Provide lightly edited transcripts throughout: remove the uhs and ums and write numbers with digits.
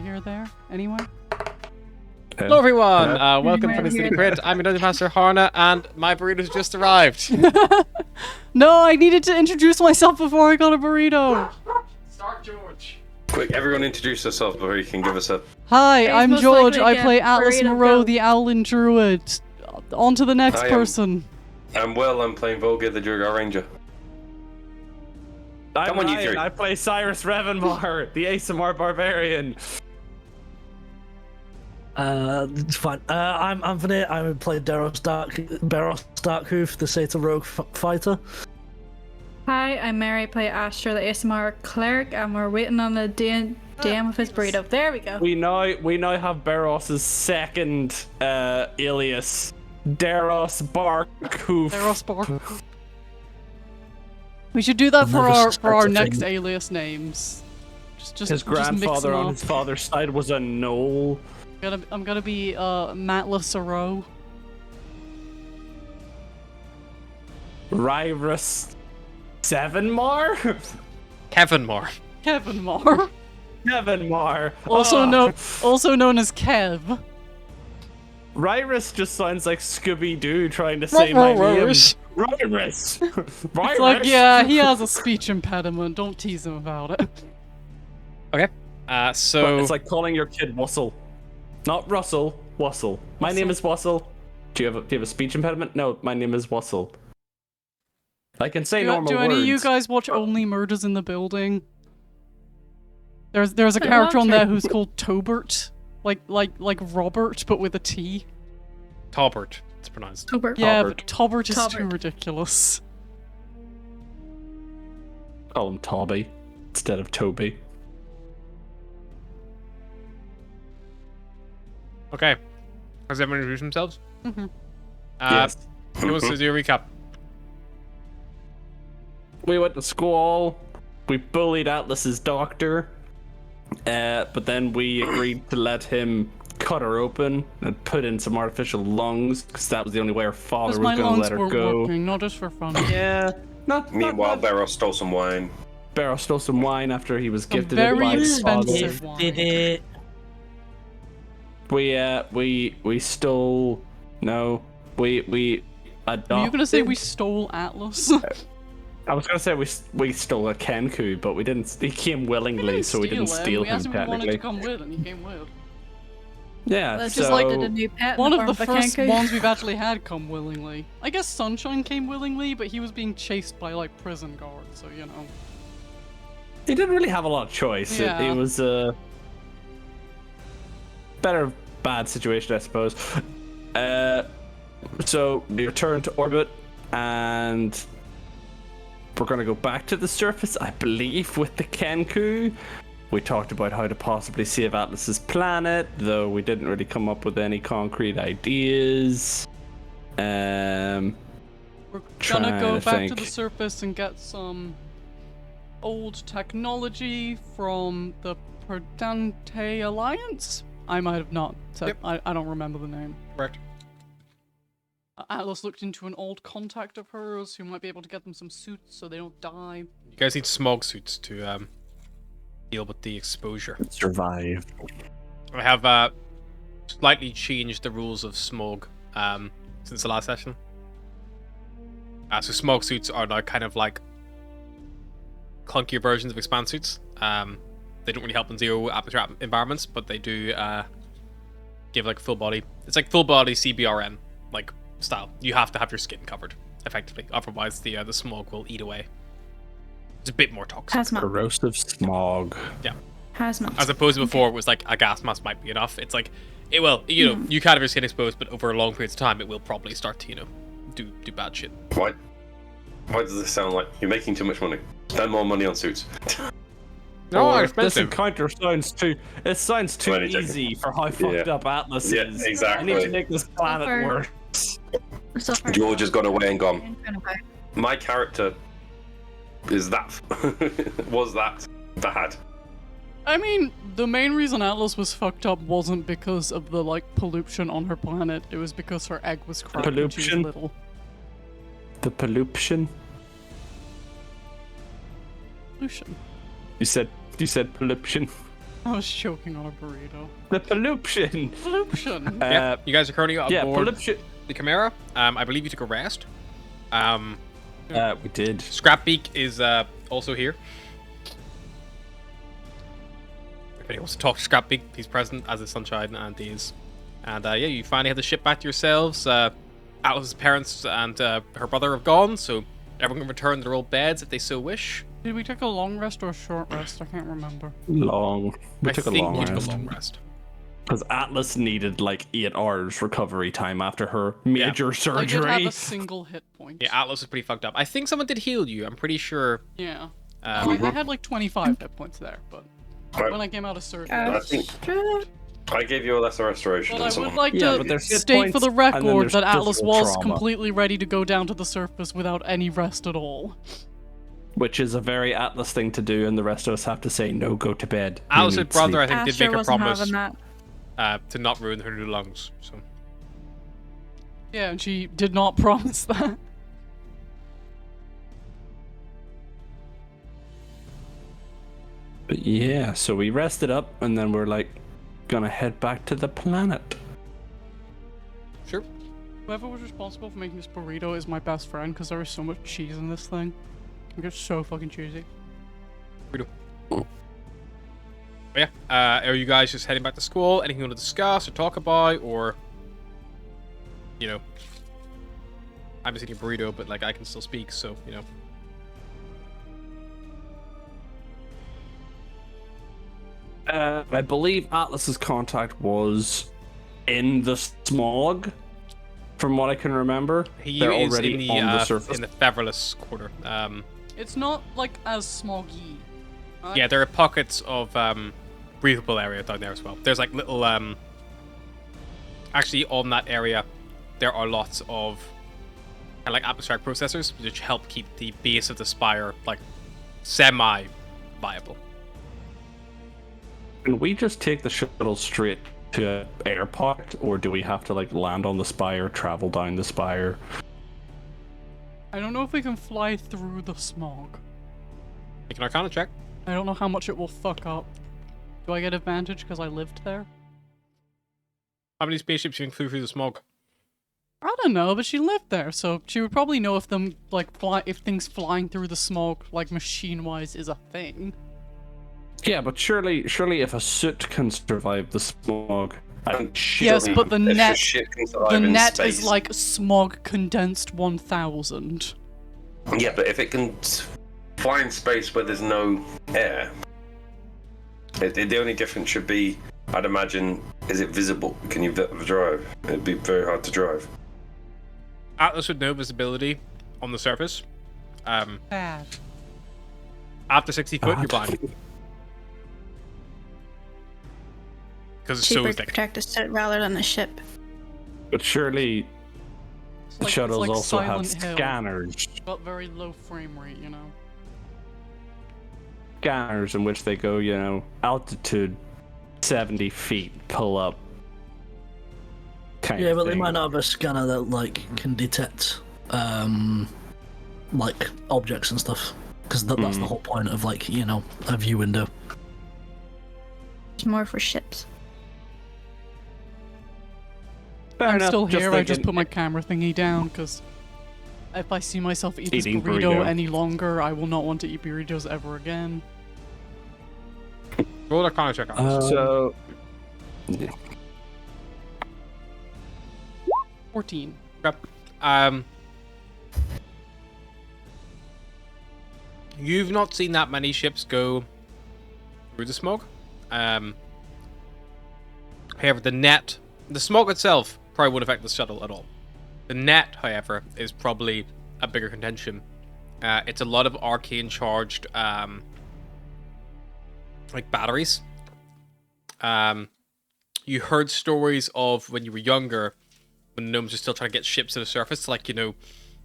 here there, anyway? Hello everyone, welcome to the City Crit. I'm your Dungeon Master Harna, and my burrito's just arrived. No, I needed to introduce myself before I got a burrito. Start, George. Quick, everyone introduce yourself before you can give us a... Hi, I'm most George. likely I play get Atlas burrito Moreau, go. the Owlin Druid. On to the next person. I'm playing Volga the Durgar Ranger. I'm Come on, you Ryan. three. I play Cyrus Revanmar, the ASMR Barbarian. It's fine. I'm Anthony. I play Beros Darkhoof, the Satan Rogue Fighter. Hi, I'm Mary. I play Astra, the ASMR Cleric, and we're waiting on the DM of his burrito. There we go. We now have Beros' second alias, Deros Barkhoof. Theros Bark. We should do that for our next alias names. Just His grandfather on his father's side was a gnoll. I'm gonna be Matless Aro. Ryrus Sevenmar? Kevinmore. Kevin Mar. Kevinmar. Also known as Kev. Ryrus just sounds like Scooby-Doo trying to say my name. Ryrus. Ryrus. It's like, yeah, he has a speech impediment. Don't tease him about it. Okay. So It's like calling your kid Wussel. Not Russell, Wussel. My name is Wussel. Do you have a speech impediment? No, my name is Wussel. I can say normal do words. any of you guys watch Only Murders in the Building? There's a character on there who's called Tobert, like Robert, but with a T. Taubert, it's pronounced. Tobert. Yeah, Tobert. but Tobert is too Tobert. ridiculous. Call him Toby instead of Toby. Okay. Has everyone introduced themselves? Mhm. Yes. Who wants to do a recap? We went to school. We bullied Atlas's doctor. But then we agreed to let him cut her open and put in some artificial lungs, because that was the only way her father Because was my going to lungs let her weren't go. working, not just for fun. Yeah. Meanwhile, Beros stole some wine. Barrow stole some wine after he was gifted it very by his father. expensive wine. Did it? We stole. No, we adopted. Were you gonna say we stole Atlas? I was gonna say we stole a Kenku, but we didn't. He came willingly, so we didn't steal We him asked him if he wanted technically. to come with, and he came with. Yeah, That's so just like a new pet. One in of the form a first Kenku. ones we've actually had come willingly. I guess Sunshine came willingly, but he was being chased by like prison guards, so you know. he didn't really have a lot of choice. Yeah. It was a bad situation, I suppose. So we return to orbit, and we're gonna go back to the surface, I believe, with the Kenku. We talked about how to possibly save Atlas's planet, though we didn't really come up with any concrete ideas. We're gonna Trying go to back to the think. surface and get some old technology from the Perdante Alliance? I might have not said. Yep. I don't remember the name. Correct. Atlas looked into an old contact of hers who might be able to get them some suits so they don't die. You guys need smog suits to deal with the exposure. Survive. I have slightly changed the rules of smog since the last session. So smog suits are now kind of like clunkier versions of Expanse suits. They don't really help in zero atmosphere environments, but they do give like full body. It's like full body CBRN like style. You have to have your skin covered effectively, otherwise the smog will eat away. It's a bit more toxic. Hazmat. Corrosive smog. Hazmat. As opposed to before, it was like a gas mask might be enough. It's like it will, you know, you can't have your skin exposed, but over long periods of time, it will probably start to, you know, do bad shit. Why does this sound like you're making too much money? Spend more money on suits. No, Or expensive. This encounter sounds too. It sounds too Twenty easy for how fucked up Atlas Yeah, is. exactly. I need to make this planet Over. worse. George has gone away and gone. My character is that was that bad. I mean, the main reason Atlas was fucked up wasn't because of the like pollution on her planet. It was because her egg was cracked when she was Pollution? little. The pollution. Pollution. You said pollution. I was choking on a burrito. The pollution. Pollution. Yeah, you guys are currently on board pollution. the Chimera. I believe you took a rest. We did. Scrapbeak is also here. If anyone wants to talk to Scrapbeak, he's present, as is Sunshine and Days. And yeah, you finally have the ship back to yourselves. Atlas's parents and her brother have gone, so everyone can return to their old beds if they so wish. Did we take a long rest or a short rest? I can't remember. Long. We took a long you took rest. a long rest. Because Atlas needed like 8 hours recovery time after her major I surgery. did have a single hit point. Yeah, Atlas was pretty fucked up. I think someone did heal you. I'm pretty sure. Yeah. I had like 25 hit points there, but Right. when I came out of surgery. I think I gave you a lesser restoration But than I someone. would like Yeah, to but there's hit state for the points, and then record there's that Atlas physical was trauma. completely ready to go down to the surface without any rest at all. Which is a very Atlas thing to do, and the rest of us have to say, no, go to bed. You Atlas's need brother, I sleep." think, did Asher make a wasn't promise having that. to not ruin her new lungs. So Yeah, and she did not promise that. But yeah, so we rested up, and then we're like, gonna head back to the planet. sure. Whoever was responsible for making this burrito is my best friend because there is so much cheese in this thing. It gets so fucking cheesy. But yeah, are you guys just heading back to school? Anything you want to discuss or talk about, or you know, I'm just eating a burrito, but like I can still speak, so you know. I believe Atlas's contact was in the smog, from what I can remember. He They're is already in the, on the surface. in the Featherless quarter. It's not like as smoggy. Right? Yeah, there are pockets of breathable area down there as well. There's like little actually on that area there are lots of kind of like atmospheric processors which help keep the base of the spire like semi viable. Can we just take the shuttle straight to an airport, or do we have to like land on the spire, travel down the spire? I don't know if we can fly through the smog. Make an Arcana check. I don't know how much it will fuck up. Do I get advantage because I lived there? How many spaceships you flew through the smog? I don't know, but she lived there, so she would probably know if them like if things flying through the smoke, like machine-wise, is a thing. Yeah, but surely if a suit can survive the smog, Yes, but the If net, shit can survive the in net space. is like smog condensed 1000. Yeah, but if it can fly in space where there's no air, the only difference should be, I'd imagine, is it visible? Can you drive? It'd be very hard to drive. Atlas with no visibility on the surface. Bad. After 60 foot, you're blind. Because it's Cheaper so to thick. protect a suit rather than a ship. but surely It's shuttles like also have Silent Hill, scanners. but very low frame rate, you know. Scanners in which they go, you know, altitude 70 feet, pull up. Yeah, but they might not have a scanner that like can detect like objects and stuff, because that's the whole point of like, you know, a view window. It's more for ships. I'm still here, I just put my camera thingy down, because if I see myself eat this Eating burrito burrito. any longer, I will not want to eat burritos ever again. Roll a Arcana check on this. So 14. Yep. You've not seen that many ships go through the smoke. However, the smoke itself probably won't affect the shuttle at all. The net, however, is probably a bigger contention. It's a lot of arcane charged, like batteries. You heard stories of when you were younger, when the gnomes were still trying to get ships to the surface, like, you know,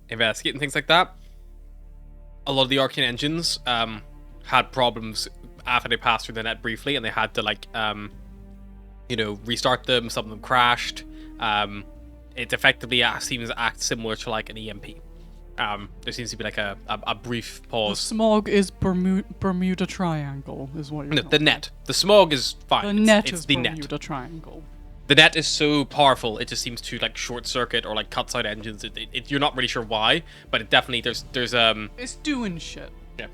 investigate and things like that. A lot of the arcane engines had problems after they passed through the net briefly, and they had to, like, you know, restart them. Some of them crashed. It effectively seems to act similar to, like, an EMP. There seems to be like a brief The pause. smog is Bermuda Triangle, is what you're No, telling the me. net. The smog is fine. The It's- net it's is the Bermuda net. Triangle. The net is so powerful, it just seems to like short circuit or like cuts out engines. You're not really sure why, but it definitely there's It's doing shit. yeah.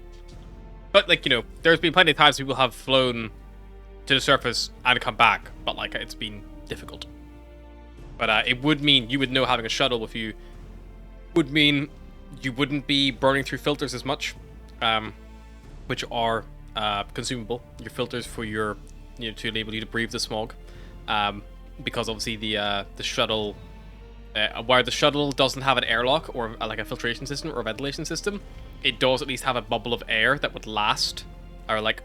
But like, you know, there's been plenty of times people have flown to the surface and come back, but like it's been difficult. But it would mean you would know having a shuttle with you would mean you wouldn't be burning through filters as much, which are consumable. Your filters for your, you know, to enable you to breathe the smog, because obviously the shuttle, while the shuttle doesn't have an airlock or like a filtration system or a ventilation system, it does at least have a bubble of air that would last, or like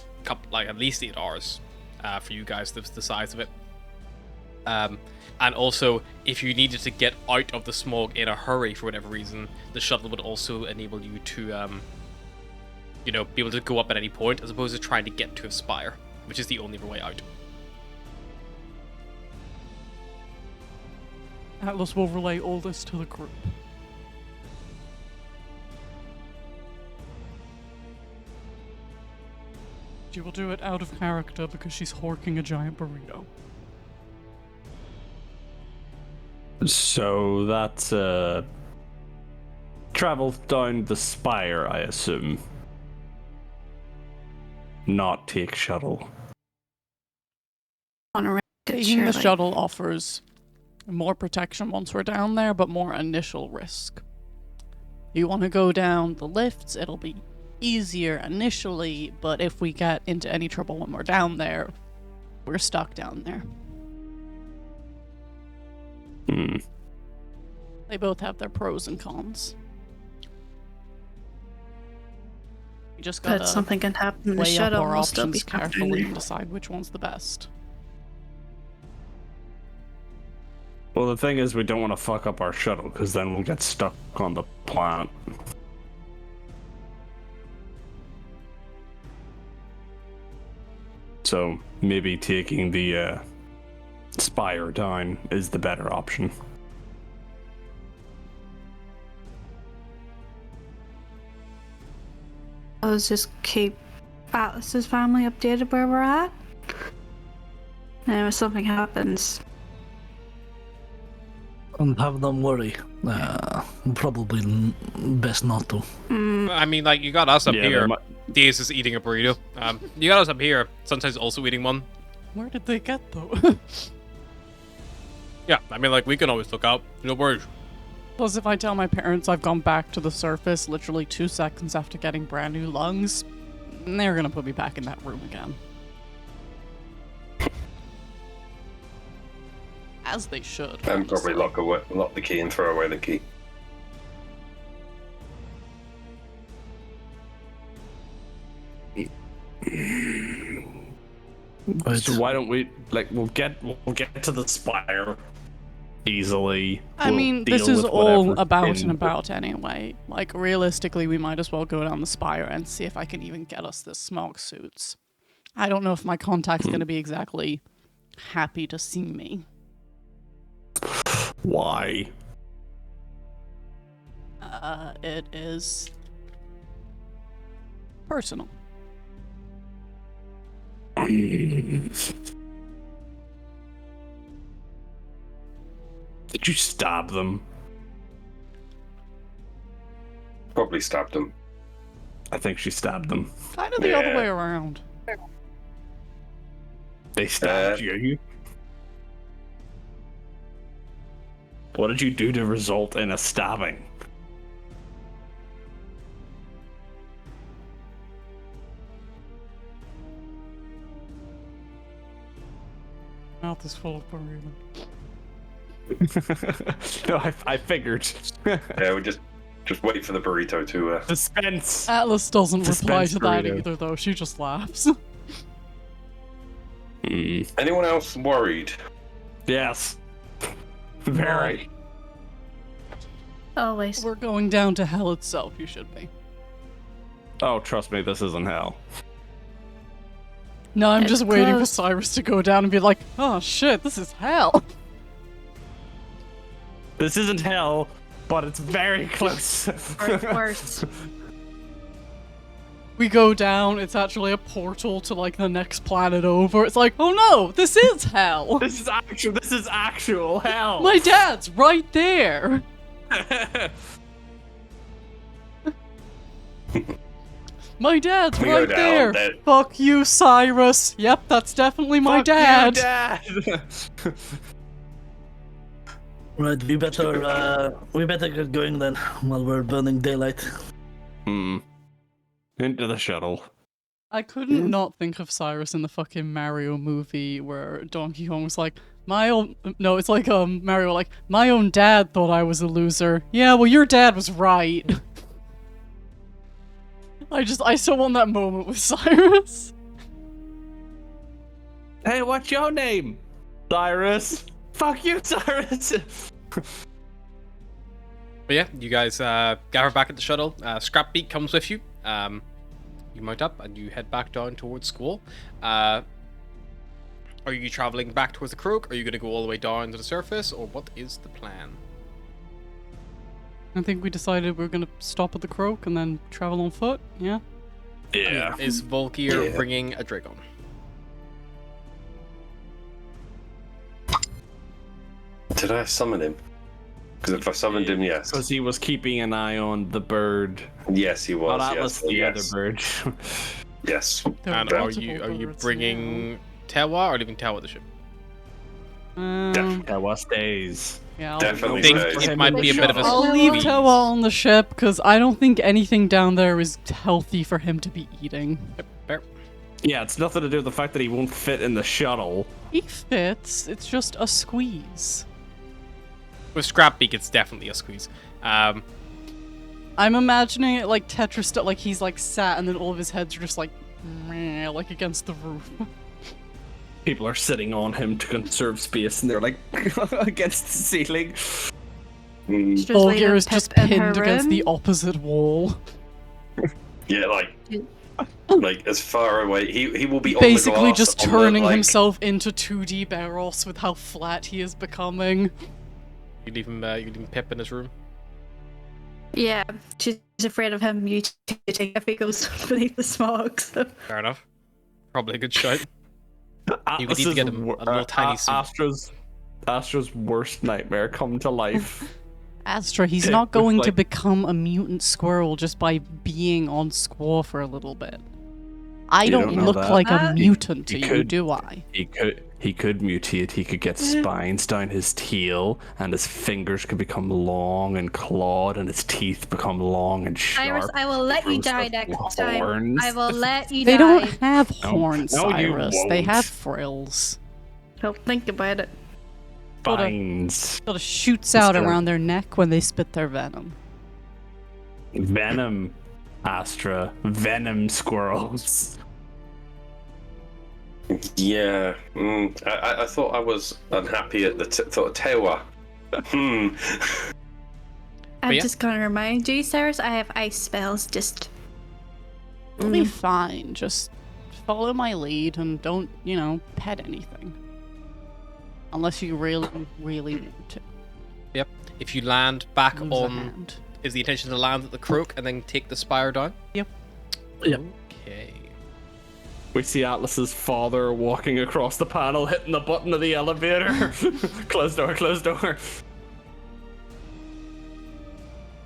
at least 8 hours, for you guys. The size of it. And also, if you needed to get out of the smog in a hurry for whatever reason, the shuttle would also enable you to, you know, be able to go up at any point, as opposed to trying to get to a spire, which is the only way out. Atlas will relay all this to the group. She will do it out of character because she's horking a giant burrito. So that's travel down the spire, I assume. Not take shuttle. On a rocket, Taking the surely. shuttle offers more protection once we're down there, but more initial risk. You want to go down the lifts, it'll be easier initially, but if we get into any trouble when we're down there, we're stuck down there. Hmm. They both have their pros and cons. You just gotta But something can happen in the weigh up shuttle. our We'll still be options stuck down carefully there. and decide which one's the best. Well, the thing is, we don't want to fuck up our shuttle, because then we'll get stuck on the planet. So maybe taking the spire down is the better option. Let's just keep Atlas's family updated where we're at. And if something happens, And have them worry. Probably best not to. I mean, like, you got us up Yeah, here. they might- Daze is eating a burrito. You got us up here. Sometimes also eating one. Where did they get though? Yeah, I mean, like, we can always look out. No worries. Plus, if I tell my parents I've gone back to the surface literally 2 seconds after getting brand new lungs, they're gonna put me back in that room again. As they should. And probably honestly. lock the key and throw away the key. Right. So why don't we we'll get to the spire easily. I We'll mean, this deal is with all whatever about in- and about anyway. Like, realistically, we might as well go down the spire and see if I can even get us the smog suits. I don't know if my contact's gonna be exactly happy to see me. Why? It is personal. Did you stab them? Probably stabbed him. I think she stabbed them. Kind of the other Yeah. way around. They stabbed you? What did you do to result in a stabbing? Mouth is full of burrito. No, I figured. Yeah, we just wait for the burrito to. Suspense. Atlas doesn't reply Suspense to that burrito. either, though. She just laughs. Anyone else worried? Yes. Very. always. We're going down to hell itself. You should be. Oh, trust me, this isn't hell. No, I'm It's just waiting for close. Cyrus to go down and be like, "Oh shit, this is hell." This isn't hell. but it's very close. Worse. We go down, it's actually a portal to like the next planet over. It's like, oh no, this is hell. This is actual hell. My dad's right there. My dad's We go right down, there. then. Fuck you, Cyrus. Yep, that's definitely my Fuck you, dad. Dad. Right, we better get going then, while we're burning daylight. Into the shuttle. I couldn't not think of Cyrus in the fucking Mario movie where Donkey Kong was like, it's like Mario like, my own dad thought I was a loser. Yeah, well your dad was right. I still want that moment with Cyrus. Hey, what's your name? Cyrus. Fuck you, Cyrus. But yeah, you guys gather back at the shuttle. Scrapbeak comes with you. You mount up and you head back down towards school. Are you traveling back towards the croak? Are you going to go all the way down to the surface, or what is the plan? I think we decided we were gonna stop at the croak and then travel on foot, yeah? Yeah. Is Volkir Yeah. bringing a Dragon? Did I summon him? Because if I summoned him, yes. Because he was keeping an eye on the bird. Yes, he was. Not Atlas, yes, the yes. other bird. Yes. There And were are multiple you birds bringing Tewa or leaving Tewa at the ship? now. That was days. Yeah, I'll Definitely I think stays. it might be a bit of a I'll leave squeeze. Tewa on the ship because I don't think anything down there is healthy for him to be eating. Fair. Yeah, it's nothing to do with the fact that he won't fit in the shuttle. He fits. It's just a squeeze. With Scrapbeak, it's definitely a squeeze. I'm imagining it like Tetris, like he's like sat and then all of his heads are just like, meh, like against the roof. People are sitting on him to conserve space, and they're like against the ceiling. Mm, Just Volgir leaving is just Pip in her pinned against room. the opposite wall. yeah, like as far away. He will be on the Basically glass, just on the, turning like- himself into 2D Barros with how flat he is becoming. You leave him Pip in his room. Yeah, she's afraid of him mutating if he goes beneath the smog. So. Fair enough. Probably a good shout. You would need to get him a little tiny suit. Astra's worst nightmare come to life. Astra, he's Pip not was going to like- become a mutant squirrel just by being on Squaw for a little bit. I You don't don't know look that. like a mutant to He you, could. do I? He could mutate. He could get spines down his tail, and his fingers could become long and clawed, and his teeth become long and sharp. Cyrus, I will let you Rows die of next time. horns. I will let you They die. don't have horns, No, you Cyrus. They won't. have frills. Don't think about it. Spines. Sort of shoots out gonna- around their neck when they spit their venom. Venom. Astra. Venom squirrels. Yeah. I thought I was unhappy at the thought of Tewa. I'm yeah. just gonna remind you, Cyrus, I have ice spells. Just It'll be fine. Just follow my lead and don't, pet anything. Unless you really, really want to. Yep. If you land back Lose a on, hand. is the intention to land at the croak and then take the spire down? Yep. Yep. Okay. We see Atlas's father walking across the panel, hitting the button of the elevator. Close door, close door.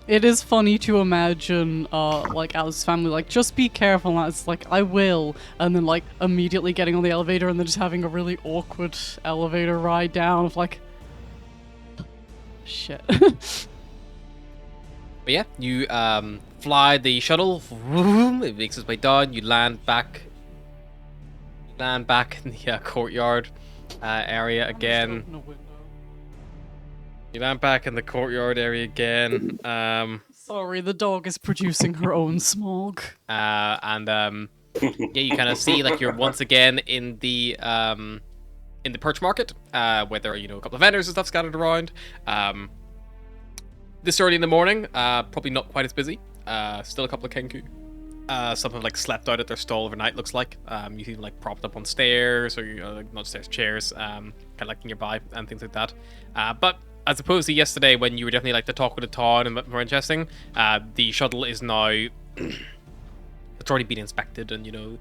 It is funny to imagine, like, Alice's family, like, just be careful, and it's like, I will, and then, like, immediately getting on the elevator and then just having a really awkward elevator ride down of, like, shit. But yeah, you fly the shuttle. Vroom, it makes its way down. You land back in the courtyard area again. You land back in the courtyard area again. Sorry, the dog is producing her own smog. Yeah, you kind of see like you're once again in the perch market, where there are a couple of vendors and stuff scattered around. This early in the morning, probably not quite as busy. Still a couple of kenku. Some have like slept out at their stall overnight. Looks like you see them like propped up on stairs or like, not stairs, chairs, kind of like nearby and things like that. But as opposed to yesterday when you were definitely like the talk of the town and more interesting, the shuttle is now it's already been inspected, and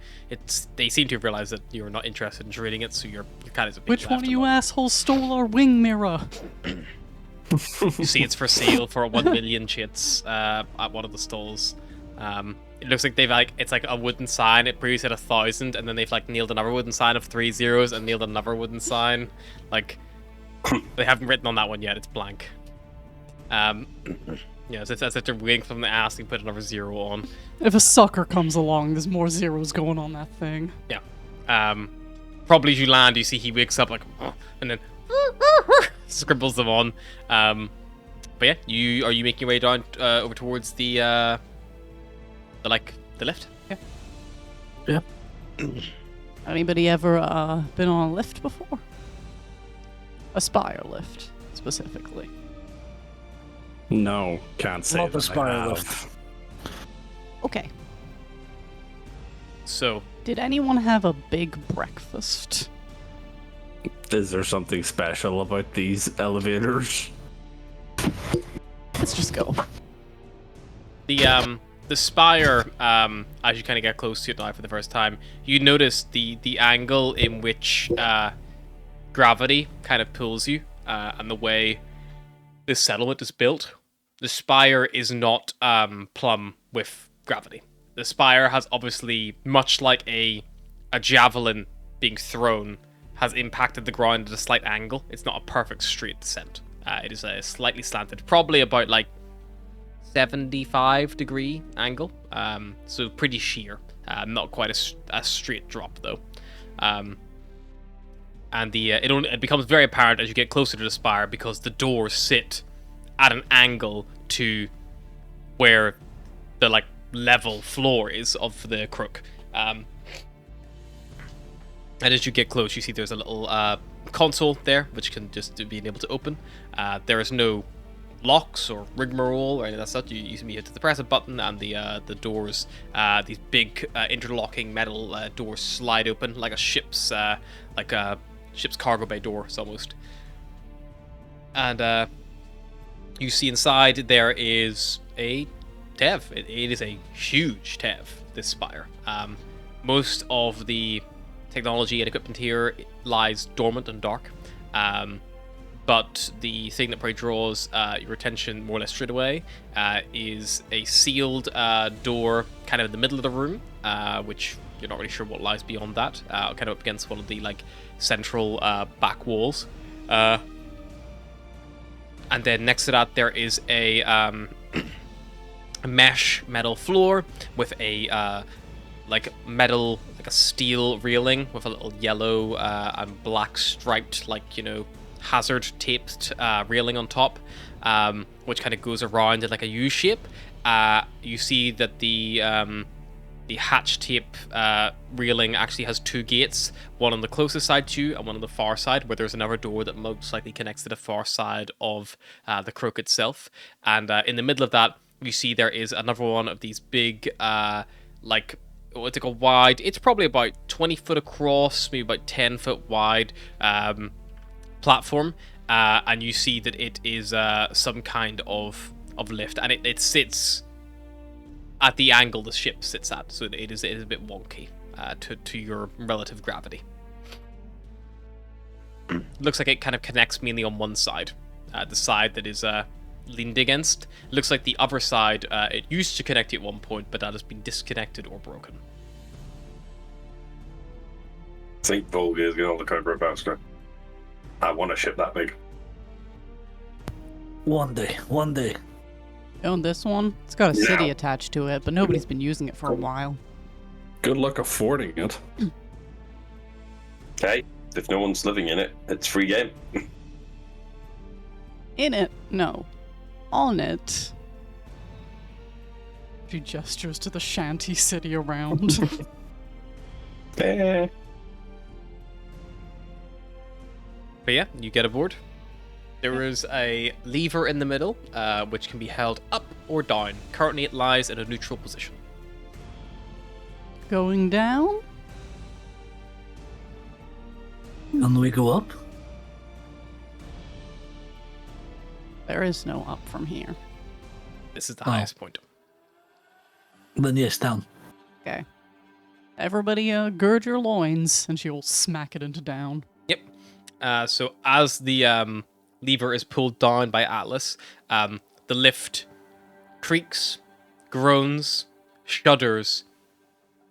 they seem to have realized that you're not interested in trading it, so you're kind of Which one of you assholes stole our wing mirror? You see it's for sale for 1 million chits at one of the stalls. It looks like it's like a wooden sign. It previously had 1,000, and then they've like nailed another wooden sign of 3 zeros and nailed another wooden sign. Like they haven't written on that one yet. It's blank. Yeah, so it's as if they're waiting for them to ask and put another 0 on. If a sucker comes along, there's more zeros going on that thing. Yeah. Probably as you land, you see he wakes up like, and then scribbles them on. But yeah, are you making your way down over towards the lift? Yeah. Anybody ever been on a lift before? A spire lift, specifically. No, can't say Not the that I spire have. lift. Okay. So, Did anyone have a big breakfast? Is there something special about these elevators? Let's just go. the spire, as you kind of get close to it now for the first time, you notice the angle in which gravity kind of pulls you, and the way this settlement is built. The spire is not plumb with gravity. The spire has obviously, much like a javelin being thrown, has impacted the ground at a slight angle. It's not a perfect straight descent. It is a slightly slanted, probably about like 75-degree angle. So pretty sheer. Not quite a straight drop though. And it becomes very apparent as you get closer to the spire because the doors sit at an angle to where the like level floor is of the crook. And as you get close, you see there's a little console there, which can just be able to open. There is no locks or rigmarole or anything like that. You have to press a button, and the doors, these big interlocking metal doors, slide open like a ship's cargo bay doors almost. And you see inside there is a tev. It is a huge tev, this spire. Most of the technology and equipment here lies dormant and dark. But the thing that probably draws your attention more or less straight away is a sealed door kind of in the middle of the room, which you're not really sure what lies beyond that, kind of up against one of the like central back walls. And then next to that there is a mesh metal floor with a steel railing with a little yellow and black striped hazard taped railing on top, which kind of goes around in like a U shape. You see that the hatch tape railing actually has 2 gates, one on the closest side to you and one on the far side, where there's another door that most likely connects to the far side of the crook itself. And in the middle of that, you see there is another one of these big it's probably about 20 foot across, maybe about 10 foot wide platform, and you see that it is some kind of lift, and it sits at the angle the ship sits at, so it is a bit wonky to your relative gravity. Looks like it kind of connects mainly on one side, the side that is leaned against. Looks like the other side it used to connect at one point, but that has been disconnected or broken. I think Volga is going to look over at Baxter. I want a ship that big. One day. On this one, it's got a city Yeah. attached to it, but nobody's been using it for a while. Good luck affording it. Hey, if no one's living in it, it's free game. In it? No. On it. She gestures to the shanty city around. Eh. But yeah, you get aboard. There is a lever in the middle, which can be held up or down. Currently it lies in a neutral position. Going down? And we go up. There is no up from here. This is the highest point. Then yes, down. Okay. Everybody, gird your loins, and she'll smack it into down. Yep. So as the lever is pulled down by Atlas, the lift creaks, groans, shudders,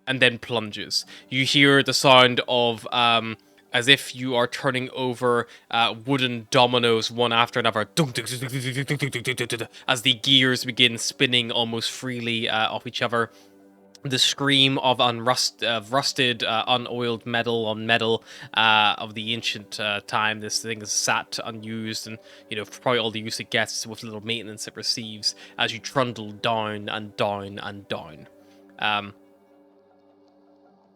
and then plunges. You hear the sound of as if you are turning over wooden dominoes one after another, as the gears begin spinning almost freely off each other. The scream of rusted, unoiled metal on metal of the ancient time. This thing is sat unused, and probably all the use it gets with little maintenance it receives as you trundle down and down and down.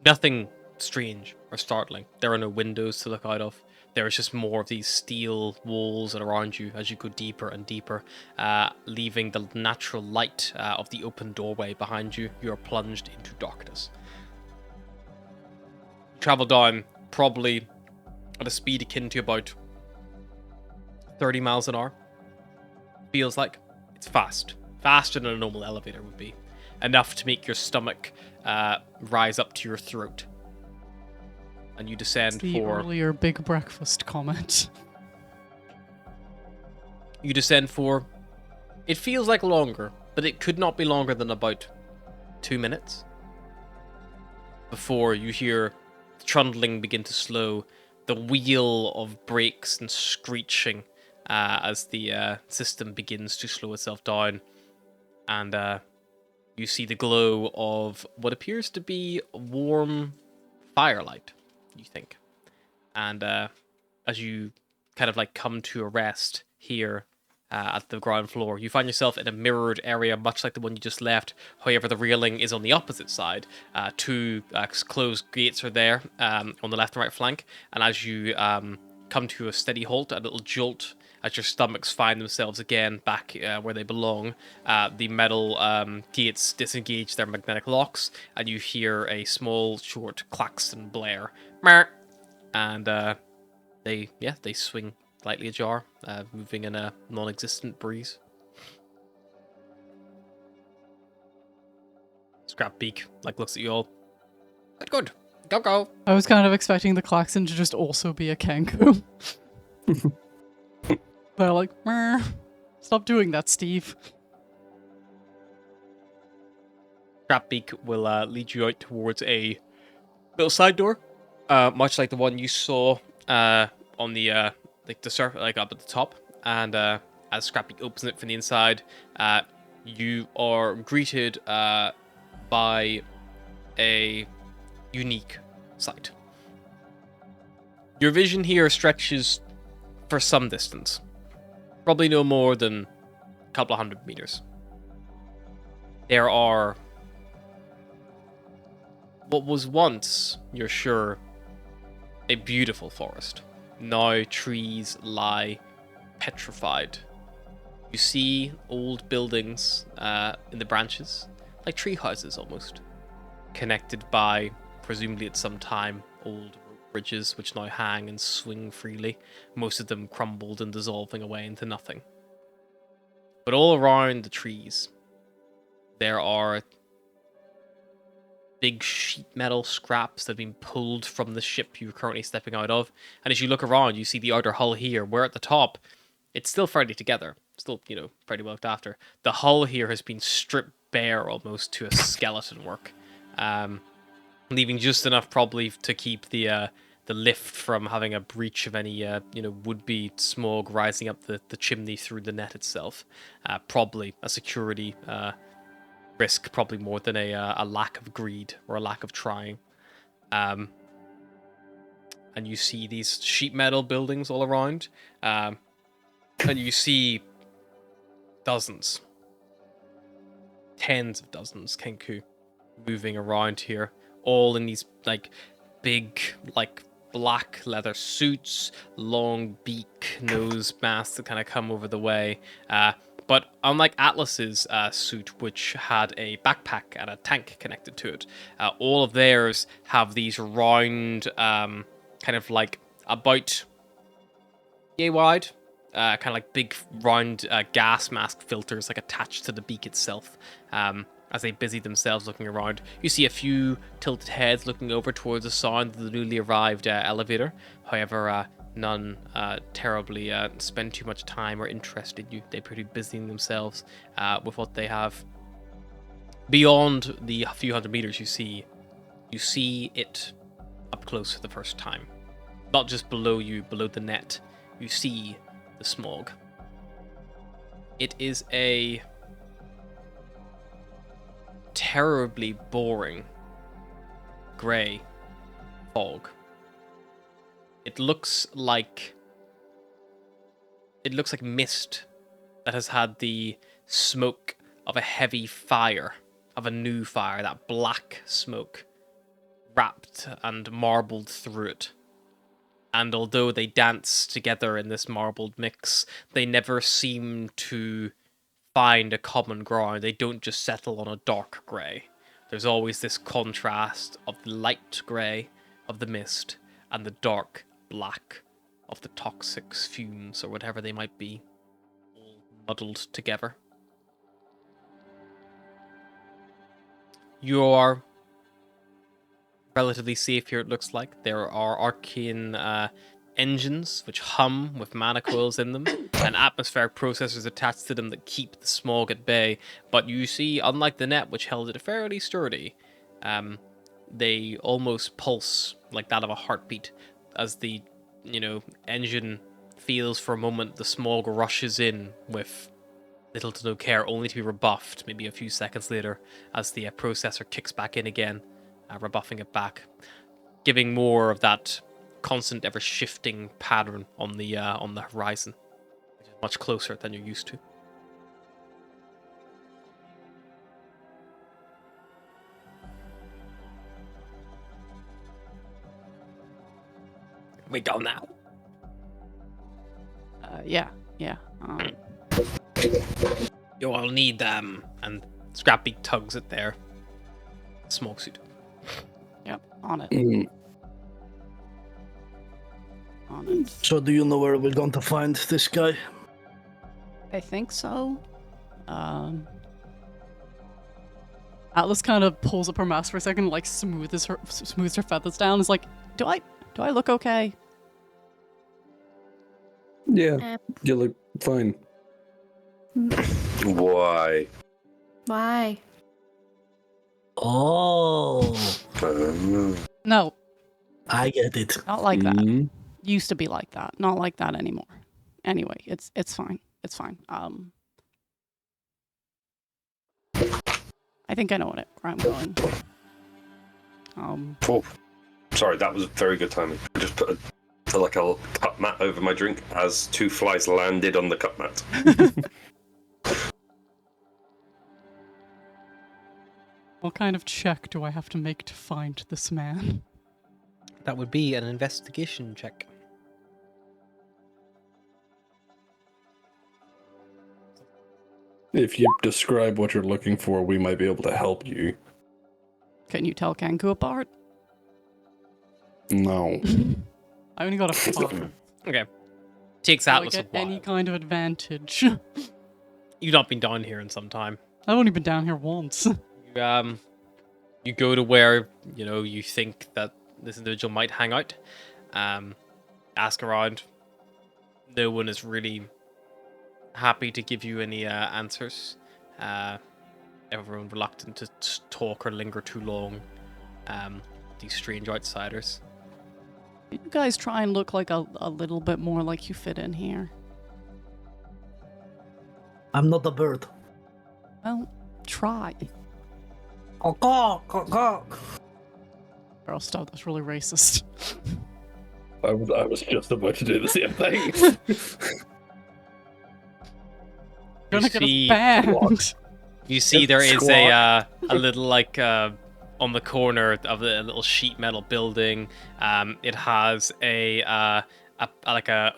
Nothing strange or startling. There are no windows to look out of. There is just more of these steel walls around you as you go deeper and deeper, leaving the natural light of the open doorway behind you. You are plunged into darkness. You travel down probably at a speed akin to about 30 miles an hour. Feels like it's fast. Faster than a normal elevator would be. Enough to make your stomach rise up to your throat. And you descend The earlier big breakfast comment. You descend for... It feels like longer, but it could not be longer than about 2 minutes. Before you hear the trundling begin to slow, the wheel of brakes and screeching as the system begins to slow itself down. And you see the glow of what appears to be warm firelight, you think. And as you kind of like come to a rest here at the ground floor, you find yourself in a mirrored area, much like the one you just left. However, the railing is on the opposite side. Two closed gates are there on the left and right flank. And as you come to a steady halt, a little jolt, as your stomachs find themselves again back where they belong, the metal gates disengage their magnetic locks, and you hear a small, short klaxon blare. And they swing lightly ajar, moving in a non-existent breeze. Scrapbeak looks at you all. Good. Go. I was kind of expecting the klaxon to just also be a Kenku. They're like, meh, stop doing that, Steve. Scrapbeak will lead you out towards a little side door, much like the one you saw on the the surface, up at the top. And as Scrapbeak opens it from the inside, you are greeted by a unique sight. Your vision here stretches for some distance. Probably no more than a couple of 100 meters. There are what was once, you're sure, a beautiful forest. Now trees lie petrified. You see old buildings in the branches, like tree houses almost, connected by, presumably at some time, old bridges which now hang and swing freely, most of them crumbled and dissolving away into nothing. But all around the trees, there are big sheet metal scraps that have been pulled from the ship you're currently stepping out of, and as you look around, you see the outer hull here, where at the top, it's still fairly together, still, fairly well looked after. The hull here has been stripped bare almost to a skeleton work, leaving just enough probably to keep the lift from having a breach of any would-be smog rising up the chimney through the net itself. Probably a security risk, probably more than a lack of greed or a lack of trying. And you see these sheet metal buildings all around, and you see dozens, tens of dozens, Kenku, moving around here, all in these big black leather suits, long beak nose masks that kind of come over the way. But unlike Atlas's suit, which had a backpack and a tank connected to it, all of theirs have these round, about yay wide, kind of like big round gas mask filters like attached to the beak itself. As they busy themselves looking around, you see a few tilted heads looking over towards the sound of the newly arrived elevator. However, none terribly spend too much time or interest in you. They're pretty busying themselves with what they have. Beyond the few hundred meters you see it up close for the first time. Not just below you, below the net, you see the smog. It is a terribly boring grey fog. It looks like mist that has had the smoke of a heavy fire, of a new fire, that black smoke wrapped and marbled through it. And although they dance together in this marbled mix, they never seem to find a common ground. They don't just settle on a dark grey. There's always this contrast of the light grey of the mist and the dark black of the toxic fumes or whatever they might be, all muddled together. You are relatively safe here, it looks like. There are arcane engines which hum with mana coils in them and atmospheric processors attached to them that keep the smog at bay. But you see, unlike the net, which held it fairly sturdy, they almost pulse like that of a heartbeat as the engine feels for a moment the smog rushes in with little to no care, only to be rebuffed maybe a few seconds later as the processor kicks back in again, rebuffing it back, giving more of that constant, ever-shifting pattern on the horizon, which is much closer than you're used to. We go now. Yeah. You all need them, and Scrappy tugs at their smoke suit. Yep, on it. Mm. On it. So do you know where we're going to find this guy? I think so. Atlas kind of pulls up her mask for a second, like smooths her feathers down. Is like, do I look okay? Yeah, you look fine. Why? Why? Oh, No, I get it. not like that. Mm. Used to be like that. Not like that anymore. Anyway, it's fine. It's fine. I think I know where I'm going. Oh, sorry, that was very good timing. I just put a cup mat over my drink as two flies landed on the cup mat. What kind of check do I have to make to find this man? That would be an investigation check. If you describe what you're looking for, we might be able to help you. Can you tell Kanku apart? No. I only got a 5. Okay. Takes Do I Atlas a get while. any kind of advantage? You've not been down here in some time. I've only been down here once. You go to where you think that this individual might hang out. Ask around. No one is really happy to give you any answers. Everyone reluctant to talk or linger too long. These strange outsiders. You guys try and look like a little bit more like you fit in here. I'm not a bird. Well, try. Girl, stop. That's really racist. I was just about to do the same thing. You're gonna get see- us banned. You see, there is a little on the corner of a little sheet metal building. It has an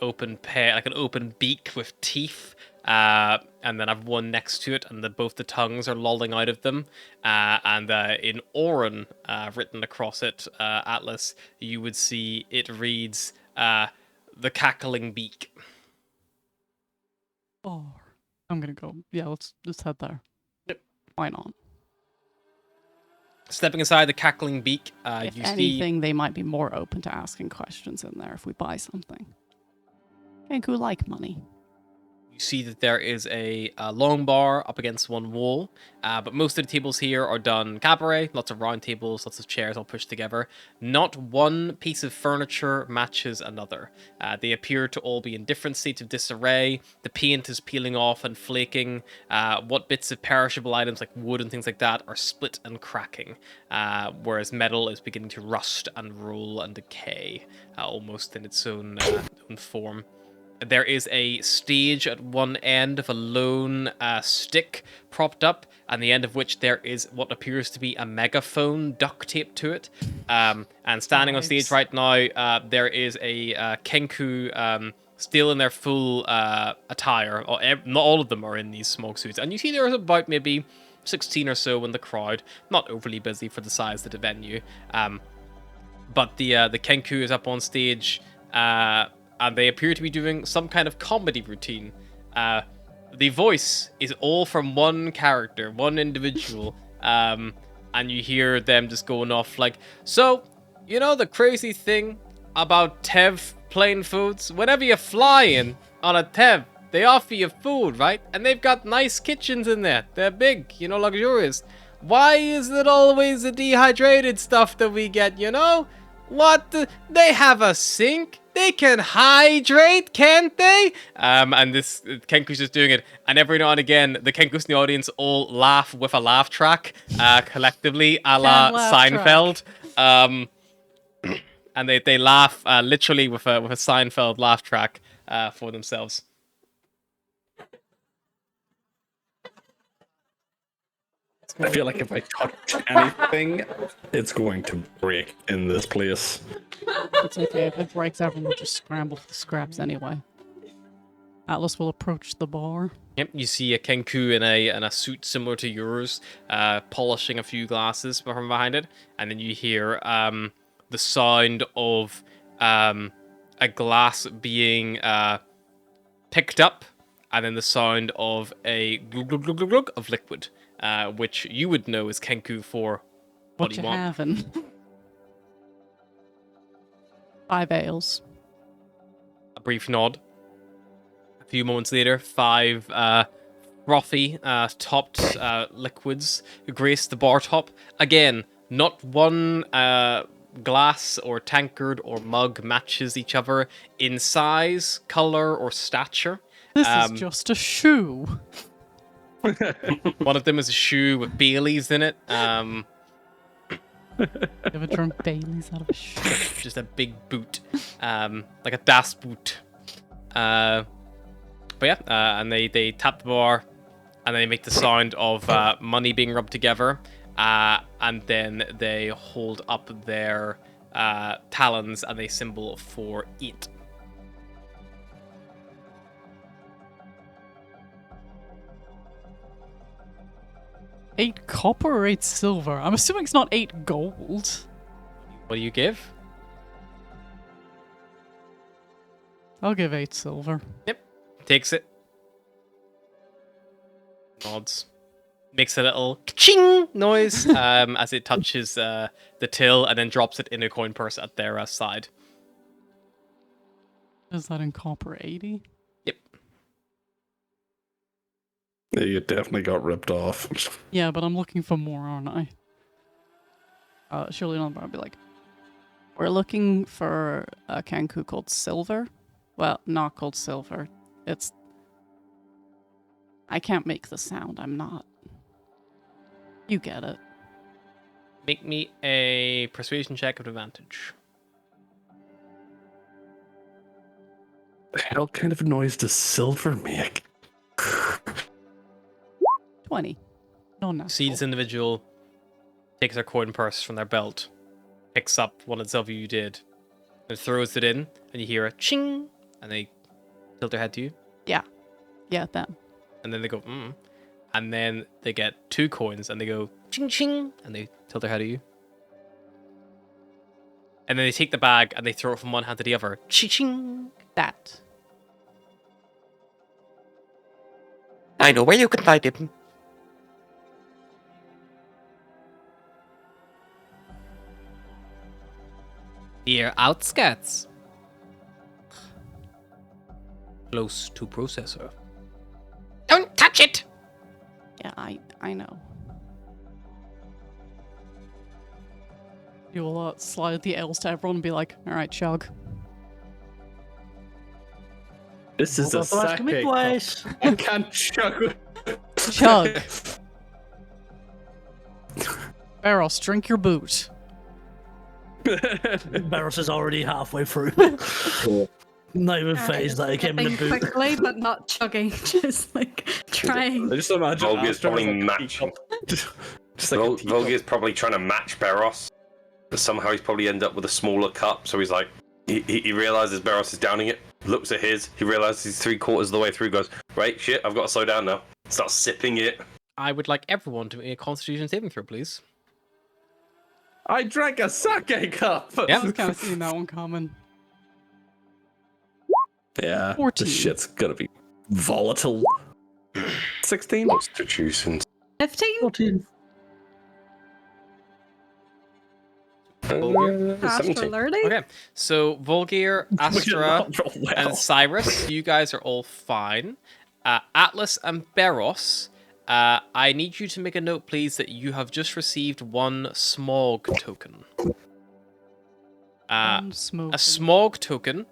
open beak with teeth. And then I've one next to it, and both the tongues are lolling out of them. And in Oran, written across it, Atlas, you would see it reads, "The Cackling Beak." bar. I'm gonna go. Yeah, let's head there. Yep. Why not? Stepping aside the cackling beak, If you anything, they might be more open to asking questions in there if we buy something. Kenku like money. You see that there is a long bar up against one wall, but most of the tables here are done cabaret, lots of round tables, lots of chairs all pushed together. Not one piece of furniture matches another. They appear to all be in different states of disarray. The paint is peeling off and flaking. What bits of perishable items like wood and things like that are split and cracking, whereas metal is beginning to rust and roll and decay, almost in its own form. There is a stage at one end of a lone stick propped up, and the end of which there is what appears to be a megaphone duct taped to it. And standing on stage right now, there is a Kenku still in their full attire. Not all of them are in these smog suits. And you see there's about maybe 16 or so in the crowd. Not overly busy for the size of the venue. But the Kenku is up on stage, and they appear to be doing some kind of comedy routine. The voice is all from one character, one individual, and you hear them just going off like, so, you know the crazy thing about Tev plain foods? Whenever you fly in on a Tev, they offer you food, right? And they've got nice kitchens in there. They're big, luxurious. Why is it always the dehydrated stuff that we get, What? They have a sink? They can hydrate, can't they? And this Kenku's just doing it, and every now and again, the Kenkus in the audience all laugh with a laugh track, collectively, a la Seinfeld. And they laugh literally with a Seinfeld laugh track for themselves. I feel like if I touch anything, it's going to break in this place. It's okay. If it breaks, everyone will just scramble for the scraps anyway. Atlas will approach the bar. Yep, you see a Kenku in a suit similar to yours, polishing a few glasses from behind it, and then you hear the sound of a glass being picked up, and then the sound of a glug glug glug glug glug of liquid, which you would know is Kenku for what do you want? Having? 5 ales. A brief nod. A few moments later, 5 frothy, topped liquids grace the bar top. Again, not one glass or tankard or mug matches each other in size, color, or stature. This is just a shoe. One of them is a shoe with Baileys in it. You ever drunk Baileys out of a shoe? Just a big boot, like a Das Boot. But yeah, and they tap the bar, and they make the sound of money being rubbed together, and then they hold up their talons and they symbol for 8. $8 copper or 8 silver? I'm assuming it's not 8 gold. What do you give? I'll give 8 silver. Yep. Takes it. Nods. Makes a little ka-ching noise as it touches the till, and then drops it in a coin purse at their side. Is that in copper 80? Yep. Yeah, you definitely got ripped off. Yeah, but I'm looking for more, aren't I? Surely not, I'll be like, we're looking for a Kenku called Silver. Well, not called Silver. It's... I can't make the sound, I'm not. You get it. Make me a persuasion check of advantage. The hell kind of noise does silver make? 20. No, no. See this individual takes their coin purse from their belt, picks up one of the silver you did, and throws it in, and you hear a ching, and they tilt their head to you. Yeah. Yeah, them. And then they go, and then they get 2 coins, and they go ching ching, and they tilt their head at you. And then they take the bag and they throw it from one hand to the other. Ching ching. That. I know where you can find him. Near outskirts. Close to processor. Don't touch it! Yeah, I know. You will slide the L's to everyone and be like, alright, chug. This is a sake place. cup. I can't chug. Chug. Barros, drink your boot. Barros is already halfway through. Not even phased that he came in the Sipping boot. quickly, but not chugging. Just like trying. I just imagine Volgir's Astra probably with, like, a matching. teacup. Just like a teacup. Volgir's probably trying to match Barros, but somehow he's probably ended up with a smaller cup. So he's like, he realizes Barros is downing it. Looks at his. He realizes he's 3/4 of the way through. Goes, right, shit, I've got to slow down now. Starts sipping it. I would like everyone to make a Constitution saving throw, please. I drank a sake cup. Yeah. I was kind of seeing that one coming. Yeah. 14. This shit's gonna be volatile. 16. Constitution. 15? 14. Astral 17. alerting? Okay, so Volgir, We did Astra, not roll well. and Cyrus, you guys are all fine. Atlas and Beros, I need you to make a note, please, that you have just received one smog token. A smog token,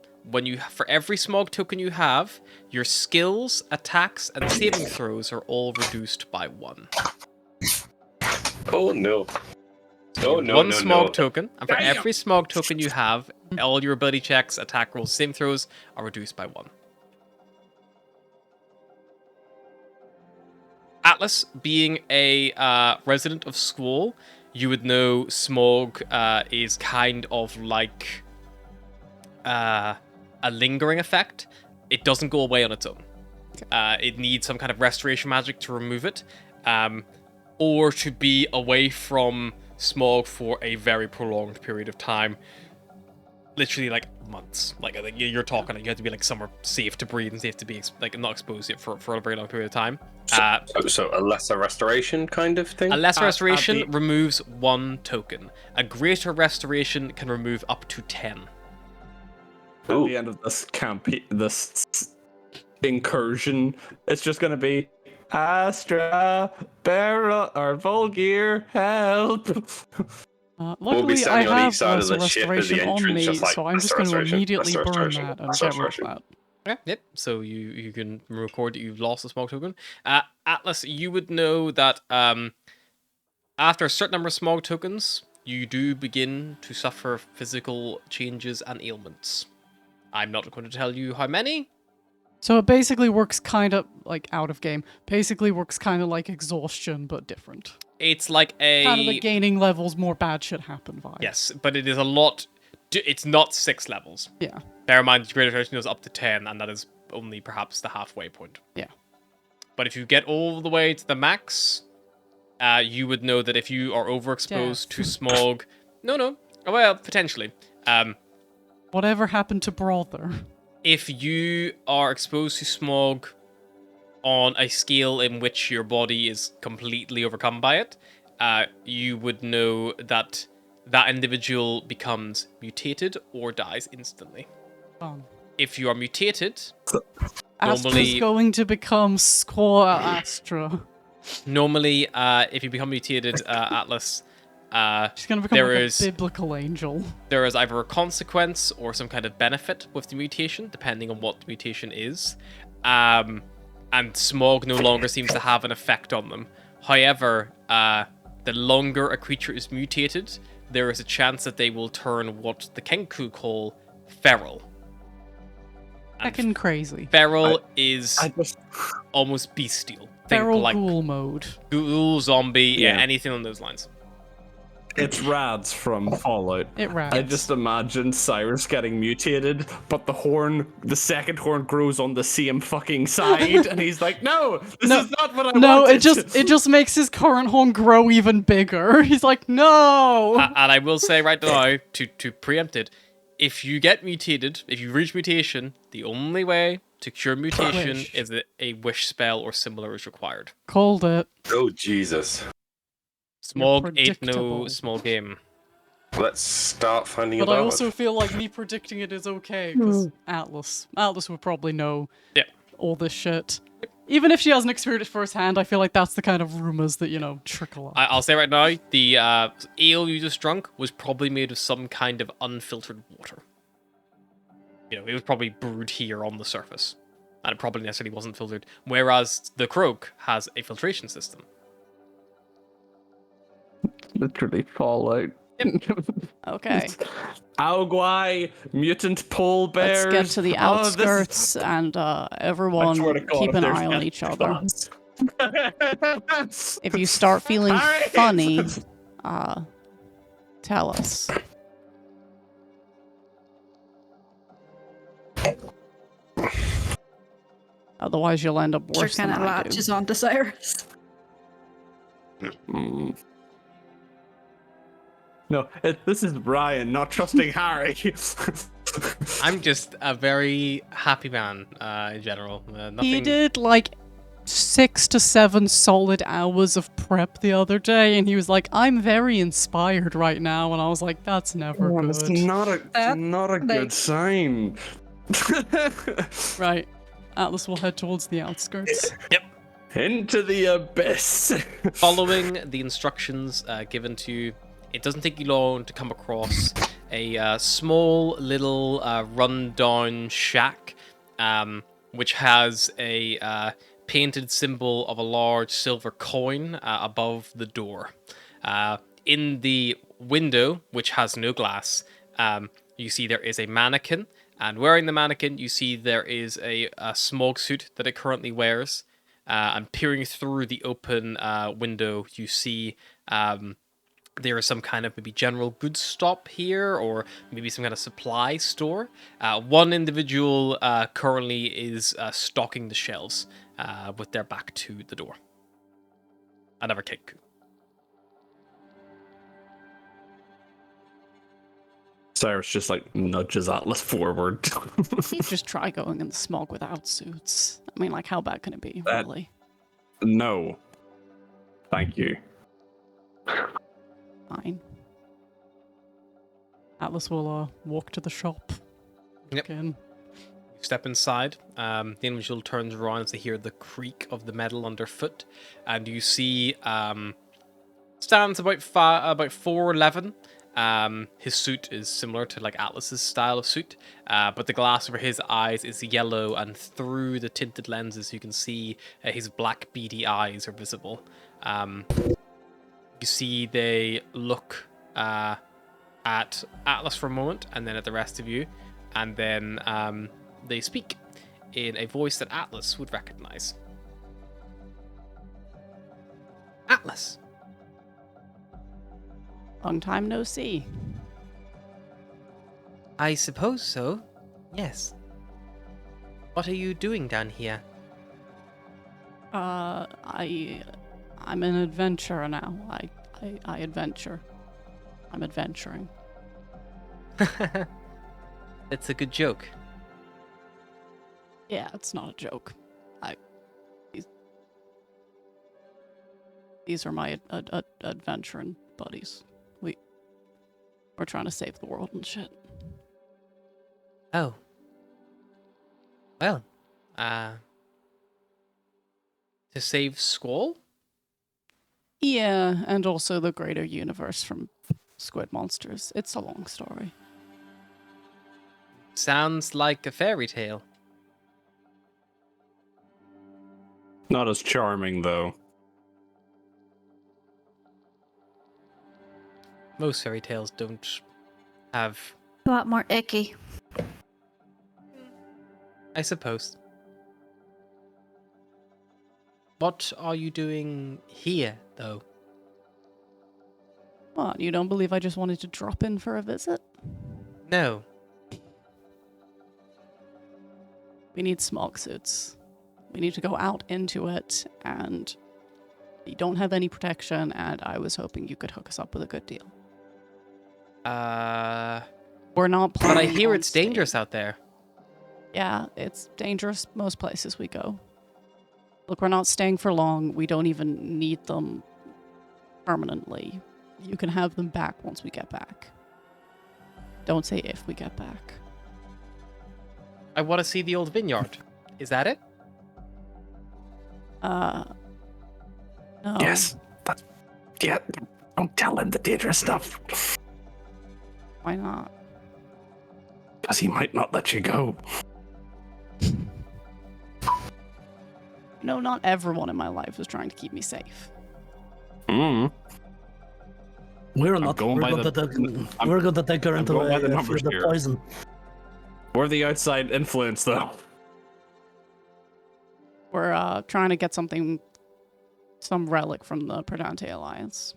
for every smog token you have, your skills, attacks, and saving throws are all reduced by 1. Oh no. Oh no. One no, smog no. token, and for every smog token you have, all your ability checks, attack rolls, saving throws are reduced by 1. Atlas, being a resident of Squall, you would know smog is kind of like a lingering effect. It doesn't go away on its own. It needs some kind of restoration magic to remove it, or to be away from smog for a very prolonged period of time. Literally, like, months. Like you're talking, you have to be like somewhere safe to breathe and safe to be not exposed to it for a very long period of time. So a lesser restoration kind of thing? A lesser restoration removes 1 token. A greater restoration can remove up to 10. At the end of this this incursion, it's just gonna be Astra, Barra, or Volgir, help! We'll be Luckily, I standing on have each side of lesser the ship at the restoration on entrance, me, just like, so I'm just lesser going to restoration, immediately lesser burn restoration, that and lesser get rid of restoration. that. Okay, yep. So you can record that you've lost a smog token. Atlas, you would know that after a certain number of smog tokens, you do begin to suffer physical changes and ailments. I'm not going to tell you how many. So it basically works kind of like out of game. Basically works kind of like exhaustion, but different. It's like Kind of the gaining levels, more bad shit happen vibe. Yes, but it is a lot. It's not 6 levels. Yeah. Bear in mind, greater restoration goes up to 10, and that is only perhaps the halfway point. Yeah. But if you get all the way to the max, you would know that if you are overexposed to smog, well, potentially. Whatever happened to Brother? If you are exposed to smog on a scale in which your body is completely overcome by it, you would know that that individual becomes mutated or dies instantly. If you are mutated, Astra's normally going to become Squall Astra. Normally, if you become mutated, Atlas, She's going to become there like is a biblical angel. there is either a consequence or some kind of benefit with the mutation, depending on what the mutation is. And smog no longer seems to have an effect on them. However, the longer a creature is mutated, there is a chance that they will turn what the Kenku call feral. And Fucking crazy. feral is almost bestial. Think Feral like ghoul mode. ghoul, zombie, yeah, anything on those lines. It's Rads from Fallout. It rads. I just imagine Cyrus getting mutated, but the second horn grows on the same fucking side, and he's like, "No, this is not what I wanted." it just makes his current horn grow even bigger. He's like, no. And I will say right now, to preempt it, if you get mutated, if you reach mutation, the only way to cure mutation Wish. is that a wish spell or similar is required. Called it. Oh Jesus! Smog ain't no predictable. small game. Let's start finding But a I bard. also feel like me predicting it is okay, because Atlas would probably know Yeah. all this shit. Even if she hasn't experienced it firsthand, I feel like that's the kind of rumors that, trickle up. I'll say right now, the ale you just drunk was probably made of some kind of unfiltered water. It was probably brewed here on the surface, and it probably necessarily wasn't filtered. Whereas the croak has a filtration system. Literally Fallout. Okay, Aogwai, mutant pole let's bears. get to the Oh, this is- outskirts and everyone swear to God, keep if an there's eye on any each other. class. If you start feeling Alright. funny, tell us. Otherwise, you'll end up Sure worse than kind of I do. latches onto Cyrus. Mm. No, this is Ryan not trusting Harry. I'm just a very happy man in general. Nothing... He did like 6 to 7 solid hours of prep the other day, and he was like, "I'm very inspired right now," and I was like, "That's never Oh, good." it's not a like- good sign. Right, Atlas will head towards the outskirts. Into the abyss. Following the instructions given to you, it doesn't take you long to come across a small little run-down shack, which has a painted symbol of a large silver coin above the door. In the window, which has no glass, you see there is a mannequin, and wearing the mannequin, you see there is a smog suit that it currently wears. And peering through the open window, you see there is some kind of maybe general goods stop here, or maybe some kind of supply store. One individual currently is stocking the shelves with their back to the door. Another cake. Cyrus just like nudges Atlas forward. Just try going in the smog without suits. I mean, like, how bad can it be, That- really? No. Thank you. Fine. Atlas will walk to the shop. Yep. Again. You step inside. The individual turns around as they hear the creak of the metal underfoot, and you see stands about 4'11". His suit is similar to like Atlas's style of suit, but the glass over his eyes is yellow, and through the tinted lenses you can see his black beady eyes are visible. You see they look at Atlas for a moment, and then at the rest of you, and then they speak in a voice that Atlas would recognize. Atlas. Long time no see. I suppose so. Yes. What are you doing down here? I'm an adventurer now. I adventure. I'm adventuring. That's a good joke. Yeah, it's not a joke. These are my adventuring buddies. We're trying to save the world and shit. Oh. Well, To save Squall? Yeah, and also the greater universe from squid monsters. It's a long story. Sounds like a fairy tale. Not as charming though. Most fairy tales don't have, A lot more icky. I suppose. What are you doing here, though? What, you don't believe I just wanted to drop in for a visit? No. We need smog suits. We need to go out into it, and you don't have any protection, and I was hoping you could hook us up with a good deal. We're not But planning I hear on it's staying. dangerous out there. Yeah, it's dangerous most places we go. Look, we're not staying for long. We don't even need them permanently. You can have them back once we get back. Don't say if we get back. I want to see the old vineyard. Is that it? No. Yes. Yeah. Don't tell him the dangerous stuff. Why not? Because he might not let you go. No, not everyone in my life is trying to keep me safe. Mm. We're I'm not. going by We're going to take her I'm into going by the numbers the here. poison. We're the outside influence, though. We're trying to get some relic from the Perdante Alliance.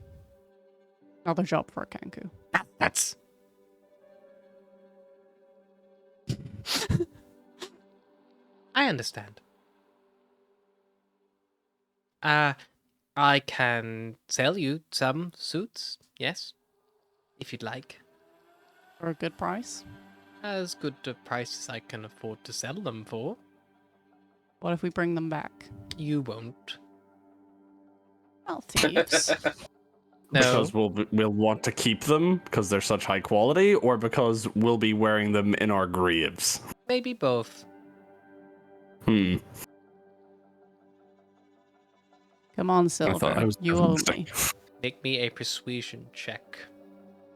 Another job for a Kanku. That's... I understand. I can sell you some suits, yes, if you'd like. For a good price. As good a price as I can afford to sell them for. What if we bring them back? You won't. Well, thieves. No. Because we'll want to keep them because they're such high quality, or because we'll be wearing them in our greaves. Maybe both. Hmm. Come on, I thought Silver. I was You owe optimistic. me. Make me a persuasion check.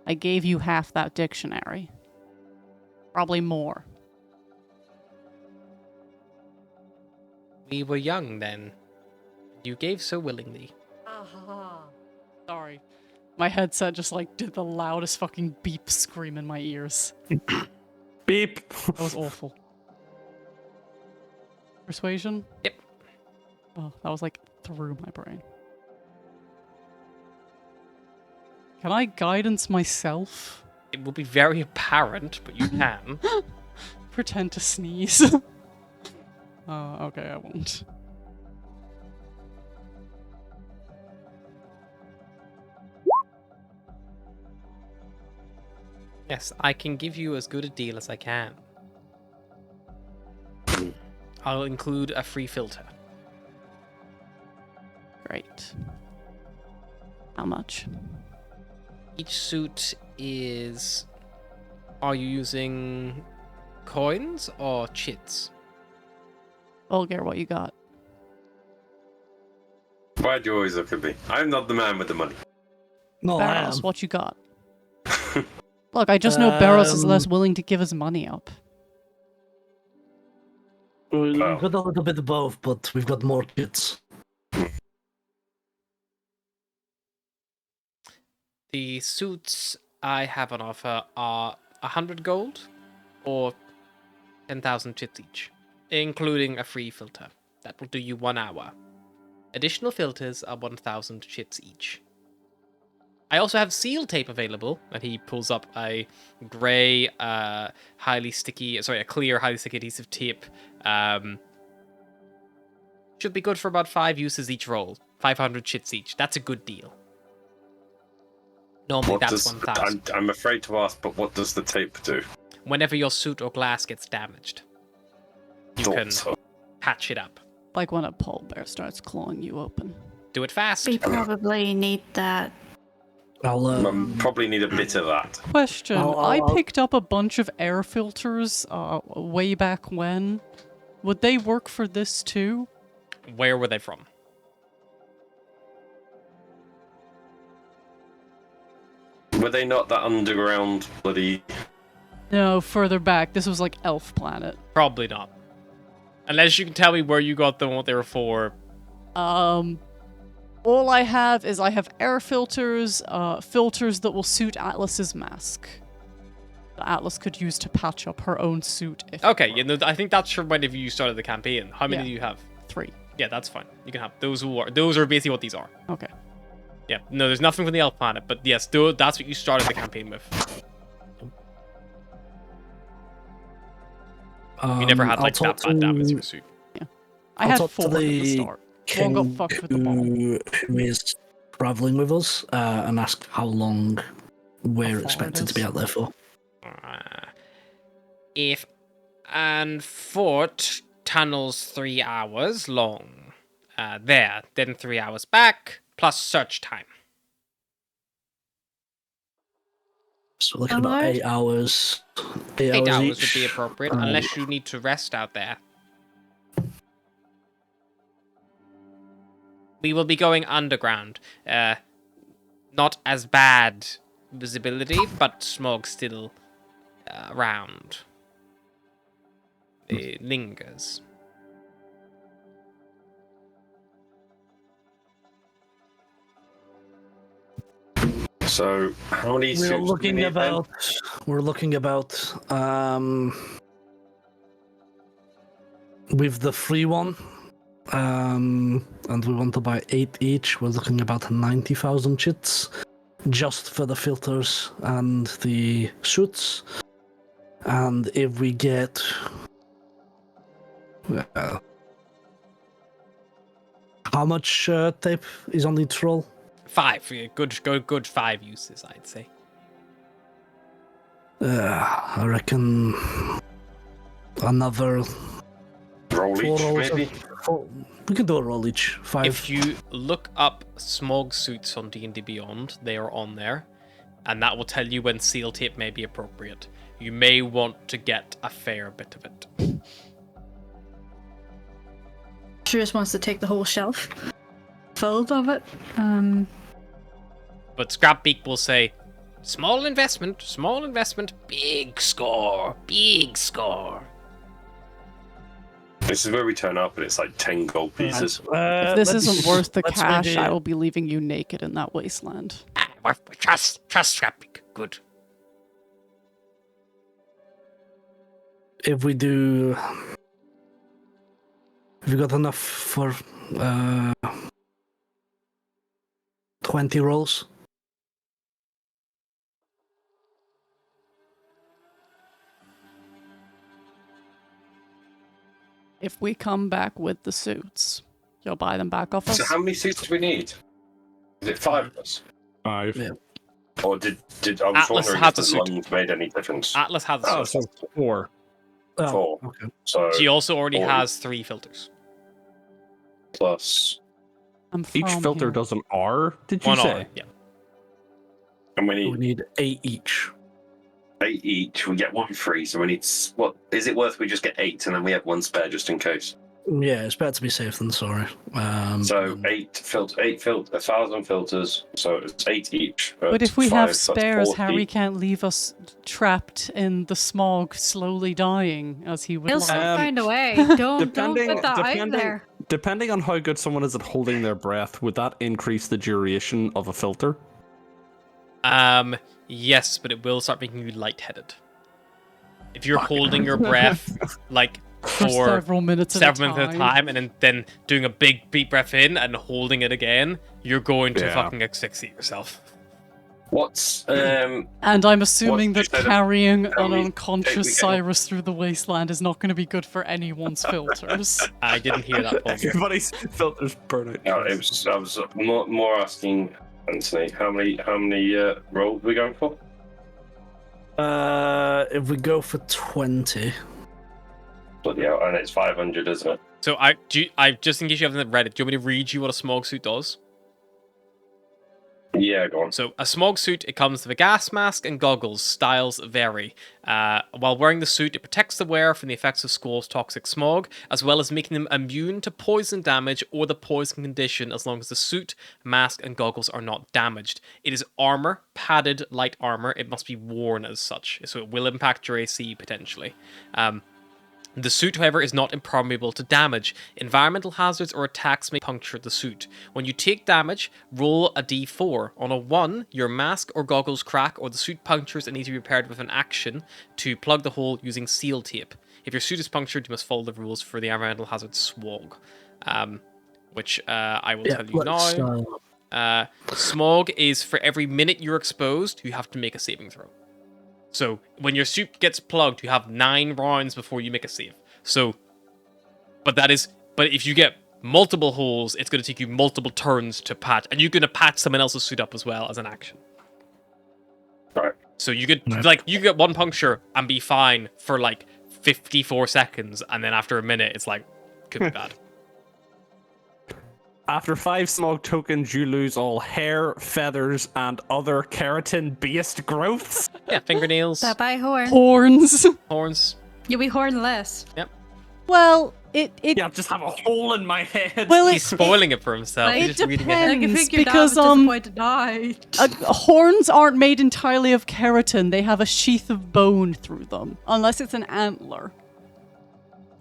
I gave you half that dictionary. Probably more. We were young then. You gave so willingly. Sorry. My headset just did the loudest fucking beep scream in my ears. Beep. That was awful. Persuasion? Yep. Oh, that was through my brain. Can I guidance myself? It will be very apparent, but you can. Pretend to sneeze. Okay, I won't. Yes, I can give you as good a deal as I can. I'll include a free filter. Great. How much? Each suit is... Are you using coins or chits? Vulgar, what you got? Why'd you always look at me? I'm not the man with the money. No, I Barros, am. what you got? Look, I just know Barros is less willing to give his money up. We've Wow. got a little bit of both, but we've got more kits. The suits I have on offer are 100 gold or 10,000 chits each, including a free filter. That will do you 1 hour. Additional filters are 1,000 chits each. I also have seal tape available, and he pulls up a grey, a clear, highly sticky adhesive tape. Should be good for about 5 uses each roll. 500 chits each. That's a good deal. Normally that's 1,000. I'm afraid to ask, but what does the tape do? Whenever your suit or glass gets damaged, you Thought can so. patch it up. Like when a pole bear starts clawing you open. Do it fast. We probably need that. I'll Probably need a bit of that. Question. I'll- I I'll- picked up a bunch of air filters way back when. Would they work for this too? Where were they from? Were they not that underground bloody... No, further back. This was Elf Planet. Probably not. Unless you can tell me where you got them, what they were for. All I have is air filters, filters that will suit Atlas's mask. That Atlas could use to patch up her own suit if Okay, it you know, I think that's from whenever you started the campaign. How many Yeah. do you have? worked. 3. Yeah, that's fine. You can have those. Those are basically what these are. Okay. Yeah, no, there's nothing from the Elf Planet, but yes, that's what you started the campaign with. You never had I'll that talk bad damage to to your suit. I I'll had talk 4 to at the the start. One got fucked with the bomb. who is traveling with us and ask how long How we're far it expected to be is. out there for. If and foot tunnels 3 hours long. Then 3 hours back, plus search time. So we're looking about 8 hours. 8 hours each. would be appropriate, unless you need to rest out there. We will be going underground. Not as bad visibility, but smog still around. It lingers. So, how many suits We're do we looking need then? about with the free one, and we want to buy 8 each. We're looking about 90,000 chits just for the filters and the suits. And if we get how much tape is on each roll? 5. Good 5 uses, I'd say. I reckon another Roll 4 each, rolls. maybe? We can do a roll each. 5. If you look up smog suits on D&D Beyond, they are on there, and that will tell you when seal tape may be appropriate. You may want to get a fair bit of it. She just wants to take the whole shelf filled of it. But Scrapbeak will say, small investment, big score. This is where we turn up and it's like 10 gold pieces. If this isn't worth the let's cash, maybe- I will be leaving you naked in that wasteland. Trust Scrapbeak. Good. If we do, have you got enough for 20 rolls? If we come back with the suits, you'll buy them back off us. So how many suits do we need? Is it 5 of us? 5. Yeah. Or did I was Atlas wondering has if the a suit. lungs made any difference? Atlas has Oh, a suit. so 4. Oh, 4. okay. So She also already Or- has 3 filters. plus, I'm Each from filter here. does an R, did you One say? hour, yeah. and we We need need 8 each. 8 each. We get 1 free, so we need. What is it worth? We just get 8, and then we have 1 spare just in case. Yeah, it's better to be safe than sorry. So 1,000 filters. So it's 8 each. But if we 5, have that's spares, 40. Harry can't leave us trapped in the smog, slowly dying as he would He'll like. still find a way. Don't Depending, put that out depending, there. depending on how good someone is at holding their breath, would that increase the duration of a filter? Yes, but it will start making you lightheaded. If you're holding your breath, like, For for several minutes at a time. and then doing a big deep breath in and holding it again, you're going to Yeah. fucking asphyxiate yourself. What's And I'm assuming What that you said, carrying how an many unconscious tape we get? Cyrus through the wasteland is not going to be good for anyone's filters. I didn't hear that, Paul. Everybody's filters burn out. No, I was more asking Anthony how many rolls we going for? If we go for 20, But yeah, and it's 500, isn't it? So I just in case you haven't read it, do you want me to read you what a smog suit does? Yeah, go on. So a smog suit, it comes with a gas mask and goggles. Styles vary. While wearing the suit, it protects the wearer from the effects of Squall's toxic smog, as well as making them immune to poison damage or the poison condition as long as the suit, mask, and goggles are not damaged. It is armor, padded light armor. It must be worn as such, so it will impact your AC potentially. The suit, however, is not impermeable to damage. Environmental hazards or attacks may puncture the suit. When you take damage, roll a d4. On a 1, your mask or goggles crack or the suit punctures and needs to be repaired with an action to plug the hole using seal tape. If your suit is punctured, you must follow the rules for the environmental hazard SWOG, which I will tell you now. Smog is for every minute you're exposed, you have to make a saving throw. So when your suit gets plugged, you have 9 rounds before you make a save. So, but if you get multiple holes, it's going to take you multiple turns to patch, and you're going to patch someone else's suit up as well as an action. Right. So you could Right. like you get one puncture and be fine for like 54 seconds, and then after a minute, it's like could be bad. After 5 smog tokens, you lose all hair, feathers, and other keratin-based growths. Yeah, fingernails, That by horn. Horns. horns. You'll be hornless. Well, it Yeah, just have a hole in my head. well He's spoiling it for himself. Like, He's just reading it. Like, I Depends, think your dad because, was disappointed died. horns aren't made entirely of keratin. They have a sheath of bone through them, unless it's an antler.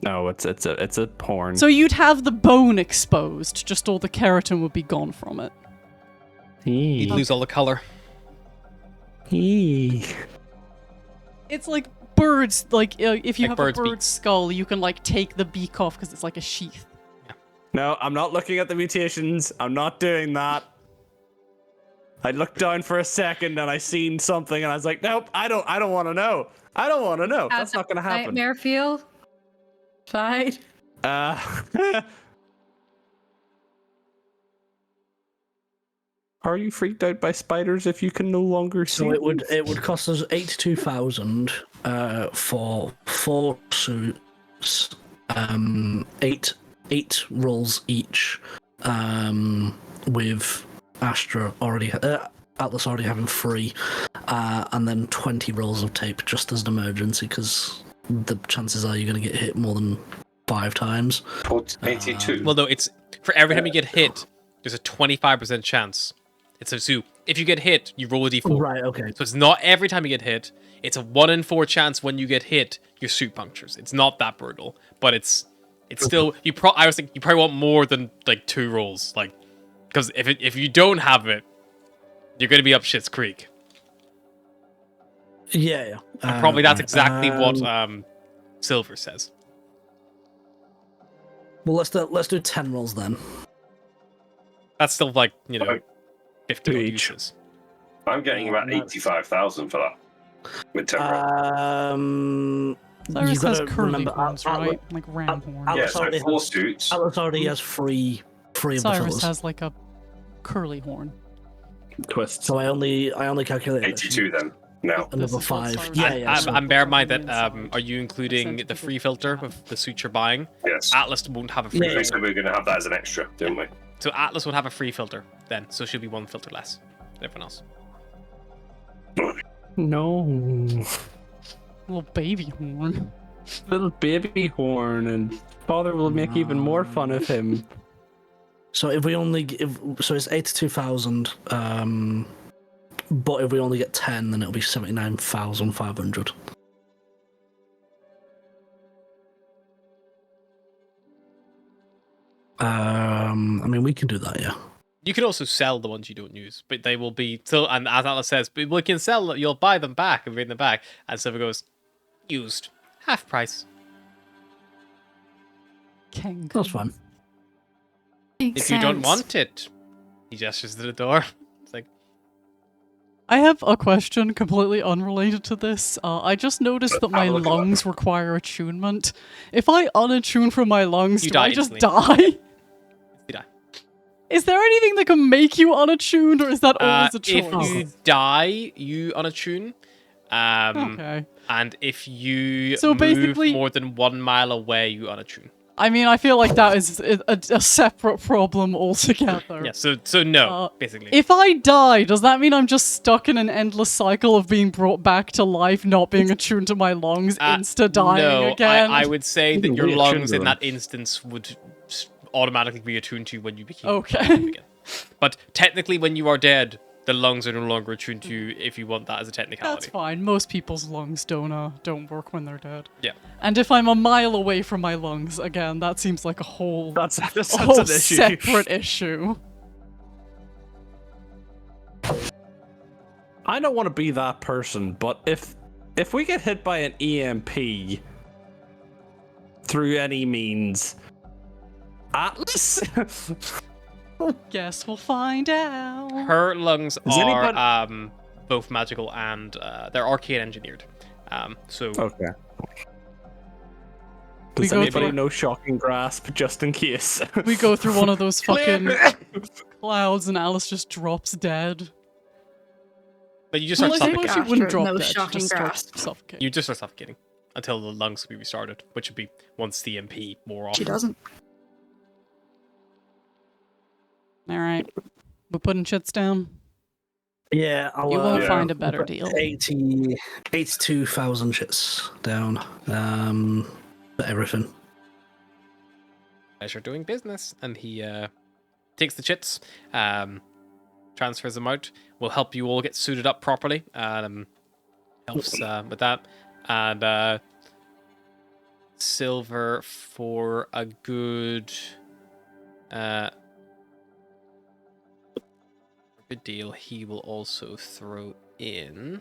No, it's a horn. So you'd have the bone exposed. Just all the keratin would be gone from it. He'd lose all the color. It's like birds. Like if you Like have bird's a beak. bird's skull, you can like take the beak off because it's like a sheath. No, I'm not looking at the mutations. I'm not doing that. I looked down for a second and I seen something and I was like, nope, I don't want to know. I don't want to know. That's not gonna happen. Nightmare feel. Fine. Are you freaked out by spiders if you can no longer see? So it would cost us 82,000 for 4 suits, 8 rolls each, with Astra already Atlas already having 3, and then 20 rolls of tape just as an emergency because the chances are you're going to get hit more than 5 times. 82. Well, no, it's for every time you get hit, there's a 25% chance. It's a zoo. If you get hit, you roll a d4. Right. Okay. So it's not every time you get hit. It's a 1 in 4 chance when you get hit, your suit punctures. It's not that brutal, but it's still. I was thinking you probably want more than like 2 rolls, like because if you don't have it, you're going to be up shit's creek. Yeah. And probably that's right, exactly what Silver says. Well, let's do 10 rolls then. That's still like 50 Each. uses. I'm getting about 85,000 for that. With 10 rolls. Cyrus you has gotta curly remember, horns, right? Like ram horns. Yeah, Atlas so already 4 has- suits. Atlas already has 3 of the Cyrus filters. has like a curly horn. Twist. So I only calculated 82 then. Now. This another is what 5. Cyrus Yeah, has. yeah. so- And bear in mind that Inside. are you including the free filter with the suit you're buying? Yes. Atlas won't have a free Yeah, We filter. said we were going to have that as an extra, didn't we? So Atlas would have a free filter then, so she'll be 1 filter less than everyone else. No. Little baby horn. Little baby horn, and father will make even more fun of him. So if we only so it's 82,000. But if we only get 10, then it'll be 79,500. I mean, we can do that, yeah. You can also sell the ones you don't use, but they will be still. And as Atlas says, but we can sell. You'll buy them back and bring them back. And Silver goes, used, half price. King. That's fine. If you don't want it, he gestures to the door. It's like, I have a question completely unrelated to this. I just noticed that my look at that. lungs require attunement. If I unattune from my lungs, You do I die just instantly. die? you die. Is there anything that can make you unattuned, or is that always a choice? If you die, you unattune. Okay. And if you So basically- move more than 1 mile away, you unattune. I mean, I feel like that is a separate problem altogether. Yeah. So no, basically. If I die, does that mean I'm just stuck in an endless cycle of being brought back to life, not being attuned to my lungs, insta dying no, again? I would say You that can your reattune lungs to in them. that instance would automatically be attuned to when you became Okay. alive again. But technically, when you are dead, the lungs are no longer attuned to you if you want that as a That's technicality. fine. Most people's lungs don't work when they're dead. Yeah. And if I'm a mile away from my lungs, again, that seems like a whole That's a whole an issue. separate issue. I don't want to be that person, but if we get hit by an EMP through any means, Atlas. Guess we'll find out. Her lungs Is are anybody- both magical and they're arcane engineered. So Okay. We Does go anybody through- know shocking grasp just in case? We go through one of those fucking clouds and Alice just drops dead. But you just start Well, I suffocating. suppose she wouldn't After drop no dead. She shocking just starts grasp. suffocating. You just start suffocating until the lungs will be restarted, which would be once the MP more often. She doesn't. All right, we're putting shits down. Yeah, I'll, You won't Yeah. find a better put deal. 82,000 shits down for everything. Pleasure doing business. And he takes the chits, transfers them out, will help you all get suited up properly. Helps with that. And silver for a good deal. He will also throw in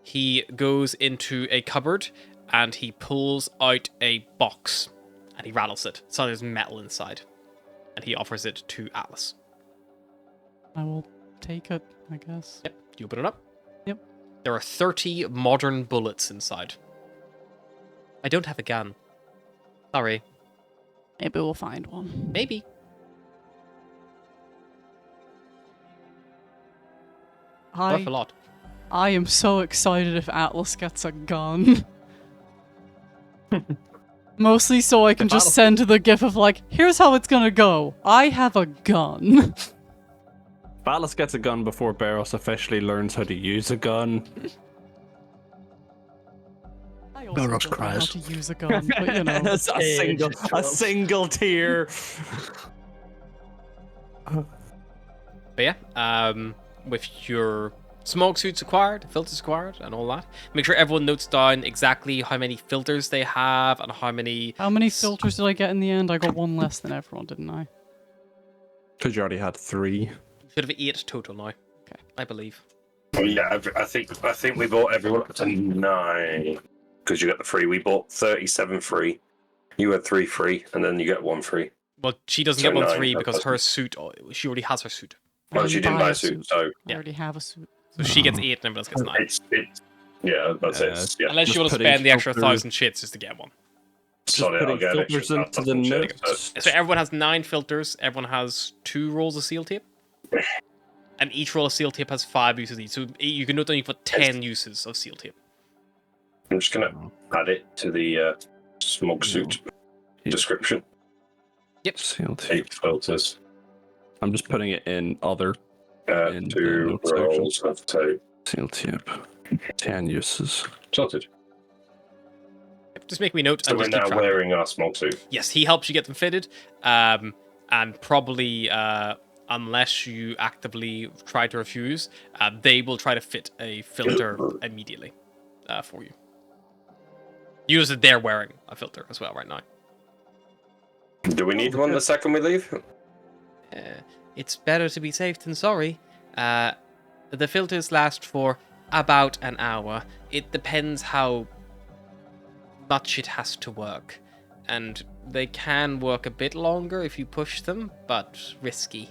he goes into a cupboard and he pulls out a box and he rattles it. So there's metal inside. And he offers it to Atlas. I will take it, I guess. Yep. You open it up. Yep. There are 30 modern bullets inside. I don't have a gun. Sorry. Maybe we'll find one. Maybe. Worth a lot. I am so excited if Atlas gets a gun. Mostly so I can just send the gif of like, here's how it's gonna go. I have a gun. Atlas gets a gun before Barros officially learns how to use a gun. I also Barros don't know how cries. to use a gun, but you know. a single tear. But yeah, with your smoke suits acquired, filters acquired, and all that, make sure everyone notes down exactly how many filters they have and how many. How many filters did I get in the end? I got one less than everyone, didn't I? Because you already had 3. You should have 8 total now. Okay. I believe. Well, yeah, I think we bought everyone up to 9 because you got the free. We bought 37 free. You had 3 free, and then you get 1 free. Well, she doesn't So get 1 9, free that because doesn't- her suit. She already has her suit, Well, she didn't buy a suit, so I already have a suit. so she gets 8 and everyone else gets 9. it's yeah, that's it. Yeah. Unless you Just want to putting spend the extra filters- 1,000 shits just to get one. Sorry, I'll putting get an filters extra into the 1,000 shit. notes. So everyone has 9 filters. Everyone has 2 rolls of seal tape. And each roll of seal tape has 5 uses each. So you can note down you've got 10 uses of seal tape. I'm just gonna add it to the smog suit description. Yep. Sealed. 8 filters, I'm just putting it in other 2 In the notes section. rolls of tape. seal tape. 10 uses. Sorted. Just make me note. So and we're just keep now track. wearing our smog suit. Yes, he helps you get them fitted. And probably, unless you actively try to refuse, they will try to fit a filter immediately for you. Use that they're wearing a filter as well right now. Do we need one the second we leave? It's better to be safe than sorry. The filters last for about an hour. It depends how much it has to work. And they can work a bit longer if you push them, but risky.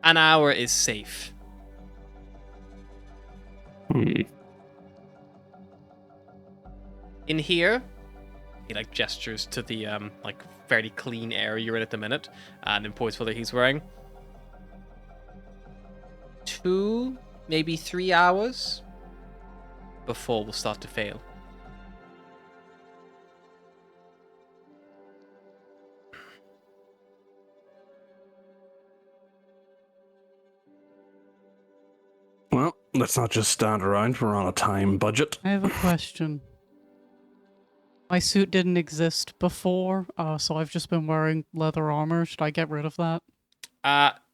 An hour is safe. In here, he like gestures to the like fairly clean area you're in at the minute, and then points for that he's wearing. 2, maybe 3 hours before we'll start to fail. Well, let's not just stand around. We're on a time budget. I have a question. My suit didn't exist before, so I've just been wearing leather armor. Should I get rid of that?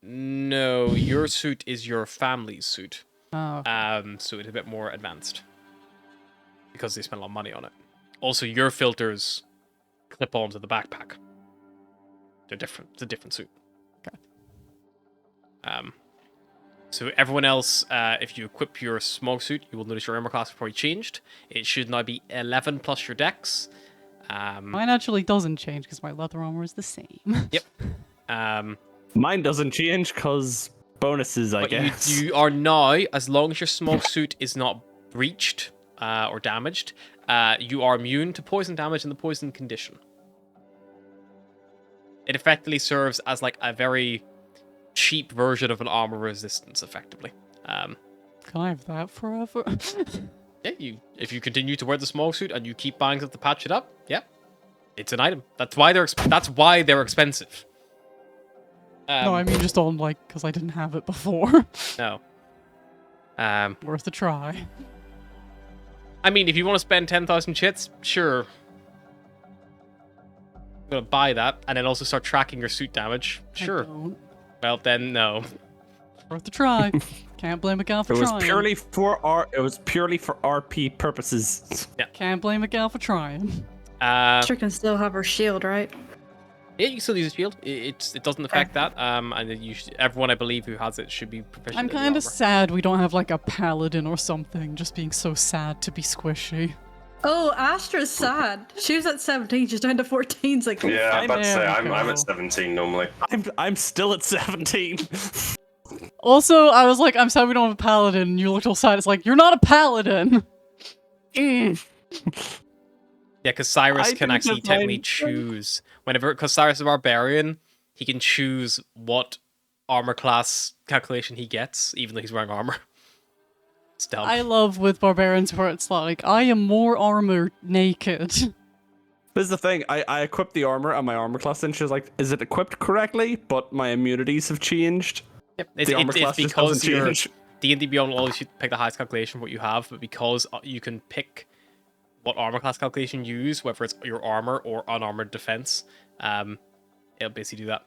No, your suit is your family's suit. Oh, So it's a bit more advanced. Because they spent a lot of money on it. Also, your filters clip onto the backpack. They're different. It's a different suit. Okay. So everyone else, if you equip your smog suit, you will notice your armor class has probably changed. It should now be 11 plus your dex. mine actually doesn't change because my leather armor is the same. Yep. Mine doesn't change because bonuses, I But guess. you are now, as long as your smog suit is not breached or damaged, you are immune to poison damage in the poison condition. It effectively serves as like a very cheap version of an armor resistance, effectively. Can I have that forever? Yeah, if you continue to wear the small suit and you keep buying stuff to patch it up, yeah, it's an item. That's why they're expensive. No, I mean just on like because I didn't have it before. No. Worth a try. I mean, if you want to spend 10,000 chits, sure. I'm gonna buy that and then also start tracking your suit damage. Sure. I don't. Well, then no. Worth a try. Can't blame a gal for trying. It was purely for RP purposes. Can't blame a gal for trying. She can still have her shield, right? Yeah, you can still use a shield. It doesn't affect that. And everyone I believe who has it should be proficient. I'm in the kind of armor. sad we don't have like a paladin or something. Just being so sad to be squishy. Oh, Astra's sad. She was at 17. She's down to 14. It's like, Yeah, I'm about to say There I'm we go. at 17 normally. I'm still at 17. Also, I was like, I'm sad we don't have a paladin. And you looked all sad. It's like, you're not a paladin. Yeah, because Cyrus I can think actually that technically mine- choose because Cyrus is a barbarian, he can choose what armor class calculation he gets, even though he's wearing armor. It's dumb. I love with barbarians where it's like, I am more armor naked. This is the thing. I equipped the armor and my armor class, and she was like, "Is it equipped correctly?" But my immunities have changed. Yep. The armor class just because doesn't you're change. D&D Beyond will always pick the highest calculation what you have, but because you can pick what armor class calculation you use, whether it's your armor or unarmored defense, it'll basically do that.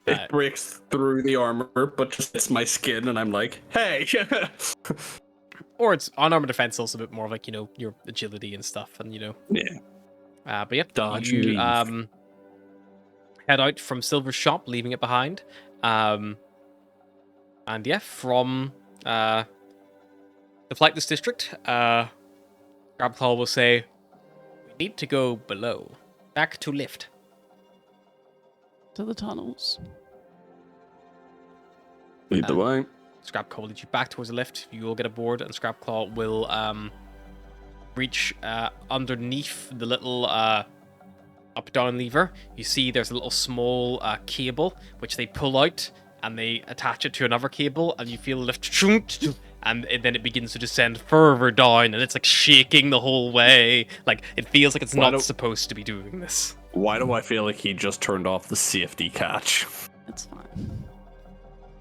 It breaks through the armor, but just hits my skin, and I'm like, "Hey." Or it's unarmored defense, also a bit more of like, your agility and stuff, and Yeah. But yeah, Dodge you leave. head out from Silver's shop, leaving it behind. And yeah, from the Flightless District, Scrapclaw will say, "We need to go below. Back to lift." To the tunnels. Lead the way. Scrapclaw will lead you back towards the lift. You will get aboard, and Scrapclaw will reach underneath the little up-down lever. You see there's a little small cable, which they pull out, and they attach it to another cable, and you feel the lift, and then it begins to descend further down, and it's like shaking the whole way. Like, it feels like it's not supposed to be doing this. Why do I feel like he just turned off the safety catch? It's fine.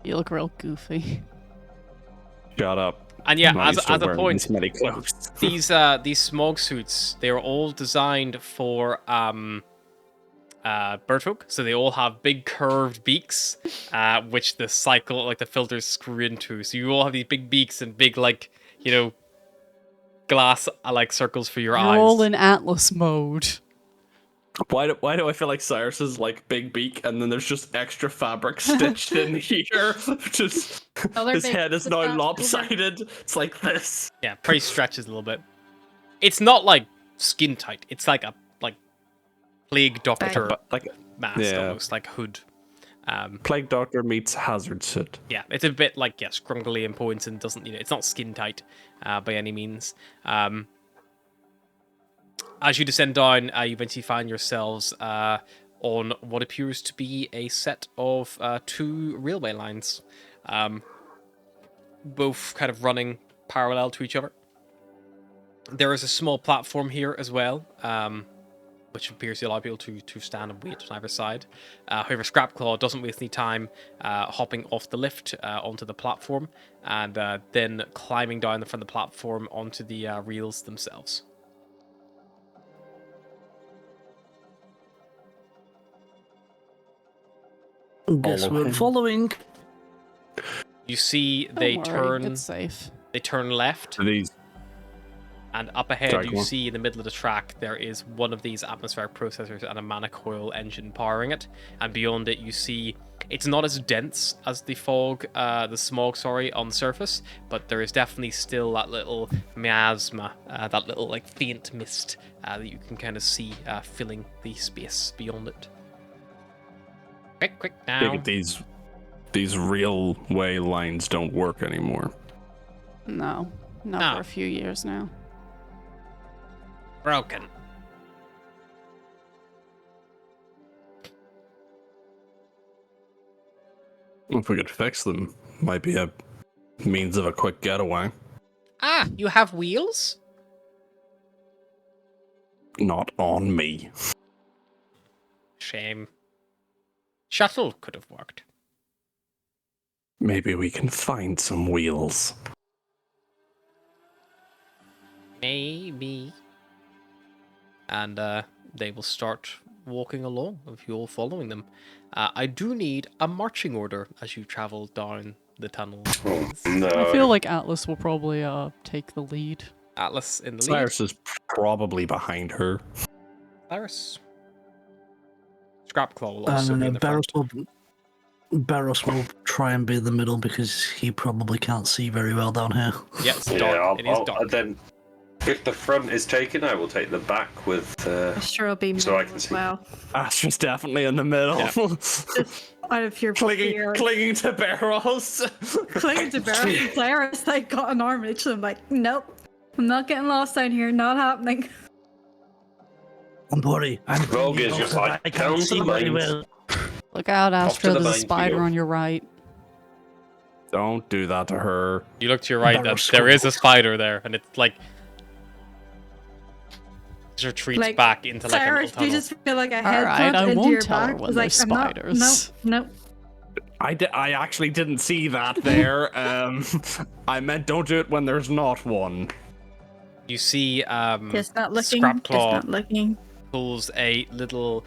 You look real goofy. Shut up. And yeah, Not as used to a wearing point, this many clothes. these smog suits, they are all designed for birdfolk, so they all have big curved beaks, which the filters screw into. So you all have these big beaks and big glass circles for your eyes. You're all in Atlas mode. Why do I feel like Cyrus is like big beak, and then there's just extra fabric stitched in here? Just Other his big- head is the now fat- lopsided. It's like this. Yeah, probably stretches a little bit. It's not like skin tight. It's like a plague doctor Like mask, yeah. almost like hood. Plague Doctor meets Hazard suit. Yeah, it's a bit like scrunkly in points and doesn't it's not skin tight by any means. As you descend down, you eventually find yourselves on what appears to be a set of 2 railway lines, both kind of running parallel to each other. There is a small platform here as well, which appears to allow people to stand and wait on either side. However, Scrapclaw doesn't waste any time hopping off the lift onto the platform and then climbing down from the platform onto the rails themselves. Guess Follow we're him. following. You see Don't they worry, it's safe. turn left, These and up ahead Sorry, you go on. see in the middle of the track there is one of these atmospheric processors and a manicoil engine powering it, and beyond it you see it's not as dense as the smog on the surface, but there is definitely still that little miasma, that little faint mist that you can kind of see filling the space beyond it. Quick now. these railway lines don't work anymore. No. Not No. for a few years now. Broken. If we could fix them, might be a means of a quick getaway. Ah, you have wheels? Not on me. Shame. Shuttle could have worked. Maybe we can find some wheels. Maybe. And they will start walking along with you all following them. I do need a marching order as you travel down the tunnel. Oh, no. I feel like Atlas will probably take the lead. Atlas in the lead. Cyrus is probably behind her. Cyrus. Scrapclaw will also be in the front. Barros will try and be in the middle because he probably can't see very well down here. Yeah, it's dark. It is dark. Then, if the front is taken, I will take the back with. Sure, I'll be So I middle can as see. well. Astra's definitely in the middle. Yeah. Just out of your fear. clinging to barrels. Clinging to Barrett and Cyrus, like, got an arm reach, and I'm like, nope. I'm not getting lost down here. Not happening. Don't worry. I'm Rogue is just like, I can't down see the very mines. well. Look out, Off to Astra. the There's a minefield. spider on your right. Don't do that to her. You look to your right, Barrels there is a cold. spider there, and it's like... It retreats Like, back into like a Cyrus, little do you tunnel. just feel like a head Alright, pump I into won't your tell her back? when It's like, there's I'm not, spiders. nope. I actually didn't see that there. I meant don't do it when there's not one. You see Just not looking. Just Scrapclaw not looking. pulls a little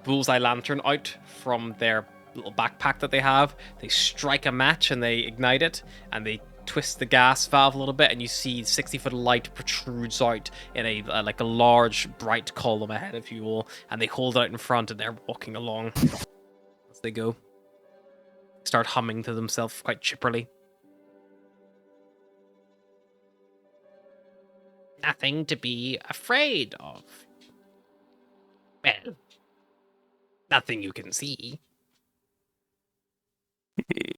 bullseye lantern out from their little backpack that they have. They strike a match and they ignite it, and they twist the gas valve a little bit, and you see 60-foot light protrudes out in a like a large bright column ahead of you all, and they hold it out in front, and they're walking along as they go. Start humming to themselves quite chipperly. Nothing to be afraid of. Well, nothing you can see. You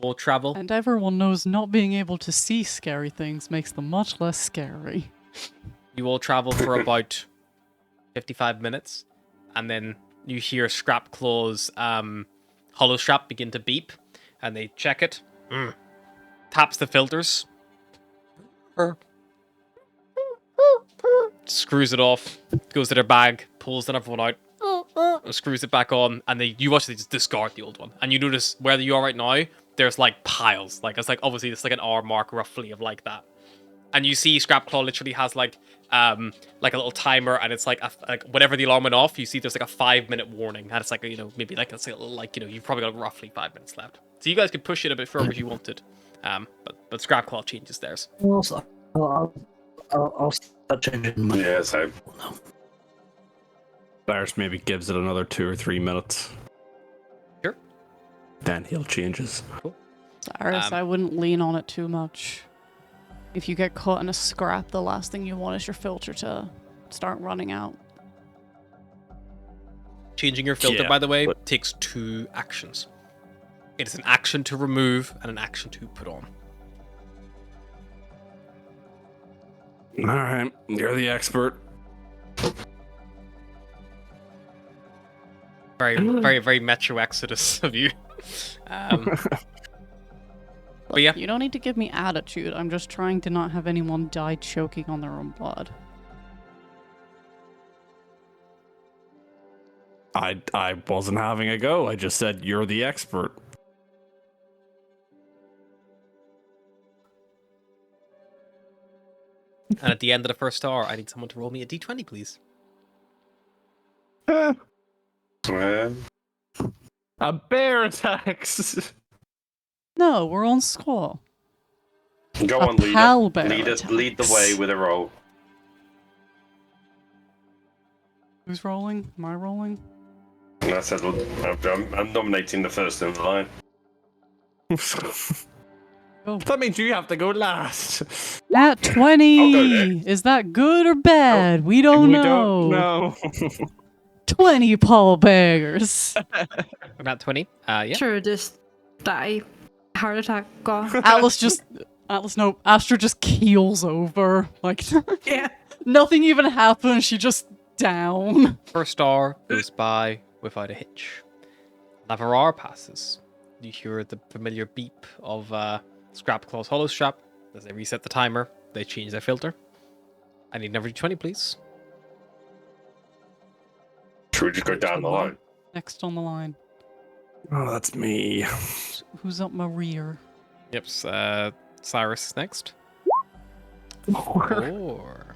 all travel. And everyone knows not being able to see scary things makes them much less scary. You all travel for about 55 minutes, and then you hear Scrapclaw's hollow strap begin to beep, and they check it. Taps the filters. Screws it off. Goes to their bag. Pulls another one out. Screws it back on, and you watch they just discard the old one. And you notice where you are right now, there's like piles. Like it's like obviously it's like an hour mark roughly of like that. And you see Scrapclaw literally has like a little timer, and it's like whenever the alarm went off, you see there's like a 5-minute warning, and it's like maybe like let's say like you've probably got roughly 5 minutes left. So you guys could push it a bit further if you wanted. But Scrapclaw changes theirs. I'll start changing my... Yeah, so Cyrus maybe gives it another 2 or 3 minutes. Sure. Then he'll change his. Cyrus, I wouldn't lean on it too much. If you get caught in a scrap, the last thing you want is your filter to start running out. Changing your filter, Yeah, by the way, but- takes 2 actions. It is an action to remove and an action to put on. Alright, you're the expert. Very, very, very Metro Exodus of you. But yeah, You don't need to give me attitude. I'm just trying to not have anyone die choking on their own blood. I wasn't having a go. I just said you're the expert. and at the end of the first hour, I need someone to roll me a d20, please. uh, A bear attacks. No, we're on squall. go A on, leader. pal bear Lead the attacks. way with a roll. Who's rolling? Am I rolling? And I said, I'm nominating the first in the line. That means you have to go last. At I'll 20! go next. Is that good or bad? We don't know. Don't know. 20 pallbearers. About 20. Yeah. Sure, just die. Heart attack. Go. Astra just keels over. Like, Yeah. nothing even happens. She just down. First hour goes by without a hitch. Another hour passes. You hear the familiar beep of Scrapclaw's hollow strap. As they reset the timer, they change their filter. I need another 20, please. Should we just go down the line? Next on the line. Oh, that's me. Who's up my rear? Yep, Cyrus is next. 4.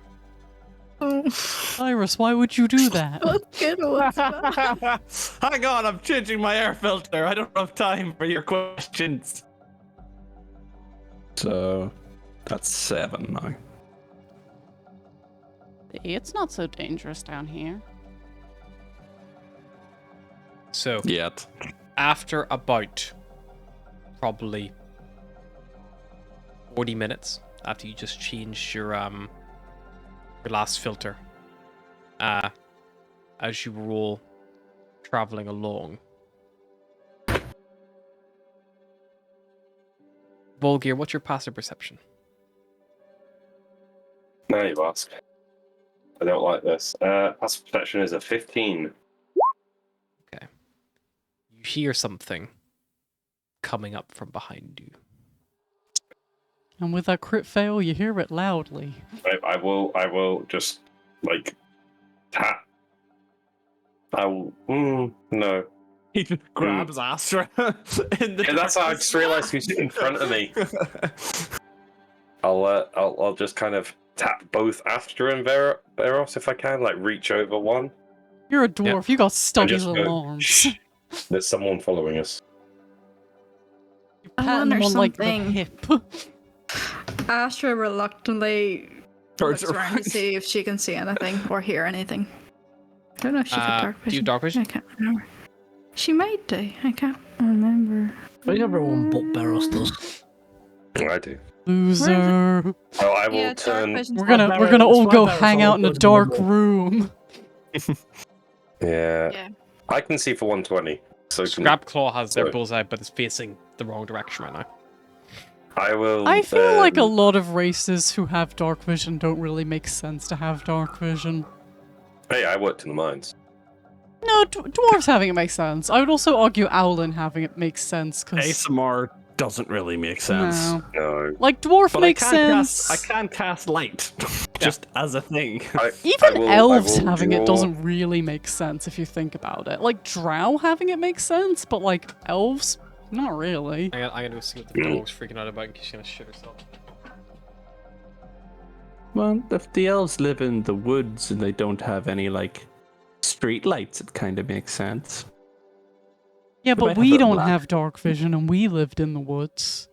Cyrus, why would you do that? What's good? What's bad? Hang on, I'm changing my air filter. I don't have time for your questions. So, that's 7 now. It's not so dangerous down here. So, Yet. after about probably 40 minutes after you just changed your last filter, as you were all traveling along, Volgir, what's your passive perception? Now you ask. I don't like this. Passive perception is a 15. You hear something coming up from behind you. And with that crit fail, you hear it loudly. I will just, like, tap. I will, no. He grabs Astra in the Yeah, that's how I just realised who's in front of me. I'll just kind of tap both Astra and Veros if I can, like reach over one. You're a dwarf. You got stubby just little go, arms. "Shh, there's someone following us." Patting wonder them on like the something. hip. Astra reluctantly Turns looks around to see if she can see anything or hear anything. I don't know if she got dark Do you vision. have dark vision? I can't remember. She might do. I can't remember. I think everyone but Barros does. I do. Loser. Oh, I will Yeah, dark turn. vision's We're fine. gonna all go Barros hang out in a always goes dark normal. room. Yeah. Yeah. I can see for 120. So can, Scrapclaw has their Sorry. bullseye, but it's facing the wrong direction right now. I will. I feel like a lot of races who have dark vision don't really make sense to have dark vision. Hey, I worked in the mines. No, dwarves having it makes sense. I would also argue Owlin having it makes sense because ASMR doesn't really make sense. no. No. Like dwarf But makes I can't sense. Cast, I can cast light, just as a thing. Even elves will having it draw- doesn't really make sense if you think about it. Like drow having it makes sense, but like elves, not really. I'm gonna go see what the dog's freaking out about in case she's gonna shit herself. Well, if the elves live in the woods and they don't have any like street lights, it kind of makes sense. Yeah, might but have we it don't black. have dark vision and we lived in the woods.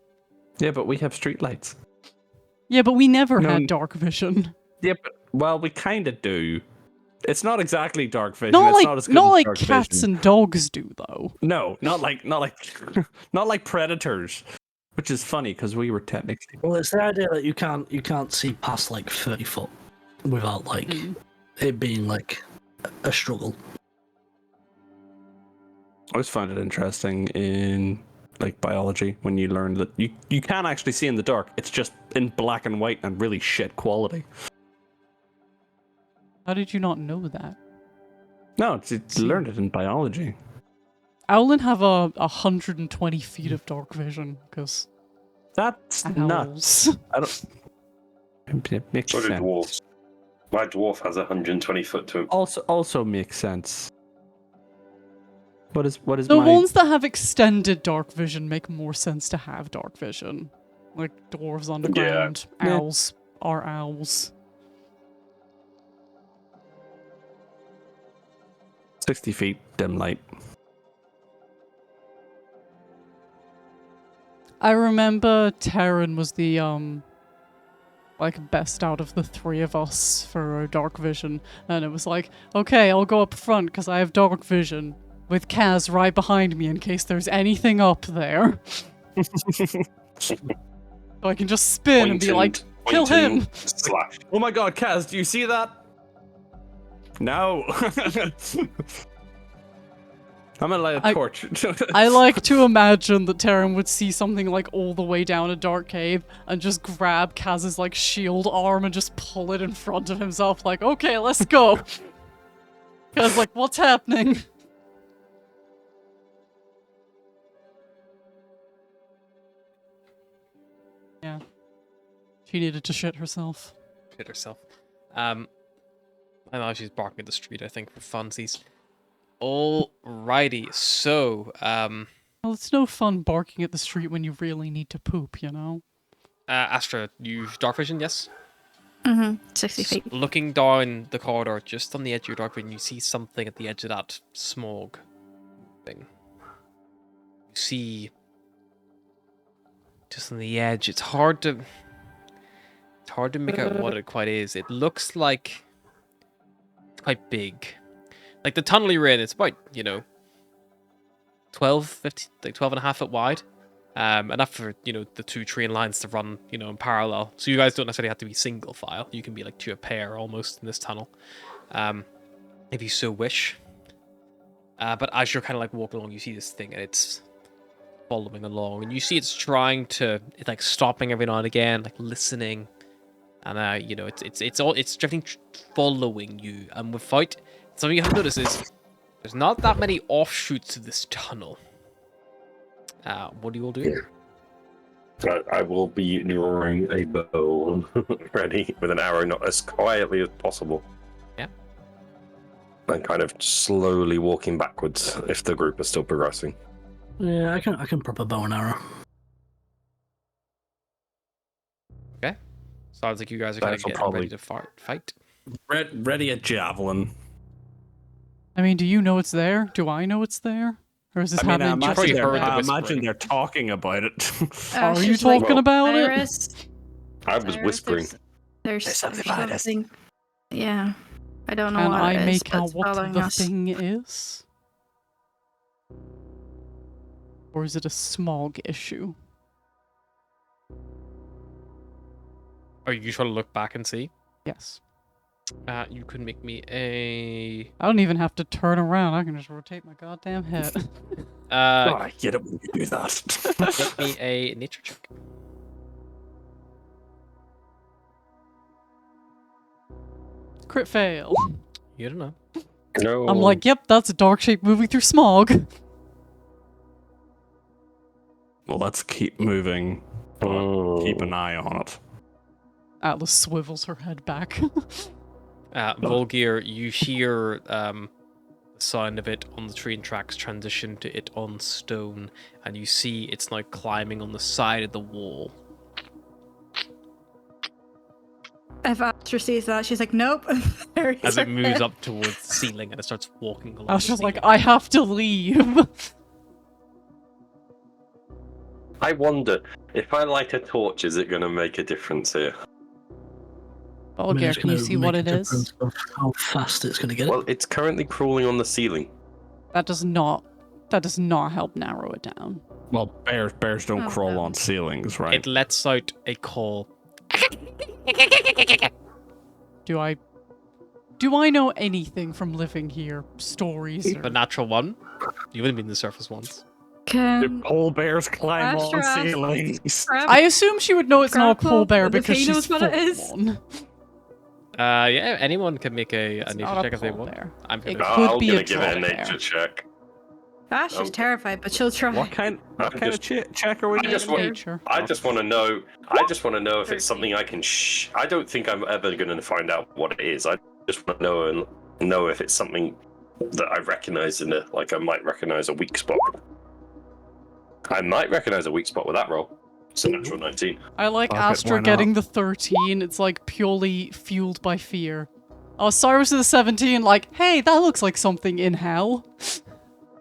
Yeah, but we have street lights. Yeah, but we never No, had dark vision. Yeah, but well, we kind of do. It's not exactly dark vision. Not it's like not as good not as like dark cats vision. and dogs do though. No, not like not like predators, which is funny because we were technically. Well, it's the idea that you can't see past like 30 foot without like it being like a struggle. I always found it interesting in like biology when you learn that you can actually see in the dark. It's just in black and white and really shit quality. How did you not know that? No, it's learned it in biology. Owlin have 120 feet of dark vision because That's nuts. owls. I don't. It makes So do sense. dwarves. My dwarf has 120 foot to him. Also makes sense. What is The my ones that have extended dark vision make more sense to have dark vision. Like dwarves underground, Yeah. owls are owls. 60 feet dim light? I remember Terran was the like best out of the three of us for dark vision, and it was like, okay, I'll go up front because I have dark vision with Kaz right behind me in case there's anything up there. So I can just spin and be like, kill him. Slash. Oh my god, Kaz, do you see that? No. I'm gonna light a torch. I like to imagine that Terran would see something like all the way down a dark cave and just grab Kaz's like shield arm and just pull it in front of himself like, okay, let's go. Kaz like, what's happening? She needed to shit herself. Hit herself. I know she's barking at the street, I think, for funsies. Alrighty, so, Well, it's no fun barking at the street when you really need to poop, you know? Astra, you've dark vision, yes? 60 feet. Looking down the corridor, just on the edge of your dark vision, you see something at the edge of that smog thing. You see, just on the edge, it's hard to make out what it quite is. It looks like it's quite big. Like the tunnel you're in, it's about, 12, 15, like 12 and a half foot wide. Enough for, the two train lines to run, in parallel. So you guys don't necessarily have to be single file. You can be like to a pair almost in this tunnel. If you so wish. But as you're kind of like walking along, you see this thing and it's following along. And you see it's trying to, it's like stopping every now and again, like listening. And, it's drifting, following you. And without, something you have noticed is there's not that many offshoots to this tunnel. What do you all do? I will be drawing a bow ready with an arrow, not as quietly as possible. Yeah. And kind of slowly walking backwards if the group is still progressing. Yeah, I can prop a bow and arrow. Okay. Sounds like you guys are kind of getting ready to fight. Ready a javelin. I mean, do you know it's there? Do I know it's there? Or is this happening just probably in heard the my head? imagine they're talking about it. Are you talking about it? I was whispering. There's something. Yeah. I don't know Can what I it is, make but out it's what following the us. thing is? Or is it a smog issue? Are you trying to look back and see? Yes. You can make me a... I don't even have to turn around. I can just rotate my goddamn head. I get it when you do that. Make me a nature check. Crit fail. You don't know. No. I'm like, yep, that's a dark shape moving through smog. Well, let's keep moving. Keep an eye on it. Atlas swivels her head back. Volgir, you hear the sound of it on the train tracks transition to it on stone, and you see it's now climbing on the side of the wall. If Astra sees that, she's like, nope. As it moves up towards the ceiling and it starts walking along. I was the just like, ceiling. I have to leave. I wonder, if I light a torch, is it going to make a difference here? Volgir, can you see what it is? Of how fast it's going to get Well, it's currently crawling on the ceiling. That does not help narrow it down. Well, bears don't Oh, crawl no. on ceilings, right? It lets out a call. Do I know anything from living here? Stories? The natural one. You've only been to the surface once. Can Pole bears climb Astra on ask- ceilings. I assume she would know it's not a Scrapclaw, pole bear if because he she's knows what it is. full one. Yeah, anyone can make a It's nature not a check if they pole want. bear. I'm It gonna. could I'm be going a to give it a troll bear. nature check. Astra's Okay. terrified, but she'll try. What kind I'm of check are we I doing? just want- Nature. I just want to know. I just want to know if it's something I can. I don't think I'm ever going to find out what it is. I just want to know if it's something that I recognize in it. Like I might recognize a weak spot. I might recognize a weak spot with that roll. It's a natural 19. I like Fuck it, Astra why not? getting the 13. It's like purely fueled by fear. Oh, Cyrus is the 17, like, hey, that looks like something in hell.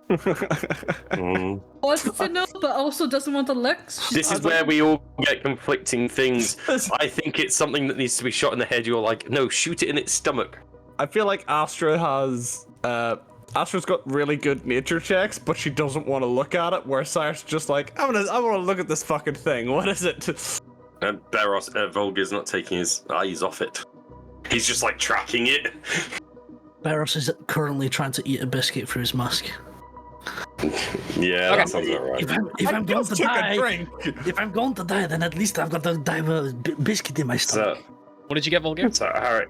Mm. Wants to know, but also doesn't want to look. This is where we all get conflicting things. I think it's something that needs to be shot in the head. You're like, no, shoot it in its stomach. I feel like Astra has Astra's got really good nature checks, but she doesn't want to look at it. Where Cyrus is just like, I want to look at this fucking thing. What is it? And Volgir's not taking his eyes off it. He's just like tracking it. Beros is currently trying to eat a biscuit for his mask. Yeah, Okay. that sounds about right. If I'm going to took a die, drink. if I'm going to die, then at least I've got to die with a biscuit in my stomach. So, What did you get, Volgir? so all right.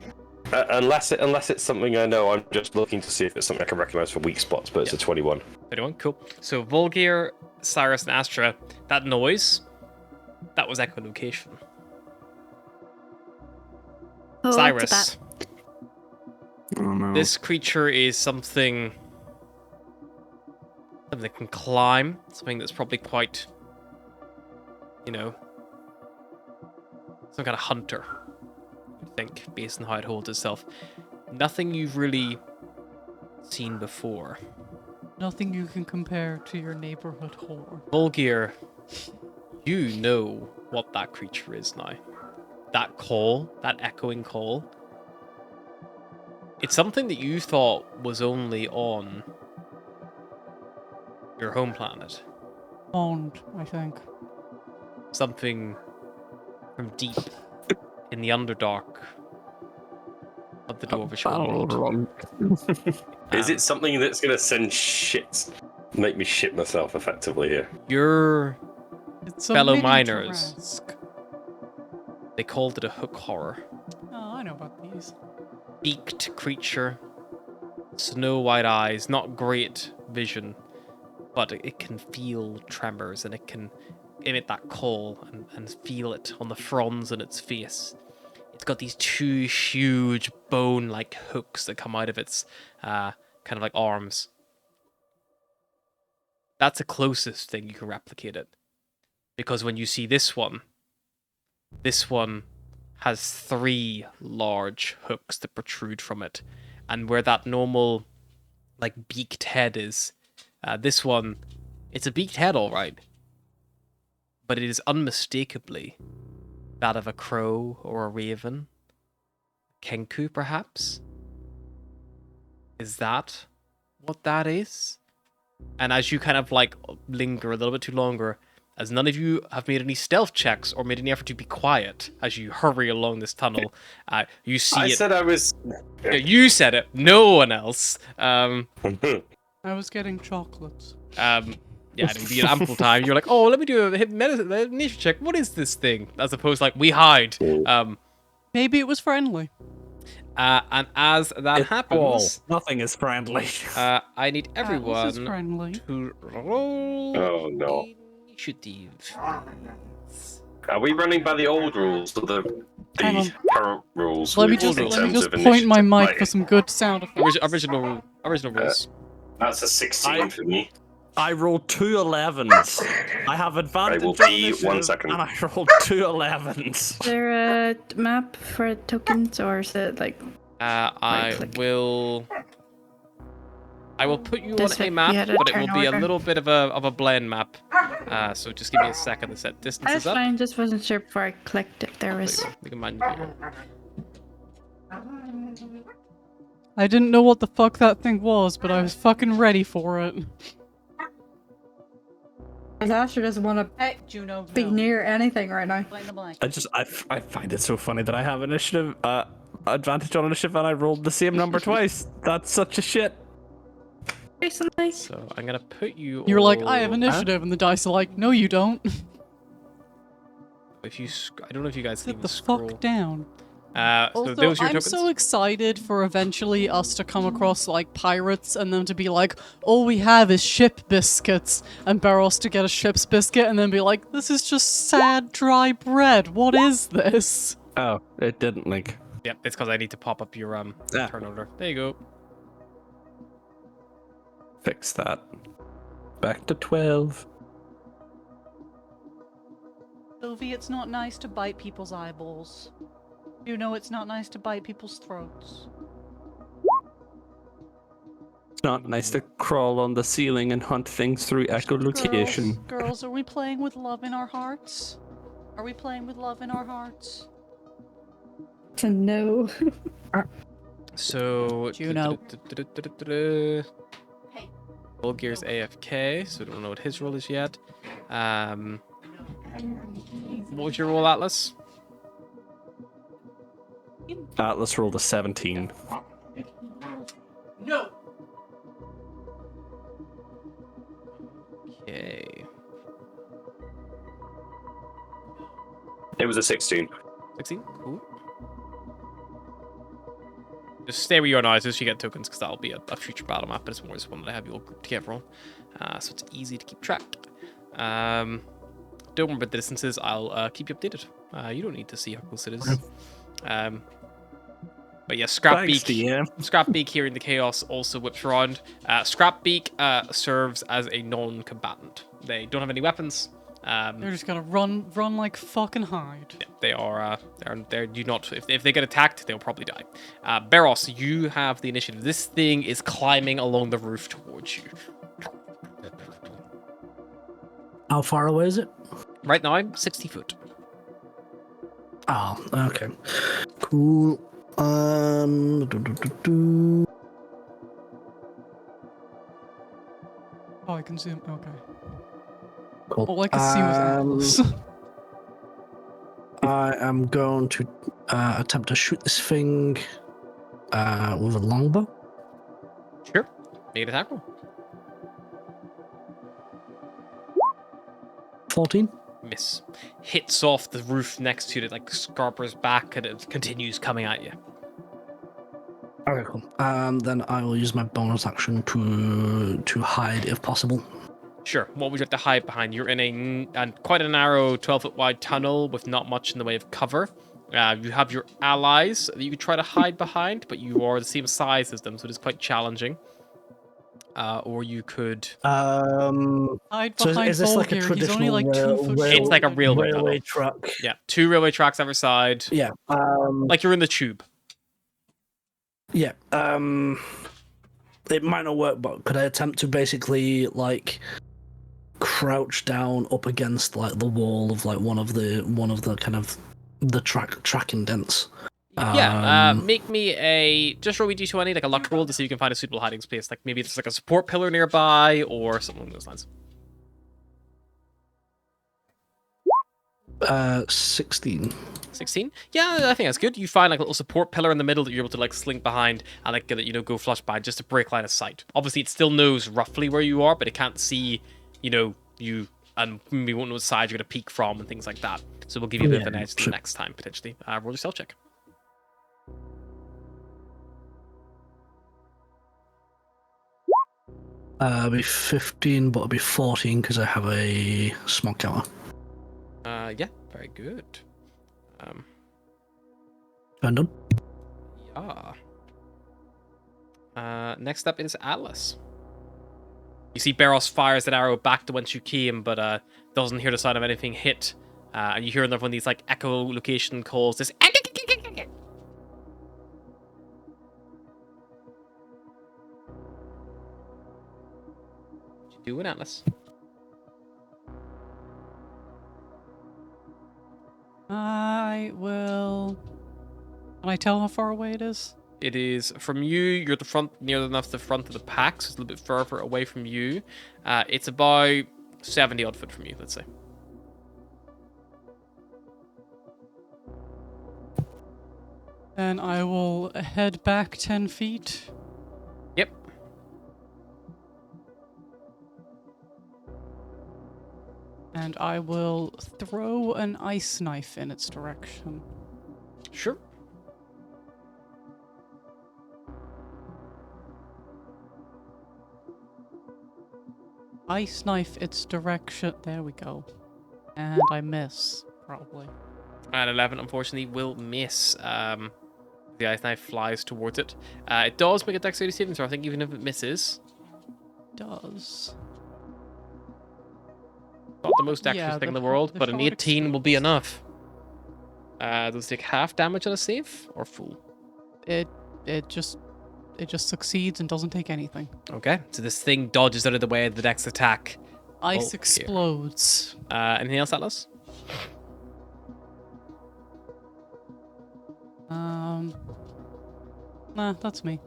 Unless it's something I know, I'm just looking to see if it's something I can recognize for weak spots. But it's a 21. 21, cool. So Volgir, Cyrus, and Astra, that noise, that was echolocation. Oh, Cyrus. what's that? Oh no. This creature is something that can climb, something that's probably quite, some kind of hunter, I think, based on how it holds itself. Nothing you've really seen before. Nothing you can compare to your neighborhood whore. Volgir, you know what that creature is now. That call, that echoing call. It's something that you thought was only on your home planet. Owned, I think. Something from deep in the Underdark of the Dwarvish world. Is it something that's gonna send shit, make me shit myself effectively here? Your It's a fellow mini miners. Tarrasque. They called it a hook horror. Oh, I know about these. Beaked creature, snow white eyes, not great vision, but it can feel tremors and it can emit that call and feel it on the fronds in its face. It's got these two huge bone-like hooks that come out of its kind of like arms. That's the closest thing you can replicate it. Because when you see this one has 3 large hooks that protrude from it. And where that normal, like, beaked head is, this one, it's a beaked head, all right. But it is unmistakably that of a crow or a raven. Kenku, perhaps? Is that what that is? And as you kind of, like, linger a little bit too longer, as none of you have made any stealth checks or made any effort to be quiet as you hurry along this tunnel, you see I it. said I was. You said it. No one else. I was getting chocolates. Yeah, it'd be an ample time. You're like, oh, let me do a nature check. What is this thing? As opposed to, like, we hide. Maybe it was friendly. And as that happens, Nothing is friendly. I need Atlas is everyone friendly. to roll Oh no. initiative. Are we running by the old rules or the Hang on. current rules? Let me in just terms of point my initiative? mic Like, for some good sound effects. Original rules. That's a 16 for me. I rolled 2 11s. I have advantage will on be initiative, 1 second. and I rolled 2 11s. Is there a map for tokens, or is it like I click. will put you Just on a like map, you had a but it will turn be a order. little bit of a blend map. So just give me a second to set distances That's up. fine? Just wasn't sure before I clicked if there was. We can mind you. I didn't know what the fuck that thing was, but I was fucking ready for it. Asher doesn't want to Hey, Juno, be near anything right now. I find it so funny that I have initiative advantage on initiative and I rolled the same number twice. That's such a shit. Recently. So I'm gonna put you. You're like, I have all- initiative, and the dice are like, no, you don't. If you, I don't know if you guys can Sit even the scroll. fuck down. So Also, those are your I'm tokens. so excited for eventually us to come across, like, pirates and them to be like, all we have is ship biscuits, and Barros to get a ship's biscuit and then be like, this is just sad, dry bread. What is this? Oh, it didn't link. Yep, it's because I need to pop up your turn order. There you go. Fix that. Back to 12. Sylvie, it's not nice to bite people's eyeballs. You know it's not nice to bite people's throats. It's not nice to crawl on the ceiling and hunt things through echolocation. Girls, are we playing with love in our hearts? Are we playing with love in our hearts? To know. So Juno. Volgir's AFK, so we don't know what his role is yet. What was your role, Atlas? Atlas rolled a 17. No! Okay. It was a 16. 16? Cool. Just stay where you are now, so you get tokens, because that'll be a future battle map, but it's more just one that I have you all grouped together on. So it's easy to keep track. Don't worry about the distances, I'll keep you updated. You don't need to see how close it is. But yeah, Thanks, DM. Scrapbeak here in the chaos also whips around. Scrapbeak serves as a non-combatant. They don't have any weapons. They're just gonna run like fucking hide. They are they're do not if they get attacked, they'll probably die. Beros, you have the initiative. This thing is climbing along the roof towards you. How far away is it? Right now, 60 foot. Oh, okay. Cool. Do. Oh, I can zoom. Okay. Cool. All I can see was Atlas. I am going to attempt to shoot this thing with a longbow. Sure. Make an attack roll. 14. Miss. Hits off the roof next to it, like scarpers back, and it continues coming at you. Okay, cool. Then I will use my bonus action to hide if possible. Sure. What would you have to hide behind? You're in quite a narrow 12-foot wide tunnel with not much in the way of cover. You have your allies that you could try to hide behind, but you are the same size as them, so it is quite challenging. Or you could... Hide So behind is this like a Volgear, he's only traditional like 2 foot short. It's like a railway tunnel. truck? Yeah, 2 railway tracks either side. Yeah. Like you're in the tube. Yeah. It might not work, but could I attempt to basically like crouch down up against like the wall of like one of the kind of the track indents? Make me just roll me d20, like a luck roll, to see if you can find a suitable hiding space. Like maybe there's like a support pillar nearby or something along those lines. 16. 16? Yeah, I think that's good. You find like a little support pillar in the middle that you're able to like slink behind and like go flush by just to break line of sight. Obviously, it still knows roughly where you are, but it can't see, you and we won't know what side you're gonna peek from and things like that. So we'll give you a bit of an edge the next time potentially. Roll your stealth check. It'll be 15, but it'll be 14 because I have a small counter. Yeah, very good. I'm done. Yeah. Next up is Atlas. You see Beros fires that arrow back to whence you came, but doesn't hear the sound of anything hit. And you hear another one of these like echolocation calls. This. What you doing, Atlas? I will. Can I tell how far away it is? It is from you. You're at the front, near enough to the front of the pack, so it's a little bit further away from you. It's about 70 odd foot from you, let's say. Then I will head back 10 feet. Yep. And I will throw an ice knife in its direction. Sure. Ice knife its direction. There we go. And I miss, probably. And 11, unfortunately, will miss. The ice knife flies towards it. It does make a dexterity saving throw, I think, even if it misses. Does. Not the most dexterous thing in the world, but an 18 will be enough. Does it take half damage on a save, or full? It just succeeds and doesn't take anything. Okay, so this thing dodges out of the way of the dex attack. Ice explodes. Anything else, Atlas? Nah, that's me.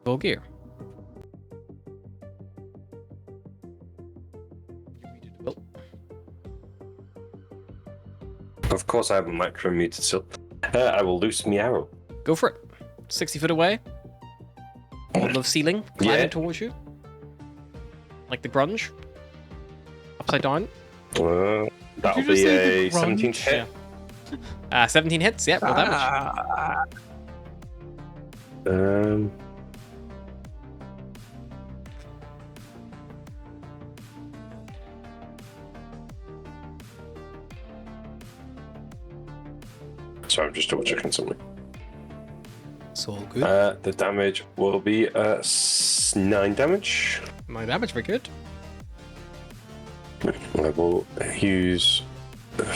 Full gear. Of course, I have a micro muted still. I will loose me arrow. Go for it. 60 foot away. On the ceiling, climbing towards you. Like the grunge. Upside down. That'll be a 17 to hit. Yeah. 17 hits, yeah, roll damage. Sorry, I'm just double checking something. It's all good. The damage will be 9 damage. My damage, very good. I will use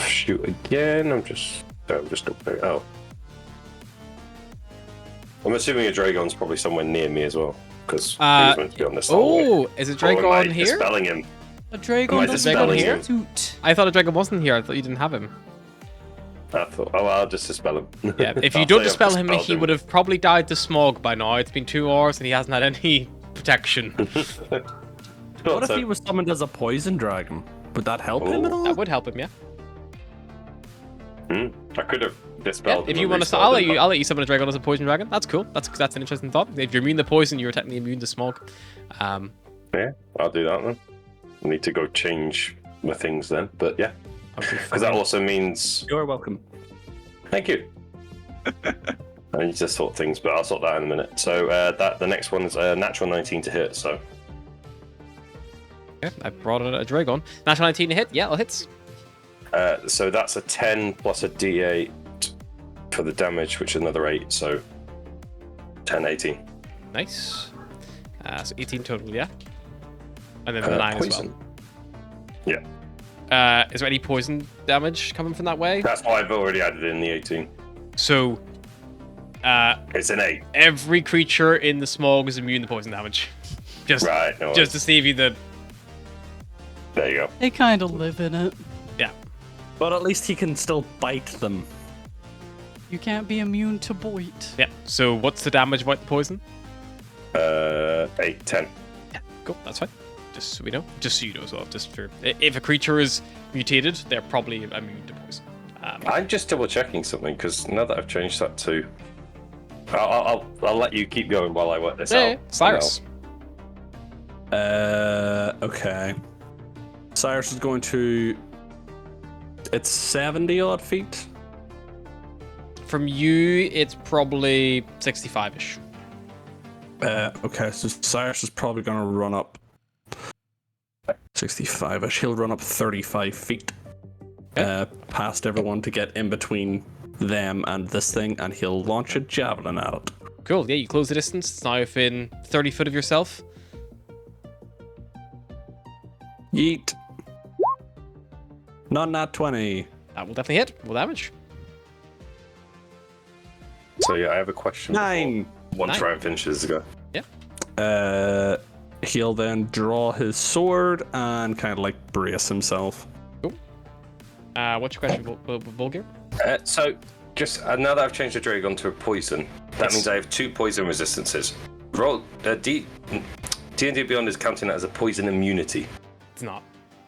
shoot again. I'm just opening. Oh, I'm assuming a Dragon's probably somewhere near me as well because he was meant to be on this. Oh, is a Dragon here? Dispelling him. A dragon Am I doesn't dispelling have a him? suit. I thought a Dragon wasn't here. I thought you didn't have him. I thought, oh, I'll just dispel him. Yeah, if you I'll don't say I've dispel him, dispelled he would have probably died to smog by now. It's been 2 hours and he hasn't had any protection. What if he was summoned as a poison dragon? Would that help him at all? That would help him, yeah. I could have Yeah, dispelled him. if you and want to, respelled I'll him, let you summon a dragon as a poison dragon. That's cool. That's an interesting thought. If you're immune to poison, you're technically immune to smog. Yeah, I'll do that then. I need to go change my things then, but yeah, because that also means You're welcome. thank you. I need to sort things, but I'll sort that in a minute. So that the next one is a natural 19 to hit. So Yeah, I brought in a dragon. Natural 19 to hit. Yeah, it hits. so that's a 10 plus a d8 for the damage, which is another 8. So 10, 18. Nice. So 18 total, yeah. And then the 9 poison. as well. Yeah, Is there any poison damage coming from that way? that's why I've already added in the 18. So, It's an 8. every creature in the smog is immune to poison damage. Just, Right. No just to save you the. there you go. They kind of live in it. Yeah. But at least he can still bite them. You can't be immune to bite. Yeah. So, what's the damage about the poison? 8, 10. Yeah. Cool. That's fine. Just so we know. Just so you know as well. Just for if a creature is mutated, they're probably immune to poison. I'm just double checking something because now that I've changed that to, I'll let you keep going while I work this out. Cyrus. Okay. Cyrus is going to. It's 70 odd feet. From you, it's probably 65-ish. Okay, so Cyrus is probably going to run up 65-ish. He'll run up 35 feet past everyone to get in between them and this thing, and he'll launch a javelin at it. Cool. Yeah, you close the distance. It's now within 30 foot of yourself. Yeet. Not nat 20. That will definitely hit. Will damage. So yeah, I have a question. 9. Once 9. round finishes go. Yeah. He'll then draw his sword and kind of like brace himself. Cool. What's your question, Vulgar? So just now that I've changed the Dragon to a poison, that Yes. means I have 2 poison resistances. Roll D&D Beyond is counting that as a poison immunity. It's not.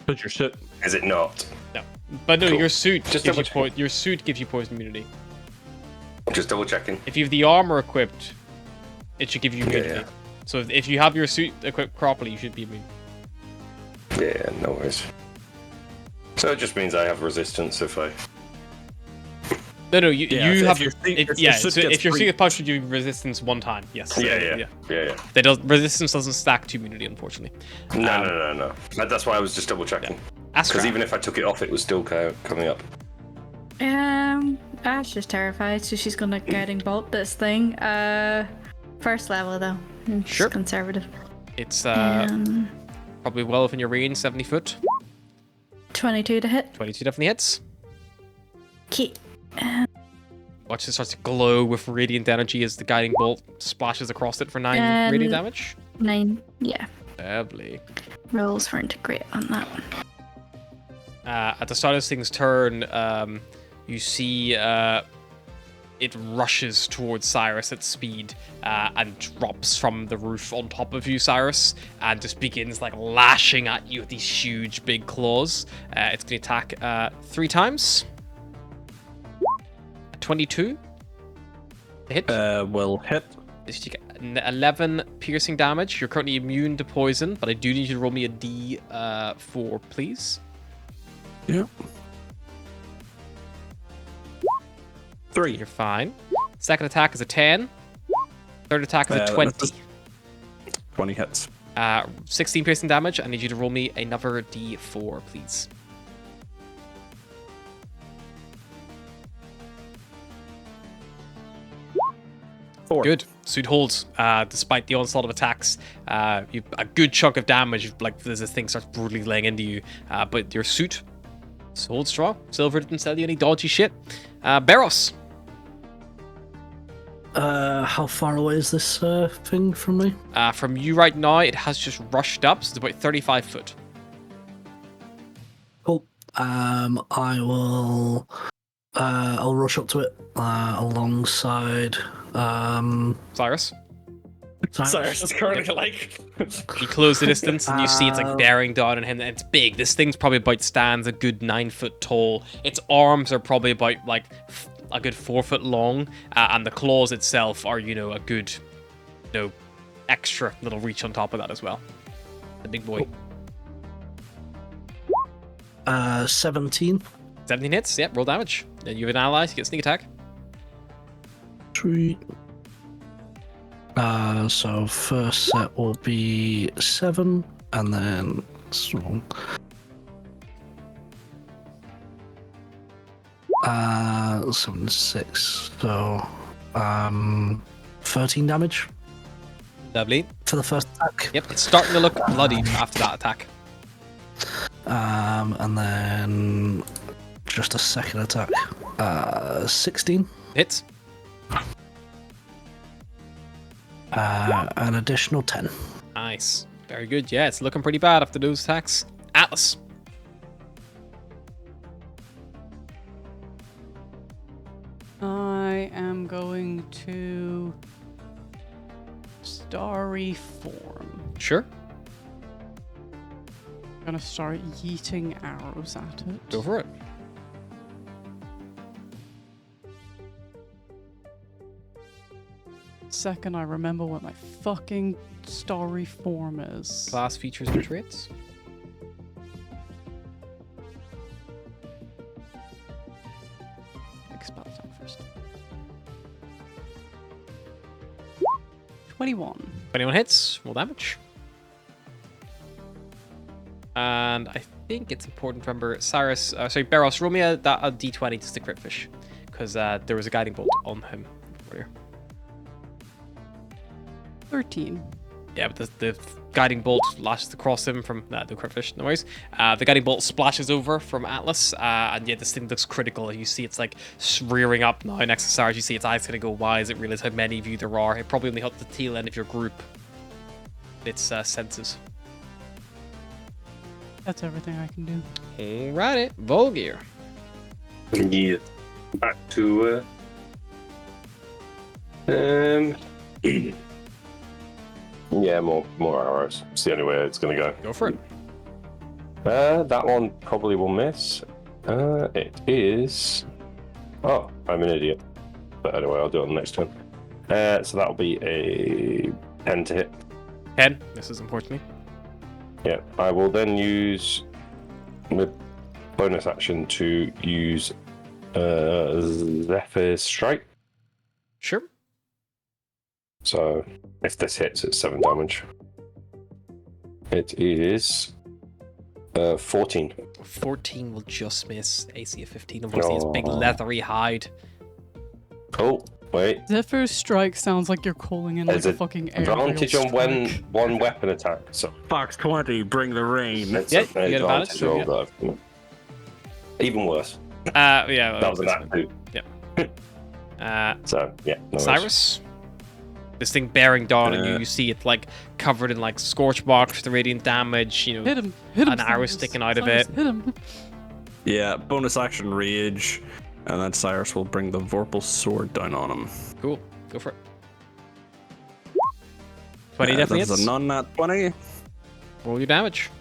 Put your shit. Is it not? No. But no, Cool. your suit Just gives you double your suit gives you poison immunity. Just double checking. If you have the armor equipped, it should give you immunity. yeah. So if you have your suit equipped properly, you should be immune. Yeah, no worries. So it just means I have resistance if I. No, Yeah, you if have your suit- if, if yeah. your suit So gets if your suit free- gets punched, you do resistance 1 time. Yes. Yeah. That does resistance doesn't stack to immunity, unfortunately. No. That's why I was just double checking. Because Astra. even if I took it off, it was still coming up. Ash is terrified, so she's gonna guiding bolt this thing. First level though. She's Sure. conservative. It's Um, probably well within your range, 70 foot. 22 to hit. 22 definitely hits. Key. Watch it starts to glow with radiant energy as the guiding bolt splashes across it for 9 radiant damage. 9. Yeah. Lovely. Rolls for integrate on that one. At the start of this thing's turn, you see it rushes towards Cyrus at speed and drops from the roof on top of you, Cyrus, and just begins like lashing at you with these huge big claws. It's going to attack 3 times. 22 to hit. Will hit. This you take 11 piercing damage. You're currently immune to poison, but I do need you to roll me a D4, please. Yeah. 3. You're fine. Second attack is a 10. Third attack is a That 20. misses. 20 hits. 16 piercing damage. I need you to roll me another D4, please. 4. Good. Suit holds, despite the onslaught of attacks. You a good chunk of damage, like as this thing starts brutally laying into you. But your suit holds strong. Silver didn't sell you any dodgy shit. Barros. How far away is this thing from me? From you right now, it has just rushed up, so it's about 35 foot. Cool. I will. I'll rush up to it alongside. Cyrus. Cyrus is currently like. You close the distance and you see it's like bearing down on him. And it's big. This thing's probably stands a good 9 foot tall. Its arms are probably about like a good 4 foot long, and the claws itself are a good, extra little reach on top of that as well. The big boy. 17. 17 hits. Yep. Roll damage. Then you have an ally. So you get sneak attack. Sweet. So first set will be 7, and then strong. 7, 6. So 13 damage Lovely. for the first attack. Yep. It's starting to look bloodied after that attack. And then just a second attack. 16. Hits. An additional 10. Nice. Very good. Yeah, it's looking pretty bad after those attacks. Atlas. I am going to starry form. Sure. I'm gonna start yeeting arrows at it. Go for it. Second, I remember what my fucking starry form is. Class features and traits. Expel attack first. 21. 21 hits. Roll damage. And I think it's important to remember Barros, roll me a d20 to stick crit fish. Because there was a guiding bolt on him earlier. 13. Yeah, but the guiding bolt lashes across him from the crit fish, no worries. The guiding bolt splashes over from Atlas, and yeah, this thing looks critical. You see it's like rearing up now next to Sarge. You see its eyes kind of go wide as it realizes how many of you there are. It probably only hit the tail end of your group. Its senses. That's everything I can do. Alrighty, Volgear. Yeah. Back to yeah, more arrows. It's the only way it's gonna go. Go for it. That one probably will miss. It is. Oh, I'm an idiot. But anyway, I'll do it on the next turn. So that'll be a 10 to hit. 10. This is unfortunately. Yeah, I will then use the bonus action to use Zephyr's Strike. Sure. So if this hits, it's 7 damage. It is 14. 14 will just miss. AC of 15. Obviously, it's big leathery hide. Oh, wait. Zephyr's strike sounds like you're calling in like There's a a fucking aerial advantage on strike. one weapon attack. So Fox 20, bring the rain. it's Yeah, an you get advantage, so roll, yeah. though. Even worse. Yeah. That was an that's act fine. 2. Yeah. So, yeah. No worries. Cyrus. This thing bearing down on you. You see it like covered in like scorch marks, the radiant damage. Hit him. Hit him. An arrow Cyrus. sticking out of Cyrus, it. Hit him. Yeah, bonus action rage, and then Cyrus will bring the Vorpal sword down on him. Cool. Go for it. 20 definitely That's hits. a non-nat 20. Roll your damage.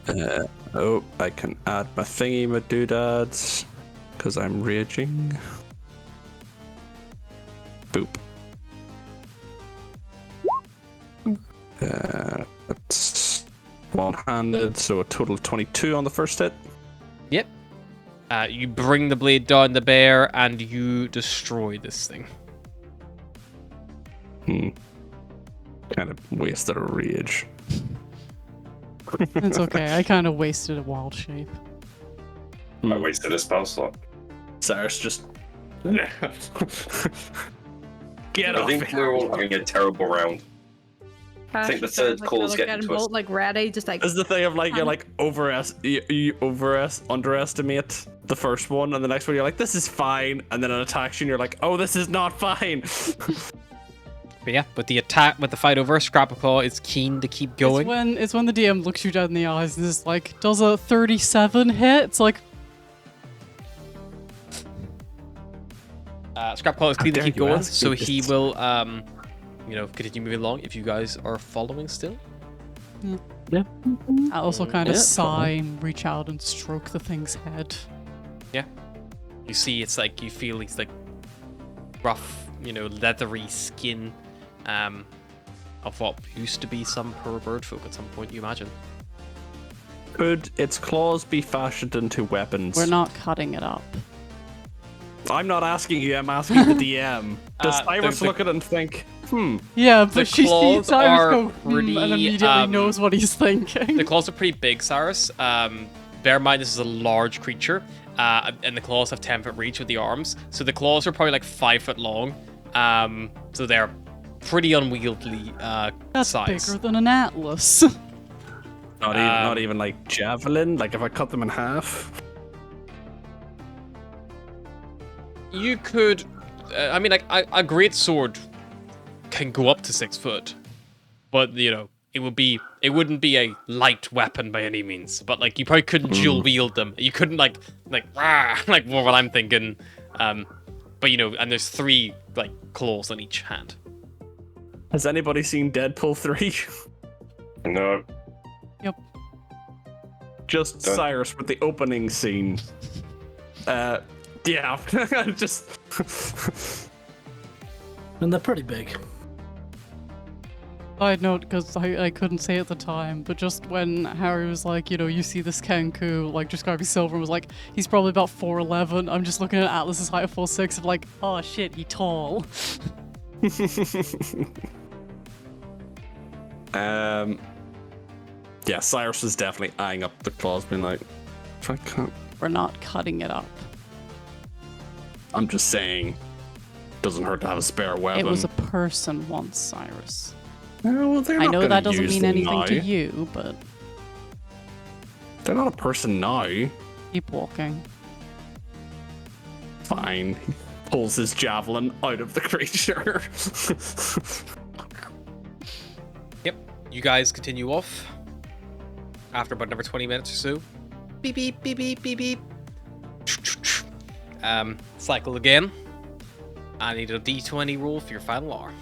Oh, I can add my thingy, my doodads, because I'm raging. Boop. That's one-handed, so a total of 22 on the first hit. Yep. You bring the blade down the bear and you destroy this thing. Kind of wasted a rage. It's okay. I kind of wasted a wild shape. I wasted a spell slot. Cyrus just Get I off think me. we're all having a terrible round. I think the third call's getting to us. Like ready, just like This is the thing of like you're like underestimate the first one, and the next one you're like, this is fine, and then it attacks you, and you're like, oh, this is not fine. But yeah, with the fight over, Scrapclaw is keen to keep going. It's when the DM looks you dead in the eyes and is like, does a 37 hit? It's like, Scrapclaw is keen to dare keep you going, ask so me he this? will continue moving along if you guys are following still. I also kind of Yeah, sigh and reach out and stroke the thing's head. You see, it's like you feel it's like rough, leathery skin of what used to be some poor bird folk at some point, you imagine. Could its claws be fashioned into weapons? We're not cutting it up. I'm not asking you, I'm asking the DM. Does Cyrus the- look at it and think, Yeah, The but she claws sees Cyrus are go, pretty, and immediately knows what he's thinking. The claws are pretty big, Cyrus. Bear in mind, this is a large creature, and the claws have 10-foot reach with the arms. So the claws are probably like 5 foot long. So they're pretty unwieldy That's size. bigger than an atlas. not even like javelin? Like if I cut them in half? You could, a great sword can go up to 6 foot, but it wouldn't be a light weapon by any means. But like you probably couldn't dual wield them. You couldn't like what I'm thinking. But and there's 3 like claws on each hand. Has anybody seen Deadpool 3? No. Yep. Just Done. Cyrus with the opening scene. Yeah, just... And they're pretty big. Side note, because I couldn't say at the time, but just when Harry was like, you see this Kenku, like describing Silver, and was like, he's probably about 4'11", I'm just looking at Atlas's height of 4'6", and like, oh shit, he tall. Yeah, Cyrus was definitely eyeing up the claws, being like, if I can't... We're not cutting it up. I'm just saying, doesn't hurt to have a spare weapon. It was a person once, Cyrus. Oh, well, they're I not know gonna that doesn't use mean them anything to now. you, but They're not a person now. keep walking. Fine. He pulls his javelin out of the creature. Yep. You guys continue off. After about another 20 minutes or so. Beep beep beep beep beep beep. Cycle again. I need a D20 roll for your final hour.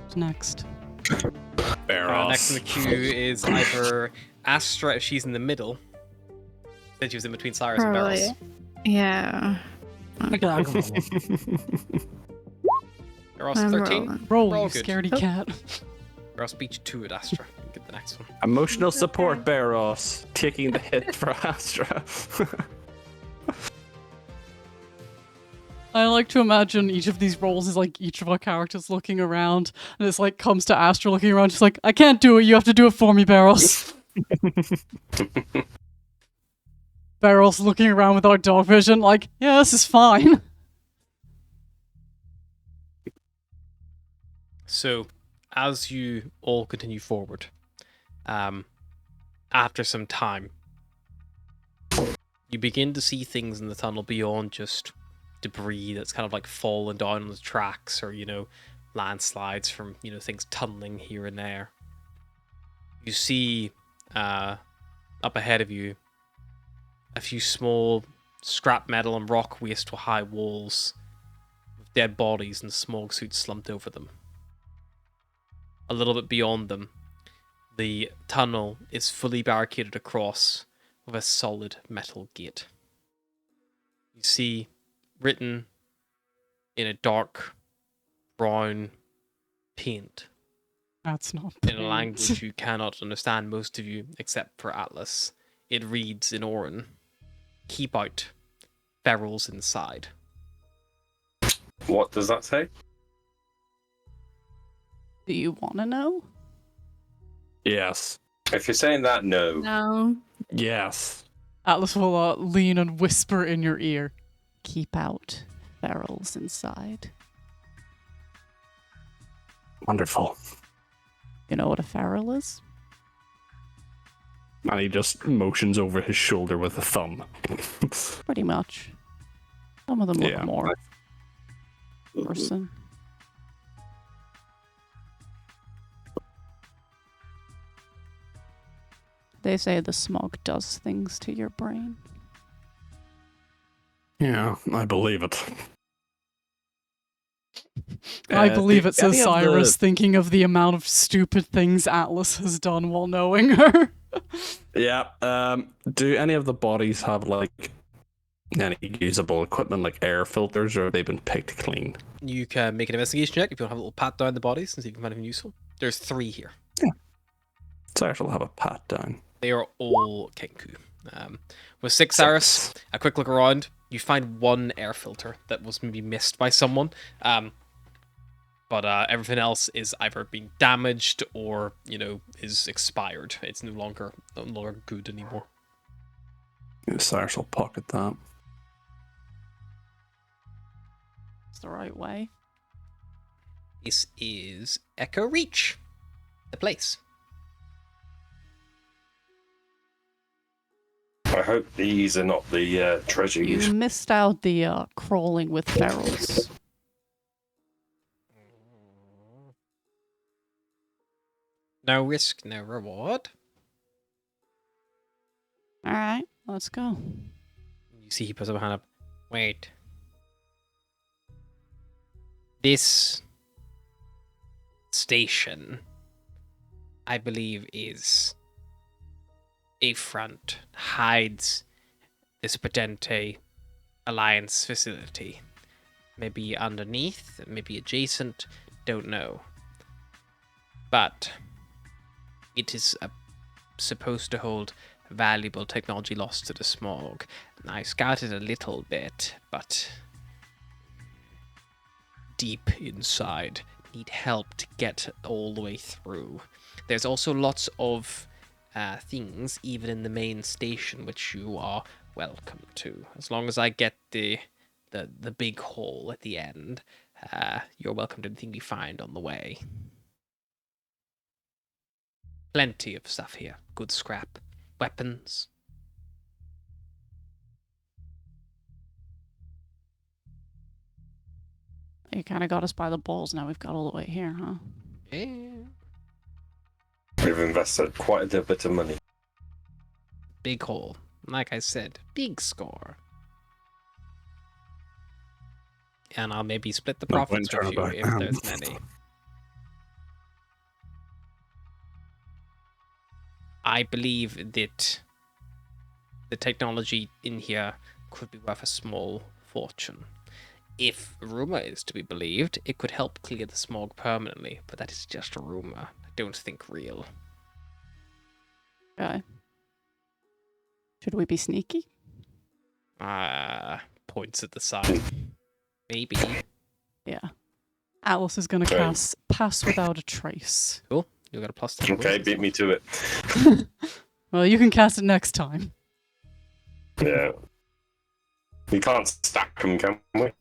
What's next? Next in the queue is either Astra if she's in the middle. Then she was in between Cyrus and probably. Barros. Yeah. Okay, I'll go on. Barros I'm 13. rolling. Roll, We're all you good. scaredy Oh. cat. Barros beat 2 at Astra. Get the next one. Emotional support, Barros, taking the hit for Astra. I like to imagine each of these rolls is like each of our characters looking around, and it's like comes to Astra looking around, just like, I can't do it, you have to do it for me, Barros. Barros looking around without dog vision, like, yeah, this is fine. So, as you all continue forward, after some time, you begin to see things in the tunnel beyond just debris that's kind of like fallen down on the tracks, or landslides from things tunneling here and there. You see up ahead of you a few small scrap metal and rock waste to high walls with dead bodies and smog suits slumped over them. A little bit beyond them, the tunnel is fully barricaded across with a solid metal gate. You see written in a dark brown paint That's not in a paint. language you cannot understand, most of you, except for Atlas. It reads in Orin, "Keep out, ferals inside." What does that say? Do you want to know? Yes. If you're saying that, no. No. Yes. Atlas will lean and whisper in your ear, keep out, ferals inside. Wonderful. You know what a feral is? And he just motions over his shoulder with a thumb. Pretty much. Some of them look Yeah. more person. They say the smog does things to your brain. Yeah, I believe it. I believe do it, says any of Cyrus, the- thinking of the amount of stupid things Atlas has done while knowing her. Yeah. Do any of the bodies have like any usable equipment like air filters, or have they been picked clean? You can make an investigation check if you want to have a little pat down the bodies and see if you can find anything useful. There's 3 here. So I shall have a pat down. They are all Kenku. With 6 Cyrus, a quick look around, you find 1 air filter that was maybe missed by someone. But everything else is either being damaged or, is expired. It's no longer good anymore. Cyrus will pocket that. It's the right way. This is Echo Reach, the place. I hope these are not the treasure You you. missed out the crawling with ferals. No risk, no reward. Alright, let's go. You see he puts up a hand up. Wait. This station, I believe, is a front, hides this Potente Alliance facility. Maybe underneath, maybe adjacent, don't know. But it is supposed to hold valuable technology lost to the smog. I scouted a little bit, but deep inside, need help to get all the way through. There's also lots of things, even in the main station, which you are welcome to. As long as I get the big hall at the end, you're welcome to anything we find on the way. Plenty of stuff here. Good scrap. Weapons. You kind of got us by the balls. Now we've got all the way here, huh? Yeah. We've invested quite a bit of money. Big hole. Like I said, big score. And I'll maybe split the No profits point with you turnabout. if there's many. I believe that the technology in here could be worth a small fortune. If rumor is to be believed, it could help clear the smog permanently, but that is just a rumor. I don't think real. Okay. Should we be sneaky? Points at the side. Maybe. Yeah. Atlas is gonna Okay. cast Pass Without a Trace. Cool. You got a +10. Okay, beat me to it. Well, you can cast it next time. Yeah. We can't stack them, can we?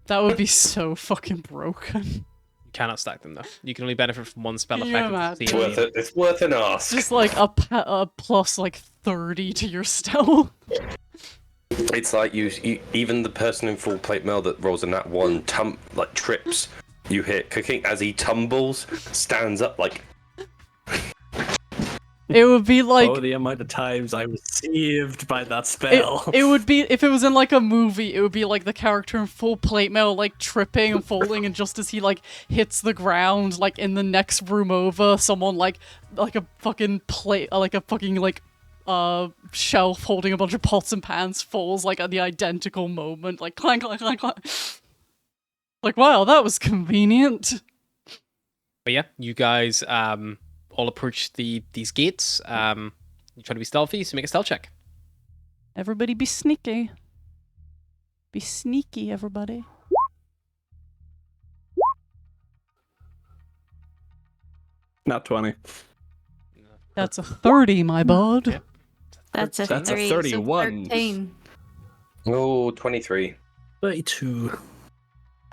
That would be so fucking broken. You cannot stack them though. You can only benefit from one spell Can you effect. imagine? It's worth it. It's worth an ask. Just like a plus like 30 to your stealth. It's like you even the person in full plate mail that rolls in that one trips. You hit cooking as he tumbles, stands up like. It would be like Oh, the amount of times I was saved by that spell. it would be if it was in like a movie. It would be like the character in full plate mail, like tripping and falling, and just as he like hits the ground, like in the next room over, someone like a fucking plate, like a fucking like shelf holding a bunch of pots and pans falls like at the identical moment, like clank, clank, clank, clank. Like, wow, that was convenient. But yeah, you guys all approach these gates. You try to be stealthy, so make a stealth check. Everybody be sneaky. Be sneaky, everybody. Not 20. That's a 30, my bud. Yeah. That's a That's a 3, 31. So 13. Oh, 23. 32.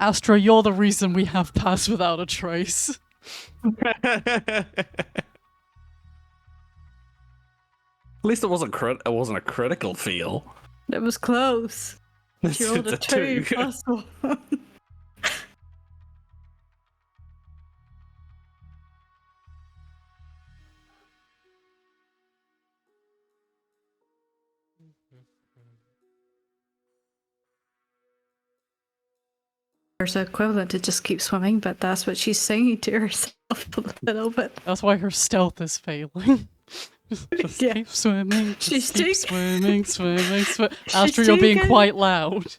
Astra, you're the reason we have Pass Without a Trace. At least it wasn't a critical fail. It was close. She rolled a It's 2 plus 1. There's equivalent to just keep swimming, but that's what she's singing to herself a little bit. That's why her stealth is failing. Just Yeah. keep swimming. She's Just keep taking- swimming. Astra, you're being taking- quite loud.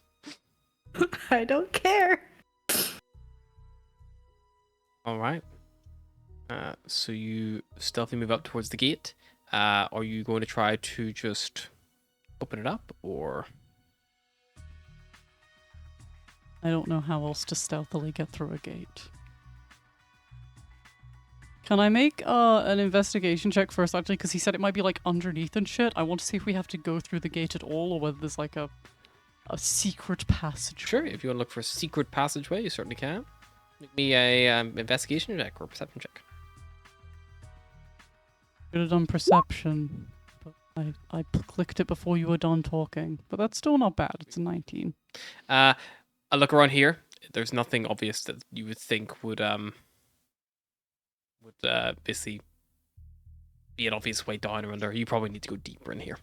I don't care. All right. So you stealthily move up towards the gate. Are you going to try to just open it up, or? I don't know how else to stealthily get through a gate. Can I make an investigation check first, actually? Because he said it might be like underneath and shit. I want to see if we have to go through the gate at all, or whether there's like a secret passage. Sure, if you want to look for a secret passageway, you certainly can. Make me a investigation check or perception check. Should have done perception, but I clicked it before you were done talking. But that's still not bad. It's a 19. I look around here. There's nothing obvious that you would think would basically be an obvious way down or under. You probably need to go deeper in here.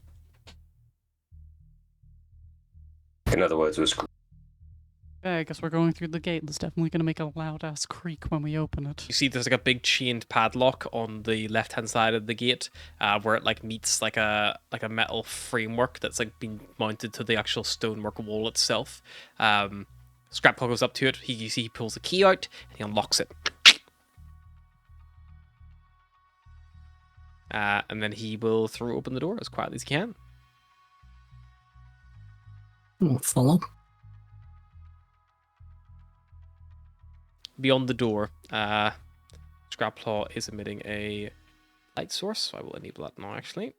In other words, it was Yeah, I guess we're going through the gate. It's definitely going to make a loud ass creak when we open it. You see there's like a big chained padlock on the left hand side of the gate, where it like meets like a metal framework that's like been mounted to the actual stonework wall itself. Scrapclaw goes up to it. You see he pulls the key out and he unlocks it. And then he will throw open the door as quietly as he can. We'll follow. Beyond the door, Scrapclaw is emitting a light source, so I will enable that now, actually.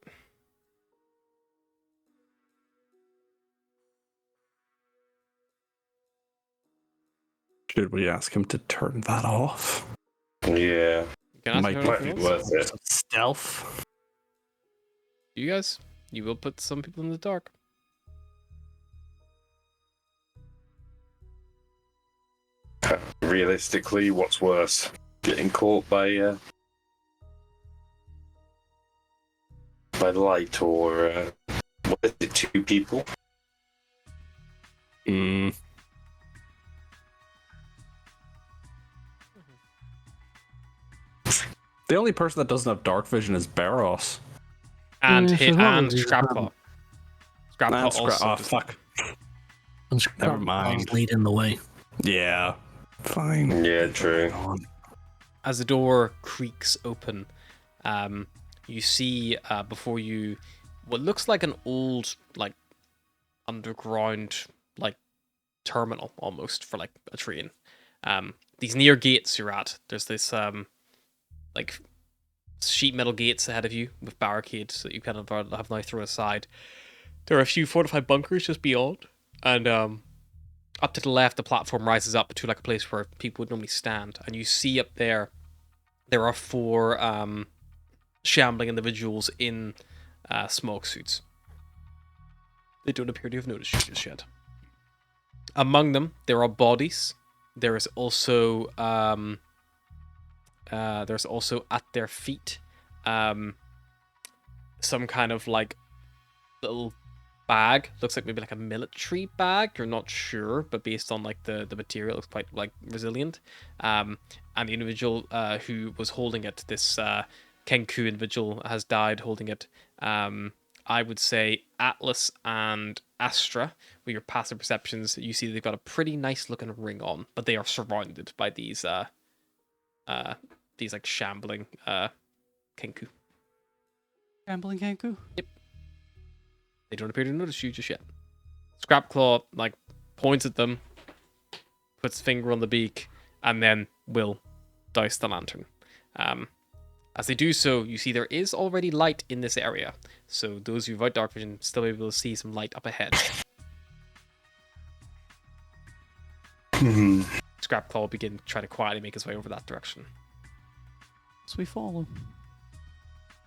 Should we ask him to turn that off? yeah. You can ask Might him Might anything be else. worth it. Stealth. You guys, you will put some people in the dark. Realistically, what's worse? Getting caught by light, or what is it, 2 people? Mm. The only person that doesn't have dark vision is Barros. And Yeah, hit so long and as he's Scrapclaw. Scrapclaw also Oh, does- fuck. And Never Scrapclaw's mind. leading the way. Yeah. Fine. Yeah, true. As the door creaks open, you see before you what looks like an old like underground like terminal almost for like a train. These near gates you're at, there's this like sheet metal gates ahead of you with barricades that you kind of have now thrown aside. There are a few fortified bunkers just beyond, and up to the left, the platform rises up to like a place where people would normally stand, and you see up there are 4 shambling individuals in smoke suits. They don't appear to have noticed you just yet. Among them, there are bodies. There is also at their feet some kind of like little bag. Looks like maybe like a military bag. You're not sure, but based on like the material, it looks quite like resilient. And the individual who was holding it, this Kenku individual, has died holding it. I would say Atlas and Astra, with your passive perceptions, you see they've got a pretty nice looking ring on, but they are surrounded by these like shambling Kenku. Gambling Kenku? They don't appear to notice you just yet. Scrapclaw like points at them, puts finger on the beak, and then will douse the lantern. As they do so, you see there is already light in this area, so those who without dark vision still able to see some light up ahead. Scrapclaw will begin trying to quietly make his way over that direction. So we follow.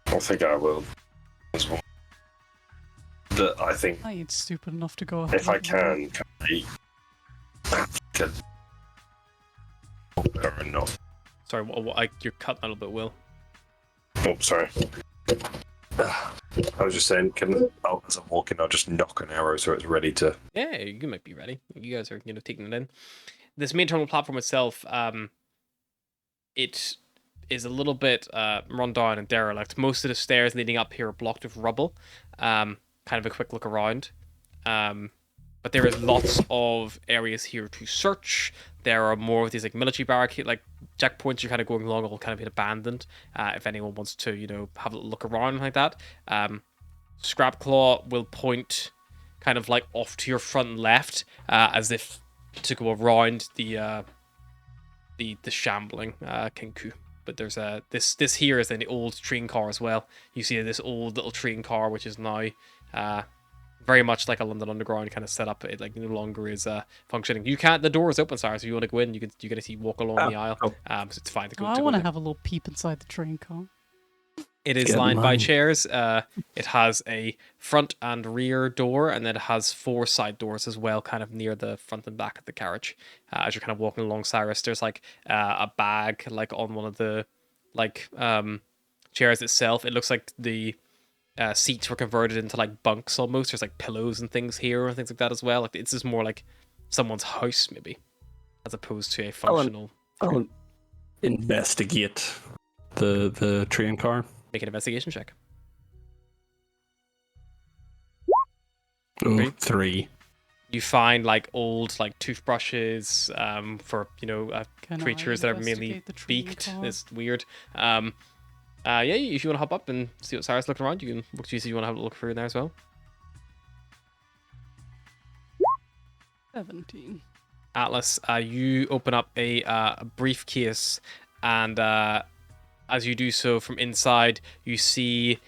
I think I will as well. But I think I ain't stupid enough to go ahead. if I can or not. Sorry, you're cutting a little bit, Will. Oh, sorry. I was just saying, as I'm walking, I'll just knock an arrow so it's ready to. Yeah, you might be ready. You guys are, taking it in. This main terminal platform itself, it is a little bit run down and derelict. Most of the stairs leading up here are blocked with rubble. Kind of a quick look around. But there is lots of areas here to search. There are more of these like military barricade, like checkpoints you're kind of going along, all kind of been abandoned. If anyone wants to, have a look around like that. Scrapclaw will point kind of like off to your front left, as if to go around the shambling Kenku. But there's this here is an old train car as well. You see this old little train car, which is now very much like a London Underground kind of setup. It like no longer is functioning. You can't. The door is open, sorry. So if you want to go in, you can see walk along the aisle. So it's fine to go. I want to have a little peep inside the train car. It is lined by chairs. It has a front and rear door, and then it has 4 side doors as well, kind of near the front and back of the carriage. As you're kind of walking along, Cyrus, there's like a bag like on one of the chairs itself. It looks like the seats were converted into like bunks almost. There's like pillows and things here and things like that as well. Like it's just more like someone's house maybe, as opposed to a functional. I'll investigate the train car. Make an investigation check. Oh, 3. You find like old like toothbrushes for creatures that are mainly beaked. It's weird. Yeah, if you want to hop up and see what Sarah's looking around, you can look to see if you want to have a look through in there as well. 17. Atlas, you open up a briefcase, and as you do so, from inside, you see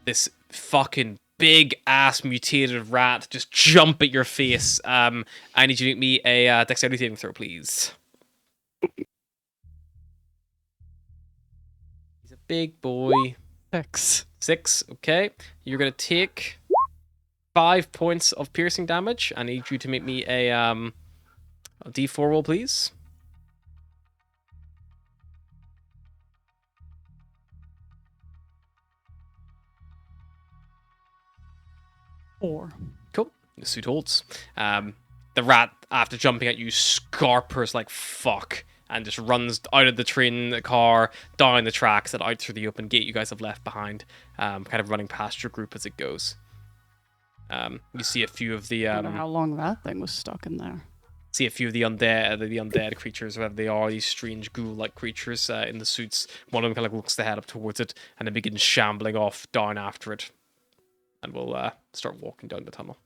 this fucking big ass mutated rat just jump at your face. I need you to make me a dexterity saving throw, please. He's a big boy. 6. 6, okay. You're gonna take 5 points of piercing damage. I need you to make me a D4 roll, please. Four. Cool. The suit holds. The rat, after jumping at you, scarpers like fuck and just runs out of the train car, down the tracks, and out through the open gate you guys have left behind, kind of running past your group as it goes. You see a few of the I don't know how long that thing was stuck in there. See a few of the undead creatures, whatever they are, these strange ghoul-like creatures in the suits. One of them kind of looks to head up towards it, and then begins shambling off down after it. And we'll start walking down the tunnel.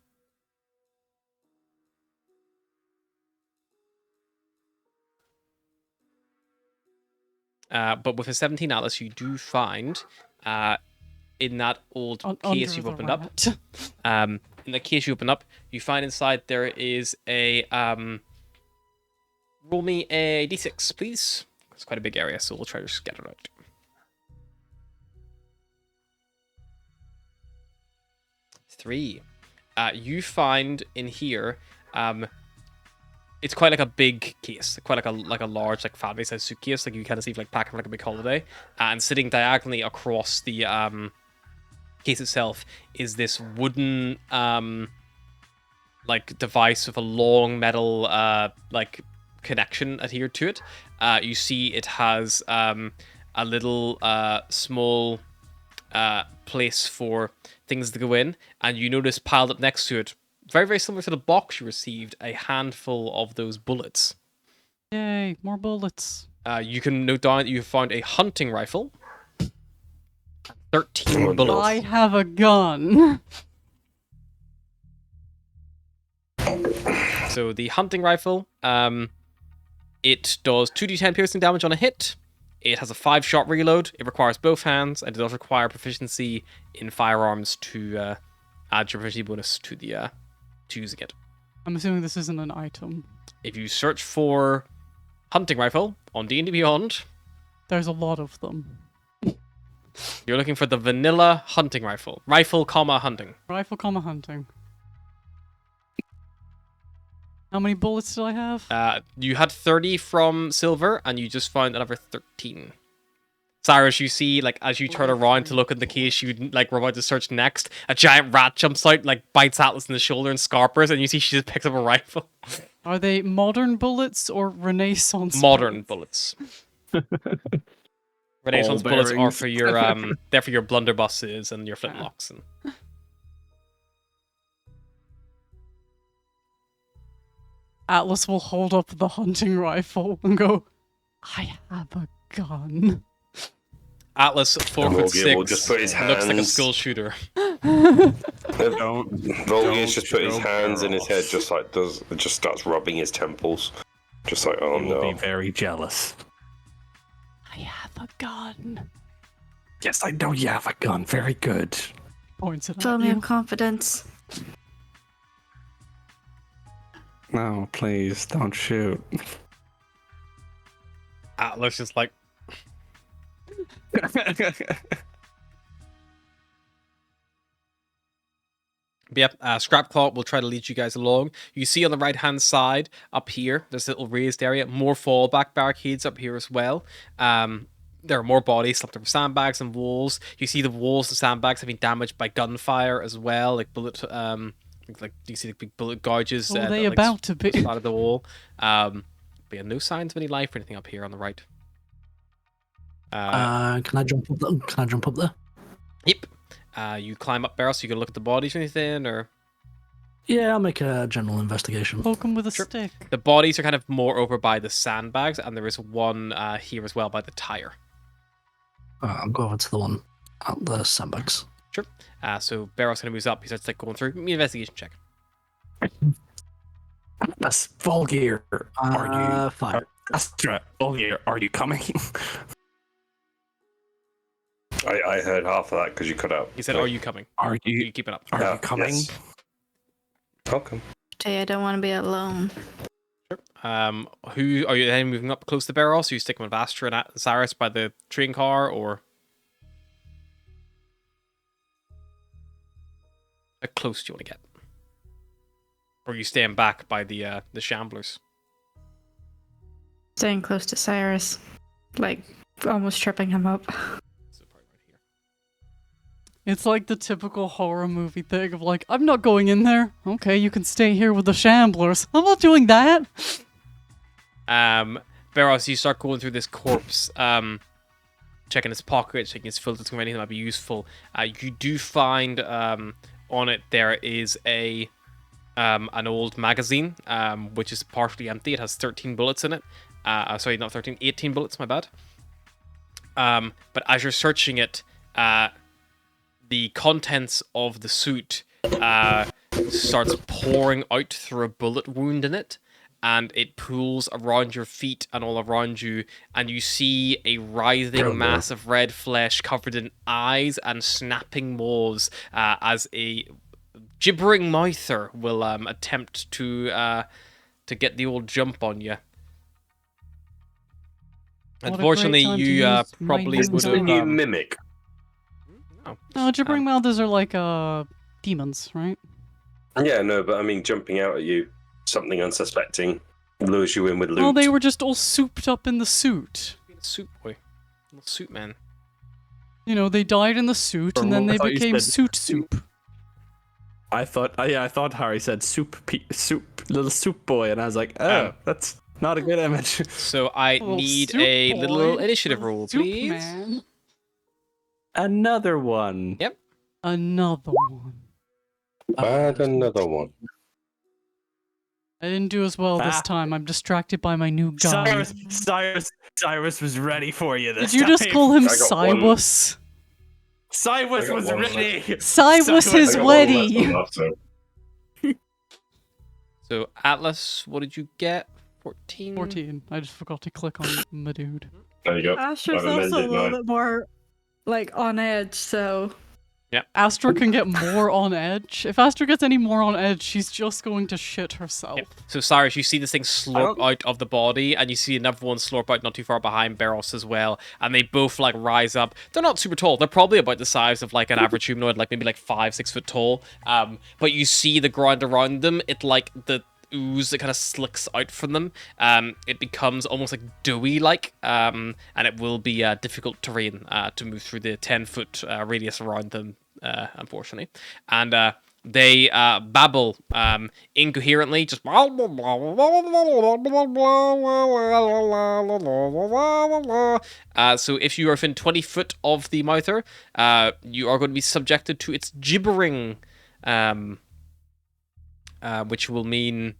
But with a 17 Atlas, you do find in that old case you've opened up. In the case you open up, you find inside there is a roll me a d6, please. It's quite a big area, so we'll try to scatter it out. 3. You find in here, it's quite like a big case, quite like a large, like family-sized suitcase, like you kind of see like packing for like a big holiday. And sitting diagonally across the case itself is this wooden like device with a long metal like connection adhered to it. You see it has a little small place for things to go in, and you notice piled up next to it, very, very similar to the box you received, a handful of those bullets. Yay, more bullets. You can note down that you found a hunting rifle. 13 bullets. I have a gun. So the hunting rifle, it does 2d10 piercing damage on a hit. It has a 5-shot reload. It requires both hands, and it does require proficiency in firearms to add your proficiency bonus to the to using it. I'm assuming this isn't an item. if you search for hunting rifle on D&D Beyond, There's a lot of them. you're looking for the vanilla hunting rifle. Rifle, comma, hunting. Rifle, comma, hunting. How many bullets did I have? You had 30 from silver, and you just found another 13. Cyrus, you see, like, as you turn around to look in the case you, like, were about to search next, a giant rat jumps out, like, bites Atlas in the shoulder and scarpers, and you see she just picks up a rifle. Are they modern bullets or Renaissance? Modern bullets. Renaissance Ball bullets are bearings. for your, they're for your blunderbusses and your flintlocks. And... Atlas will hold up the hunting rifle and go, I have a gun. Atlas, 4'6", will just put his looks like a hands- school shooter. Don't. Volgius just put his show hands in his head, barrels. just starts rubbing his temples. Just like, oh You will be no. very jealous. I have a gun. Yes, I know you have a gun. Very good. Points it Fill at me you. with confidence. No, please don't shoot. Atlas just like, but yeah, Scrapclaw will try to lead you guys along. You see on the right-hand side, up here, there's a little raised area. More fallback barricades up here as well. There are more bodies slumped over sandbags and walls. You see the walls and sandbags have been damaged by gunfire as well, like bullet, like you see the big bullet gouges. Well, they that, like, about to be. out of the wall. But yeah, no signs of any life or anything up here on the right. Can I jump up there? Can I jump up there? Yep. You climb up barrels so you can look at the bodies or anything, or Yeah, I'll make a general investigation. Poke him with a stick. the bodies are kind of more over by the sandbags, and there is one here as well by the tire. I'll go over to the one at the sandbags. Sure. So Barrow's kind of moves up. He starts like going through. Give me an investigation check. That's Volgir. Are you? Fire. Astra, Volgir, are you coming? I heard half of that because you cut out. He said, "Are you coming? Are You you? keep it up." Are Yeah, you coming? yes. Welcome. Jay, I don't want to be alone. Who are you then moving up close to Barrow? So you stick with Astra and Cyrus by the train car, or how close do you want to get? Or are you staying back by the shamblers? Staying close to Cyrus. Like, almost tripping him up. So probably right here. It's like the typical horror movie thing of like, I'm not going in there. Okay, you can stay here with the shamblers. I'm not doing that. Barrows, you start going through this corpse, checking his pockets, checking his filters, anything that might be useful. You do find on it there is an old magazine, which is partially empty. It has 13 bullets in it. Sorry, not 13, 18 bullets, my bad. But as you're searching it, the contents of the suit starts pouring out through a bullet wound in it, and it pools around your feet and all around you, and you see a writhing mass of red flesh covered in eyes and snapping maws as a gibbering mouther will attempt to get the old jump on you. What a Unfortunately, great time to you use probably mind would The have. new mimic. No, gibbering mouthers are like demons, right? Yeah, no, but I mean, jumping out at you, something unsuspecting, lures you in with loot. Well, they were just all souped up in the suit. Suit boy, little suit man. You know, they died in the suit and then I they thought you became said- suit soup. I thought Harry said soup, little soup boy, and I was like, oh, that's not a good image. So I Little need soup a boy, little initiative little roll, soup please. man. Another one. Yep. Another one. Add another one. I didn't do as well this Ah. time. I'm distracted by my new gun. Cyrus was ready for you this Did you just call him I got one. Cybus? Cyrus I got was one ready. Cybus I is I got one less ready. than that, so- So Atlas, what did you get? 14. 14. I just forgot to click on my dude. There you go. Asher's I've also a amended little mine. bit more, like, on edge, so... Astra can get more on edge. If Astra gets any more on edge, she's just going to shit herself. Yep. So Cyrus, you see this thing slurp out of the body, and you see another one slurp out not too far behind Barros as well, and they both like rise up. They're not super tall. They're probably about the size of like an average humanoid, like maybe like 5-6 foot tall. But you see the ground around them. It like the ooze that kind of slicks out from them. It becomes almost like dewy like, and it will be difficult terrain to move through the 10-foot radius around them. Unfortunately, and they babble incoherently, just so if you are within 20 foot of the mouther, you are going to be subjected to its gibbering, which will mean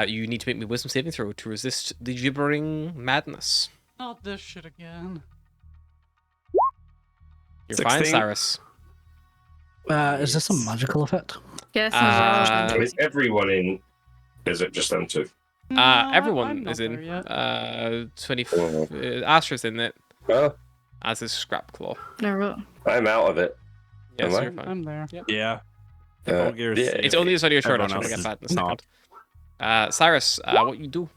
you need to make me a wisdom saving throw to resist the gibbering madness. Not this shit again. You're 16. fine, Cyrus. Is this a magical effect? Yes, So is everyone in? Is it just them two? Everyone I'm not is in. there yet. 20. Astra's in it, Oh, as is Scrapclaw. I'm out of it. Yes, Am I? you're fine. I'm there. Yeah. Uh, Gears yeah, It's only the start of your turn. I'm Everyone going to else get that in a is second. not. Cyrus, what you do?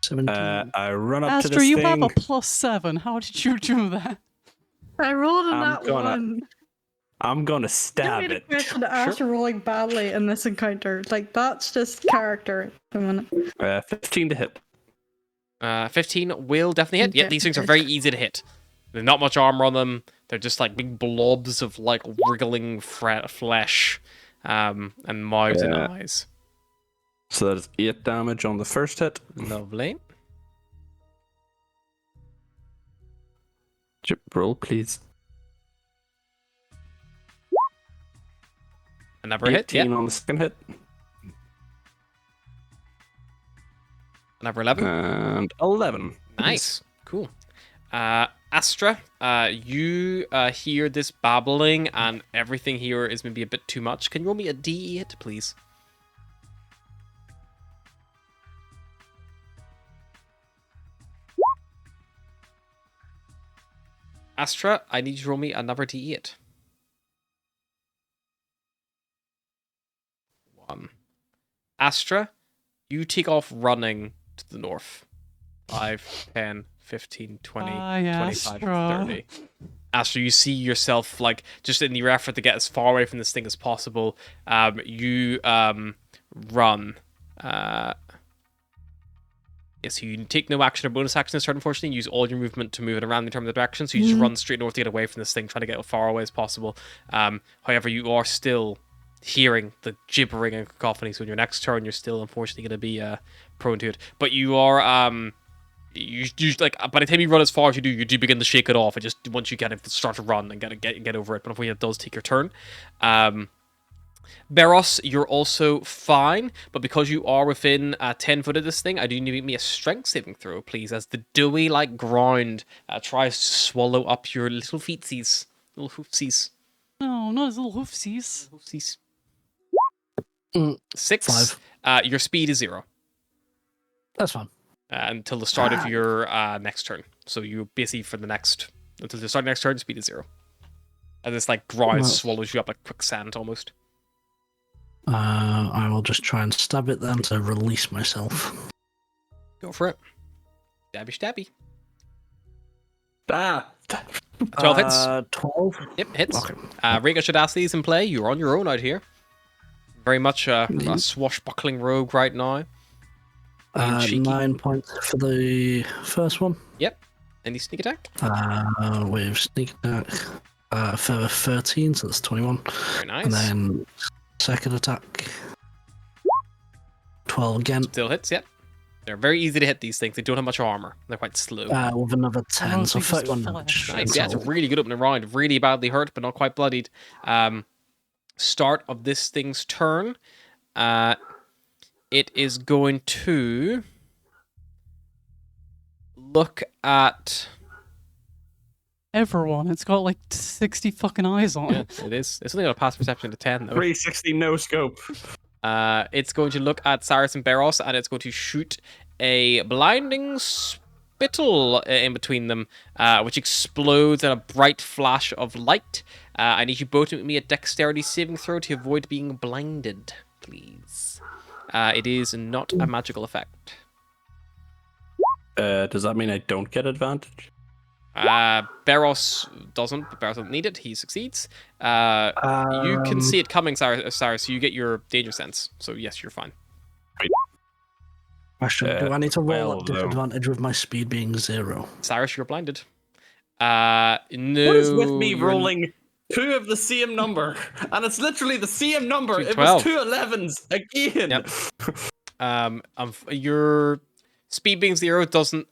17. I run up to Astra, this you thing. have a +7. How did you do that? I rolled a I'm nat gonna- one. I'm gonna I stab made a it. question after rolling badly in this encounter. Like, that's just character at the minute. 15 to hit. 15 will definitely hit. Yeah, Okay, these things are good. very easy to hit. There's not much armor on them. They're just like big blobs of like wriggling flesh, and mouths and Yeah. eyes. So that is 8 damage on the first hit. Lovely. Roll, please. Another hit. 18 Yeah. on the second hit. Another 11. And 11. Nice. Cool. Astra, you hear this babbling, and everything here is maybe a bit too much. Can you roll me a D8, please? Astra, I need you to roll me another D8. 1. Astra, you take off running to the north. 5, 10, 15, 20, Bye, 25, Astra. 30. Astra, you see yourself, like, just in your effort to get as far away from this thing as possible, you run. Yes, you take no action or bonus action this turn, unfortunately. You use all your movement to move it around in terms of direction, so you just run straight north to get away from this thing, trying to get as far away as possible. However, you are still hearing the gibbering and cacophony, so in your next turn, you're still unfortunately going to be prone to it. But you are, you like, by the time you run as far as you do begin to shake it off. And just once you kind of start to run and get over it, but unfortunately, it does take your turn. Barros, you're also fine, but because you are within 10 foot of this thing, I do need to make me a strength saving throw, please, as the dewy like ground tries to swallow up your little feetsies, little hoofsies. No, not his little hoofsies. Hoofsies. Mm, 6. 5. Your speed is 0 That's fine. until the start of your next turn. So you basically until the start of next turn, speed is 0. And this like ground Nice. swallows you up like quicksand almost. I will just try and stab it then to release myself. Go for it. Stabby. Ah! 12 hits. 12? Yep, hits. Okay. Rhaegar Shadasti is in play. You're on your own out here. Very much a swashbuckling rogue right now. Cheeky. 9 points for the first one. Yep. Any sneak attack? With sneak attack for 13, so that's 21. Very nice. And then second attack, 12 again. Still hits, yep. They're very easy to hit, these things. They don't have much armor. They're quite slow. With another 10, so mostly just 31 flesh. damage. Nice, yeah, it's a really good opening round. Really badly hurt, but not quite bloodied. Start of this thing's turn. It is going to look at... Everyone. It's got like 60 fucking eyes on Yeah, it. it is. It's only got a pass perception to 10, though. 360 no scope. It's going to look at Cyrus and Barros, and it's going to shoot a blinding spell spittle in between them, which explodes in a bright flash of light. I need you both to make me a dexterity saving throw to avoid being blinded, please. It is not a magical effect. Does that mean I don't get advantage? Beros doesn't, but Beros doesn't need it. He succeeds. You can see it coming, Cyrus, so you get your danger sense. So yes, you're fine. Question: do I need to roll at 12, though. disadvantage with my speed being 0? Cyrus, you're blinded. No. What is with me you're- rolling 2 of the same number? And it's literally the same number. It 12. was 2 11s again. Yep. Your speed being 0 doesn't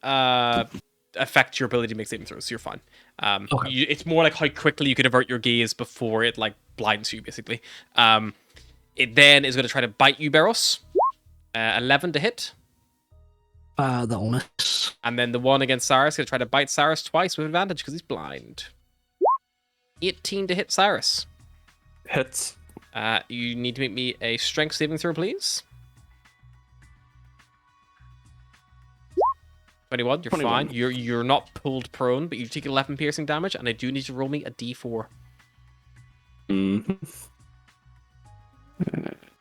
affect your ability to make saving throws, so you're fine. Okay. It's more like how quickly you can avert your gaze before it like blinds you, basically. It then is going to try to bite you, Beros. 11 to hit. That'll miss. And then the one against Cyrus is going to try to bite Cyrus twice with advantage because he's blind. 18 to hit Cyrus. Hits. You need to make me a strength saving throw, please. 21, you're 21. fine. You're not pulled prone, but you take 11 piercing damage, and I do need to roll me a d4. Mm-hmm.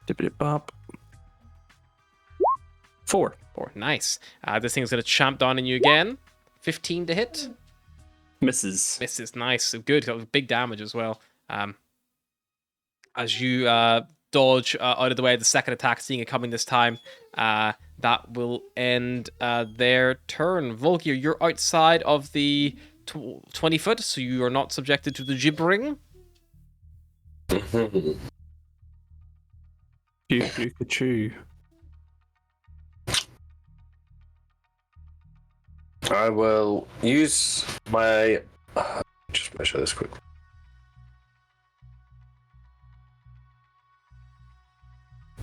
Dippity-bop. 4. 4, nice. This thing's going to champ down on you again. 15 to hit. Misses. Misses, nice. Good, that was big damage as well. As you dodge out of the way of the second attack, seeing it coming this time, that will end their turn. Volkir, you're outside of the 20 foot, so you are not subjected to the gibbering. Pikachu. I will use my. Just measure this quickly.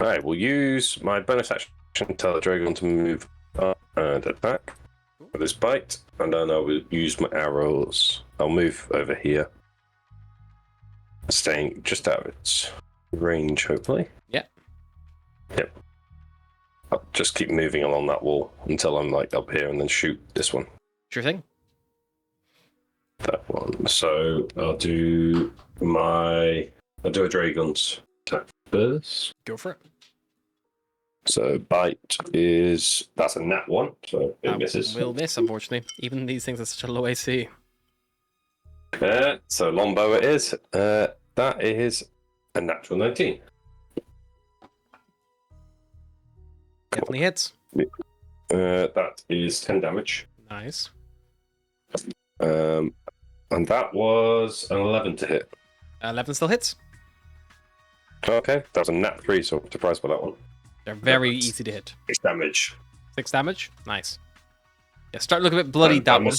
Alright, we'll use my bonus action to tell the dragon to move up and attack with this bite, and then I will use my arrows. I'll move over here, staying just out of its range, hopefully. Yep. Yep. I'll just keep moving along that wall until I'm like up here, and then shoot this one. Sure thing. That one. So I'll do a dragon's attack first. Go for it. So bite that's a nat 1, so it misses. Will miss, unfortunately. Even these things are such a low AC. So longbow it is. That is a natural 19. Definitely hits. That is 10 damage. Nice. And that was an 11 to hit. 11 still hits. Okay, that was a nat 3, so I'm surprised by that one. They're very That's- easy to hit. 6 damage. 6 damage. Nice. Yeah, start looking a bit bloody, that one.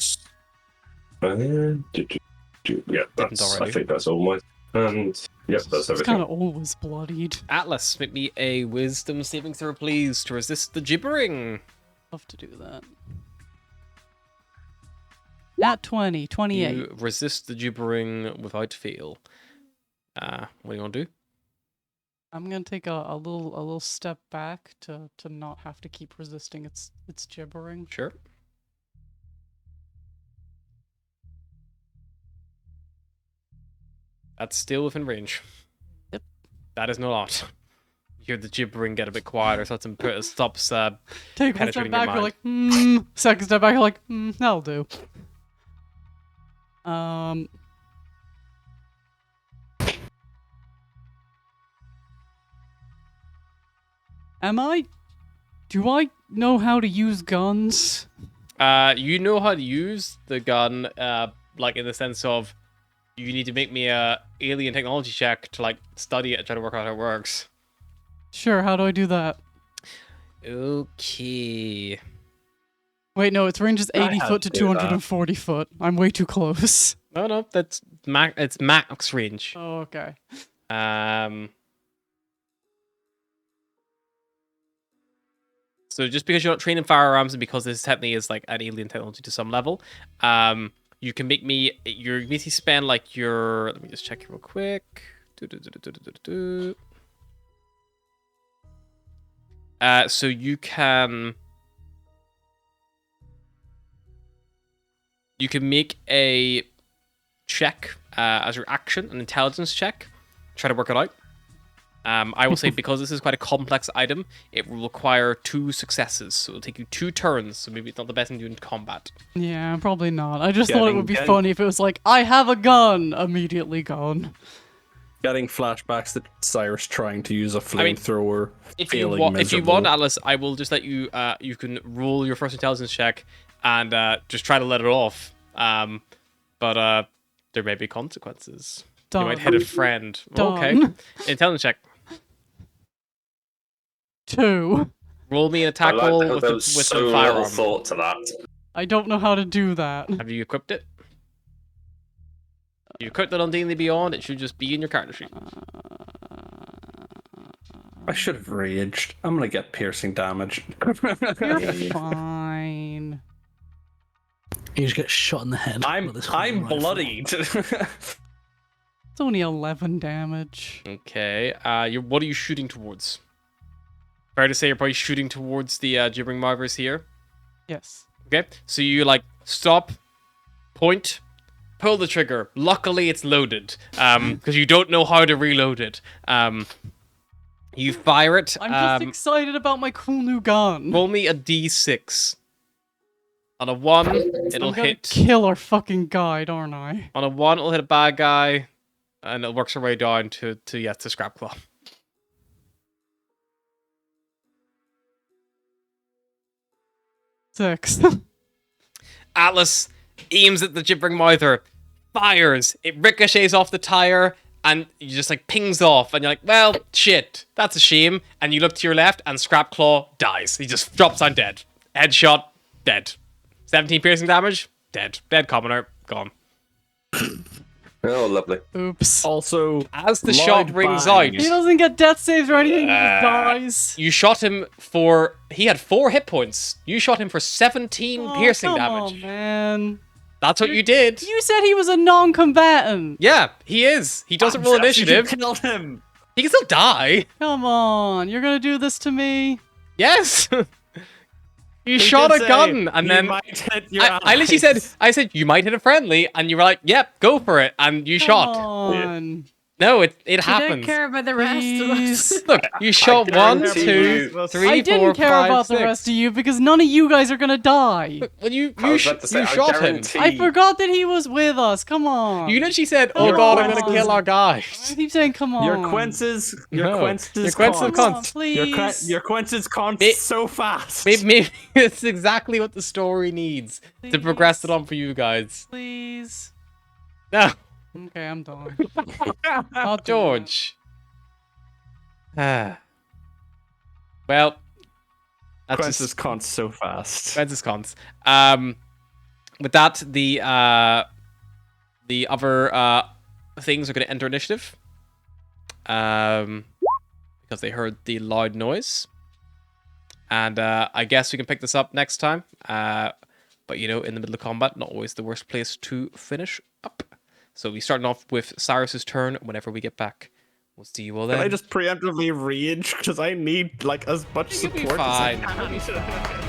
Yeah, that's, I already. think that's all my. And yep, that's It's everything. kind of always bloodied. Atlas, make me a wisdom saving throw, please, to resist the gibbering. Love to do that. Nat 20, 28. You resist the gibbering without fail. What do you want to do? I'm gonna take a little step back to not have to keep resisting its gibbering. Sure. That's still within range. Yep. That is no lot. You hear the gibbering get a bit quieter, so it stops Take one penetrating step your back, you're mind. like, Second step back, you're like, that'll do. Do I know how to use guns? You know how to use the gun, like in the sense of you need to make me a alien technology check to like study it and try to work out how it works. Sure, how do I do that? Okay. Wait, no, its range is I 80 have foot to to do that. 240 foot. I'm way too close. No, that's it's max range. Oh, okay. So just because you're not trained in firearms and because this technically is like an alien technology to some level, you can make me you need to spend like your. Let me just check real quick. So you can you can make a check as your action, an intelligence check. Try to work it out. I will say because this is quite a complex item, it will require 2 successes. So it'll take you 2 turns. So maybe it's not the best thing to do in combat. Yeah, probably not. I just thought it would be Getting- funny if it was like, I have a gun, immediately gone. Getting flashbacks to Cyrus trying to use a mean, flamethrower. If you failing want, miserably. Atlas, I will just let you. You can roll your first intelligence check and just try to let it off. But there may be consequences. Done. You might hit a friend. Done. Okay. Intelligence check. 2. Roll me an I attack like roll that with there the was so little firearm. thought to that. I don't know how to do that. Have you equipped it? You equipped it on D&D Beyond. It should just be in your character sheet. I should have raged. I'm gonna get piercing damage. You're fine. You just get shot in the head. I'm with this hunting rifle. bloodied. It's only 11 damage. Okay. What are you shooting towards? Fair to say you're probably shooting towards the gibbering marvers here. Yes. Okay. So you like stop, point, pull the trigger. Luckily, it's loaded. Because you don't know how to reload it. You fire it. I'm just excited about my cool new gun. Roll me a d6. On a 1, it'll I'm gonna hit. kill our fucking guide, aren't I? On a 1, it'll hit a bad guy, and it works our way down to Scrapclaw. Six. Atlas aims at the gibbering mouther, fires. It ricochets off the tire, and you just like pings off, and you're like, well, shit, that's a shame. And you look to your left, and Scrapclaw dies. He just drops down dead. Headshot, dead. 17 piercing damage, dead. Dead commoner, gone. Oh, lovely. Oops. Also, As the loud shot rings bangs. out, He doesn't get death saves or anything, he just dies. you shot him for... He had 4 hit points. You shot him for 17 Oh, piercing come damage. on, man. That's what you did. You said he was a non-combatant. Yeah, he is. He doesn't roll initiative. You killed him. He can still die. Come on, you're gonna do this to me? Yes. You He shot did a say, gun, and "You then might hit your I literally eyes." said, you might hit a friendly, and you were like, yep, go for it, and you shot. Come on. No, it You don't happens. care about the rest of us. Please. Look, you shot 1, guarantee 2, you- 3, I didn't 4, care 5, about 6. the rest of you because none of you guys are gonna die. Well, you I was about to say, I shot him. guarantee- I forgot that he was with us. Come on. You literally said, oh Come god, I'm on. gonna kill our guy. I keep saying, come on. Your quinces, your No. quinces, Your quinces cons. Come on, cons. please. Your quinces cons It- so fast. Maybe it's exactly what the story needs to progress it Please. on for you guys. Please. No, Okay, I'm done. I'll do George. Ah. Well, that's Quinces just cons so fast. Francis cons. With that, the other things are going to enter initiative. Because they heard the loud noise. And I guess we can pick this up next time. But you know, in the middle of combat, not always the worst place to finish up. So we starting off with Cyrus's turn whenever we get back. We'll see you all then. Can I just preemptively rage because I need like as much You'll be support as I fine. can.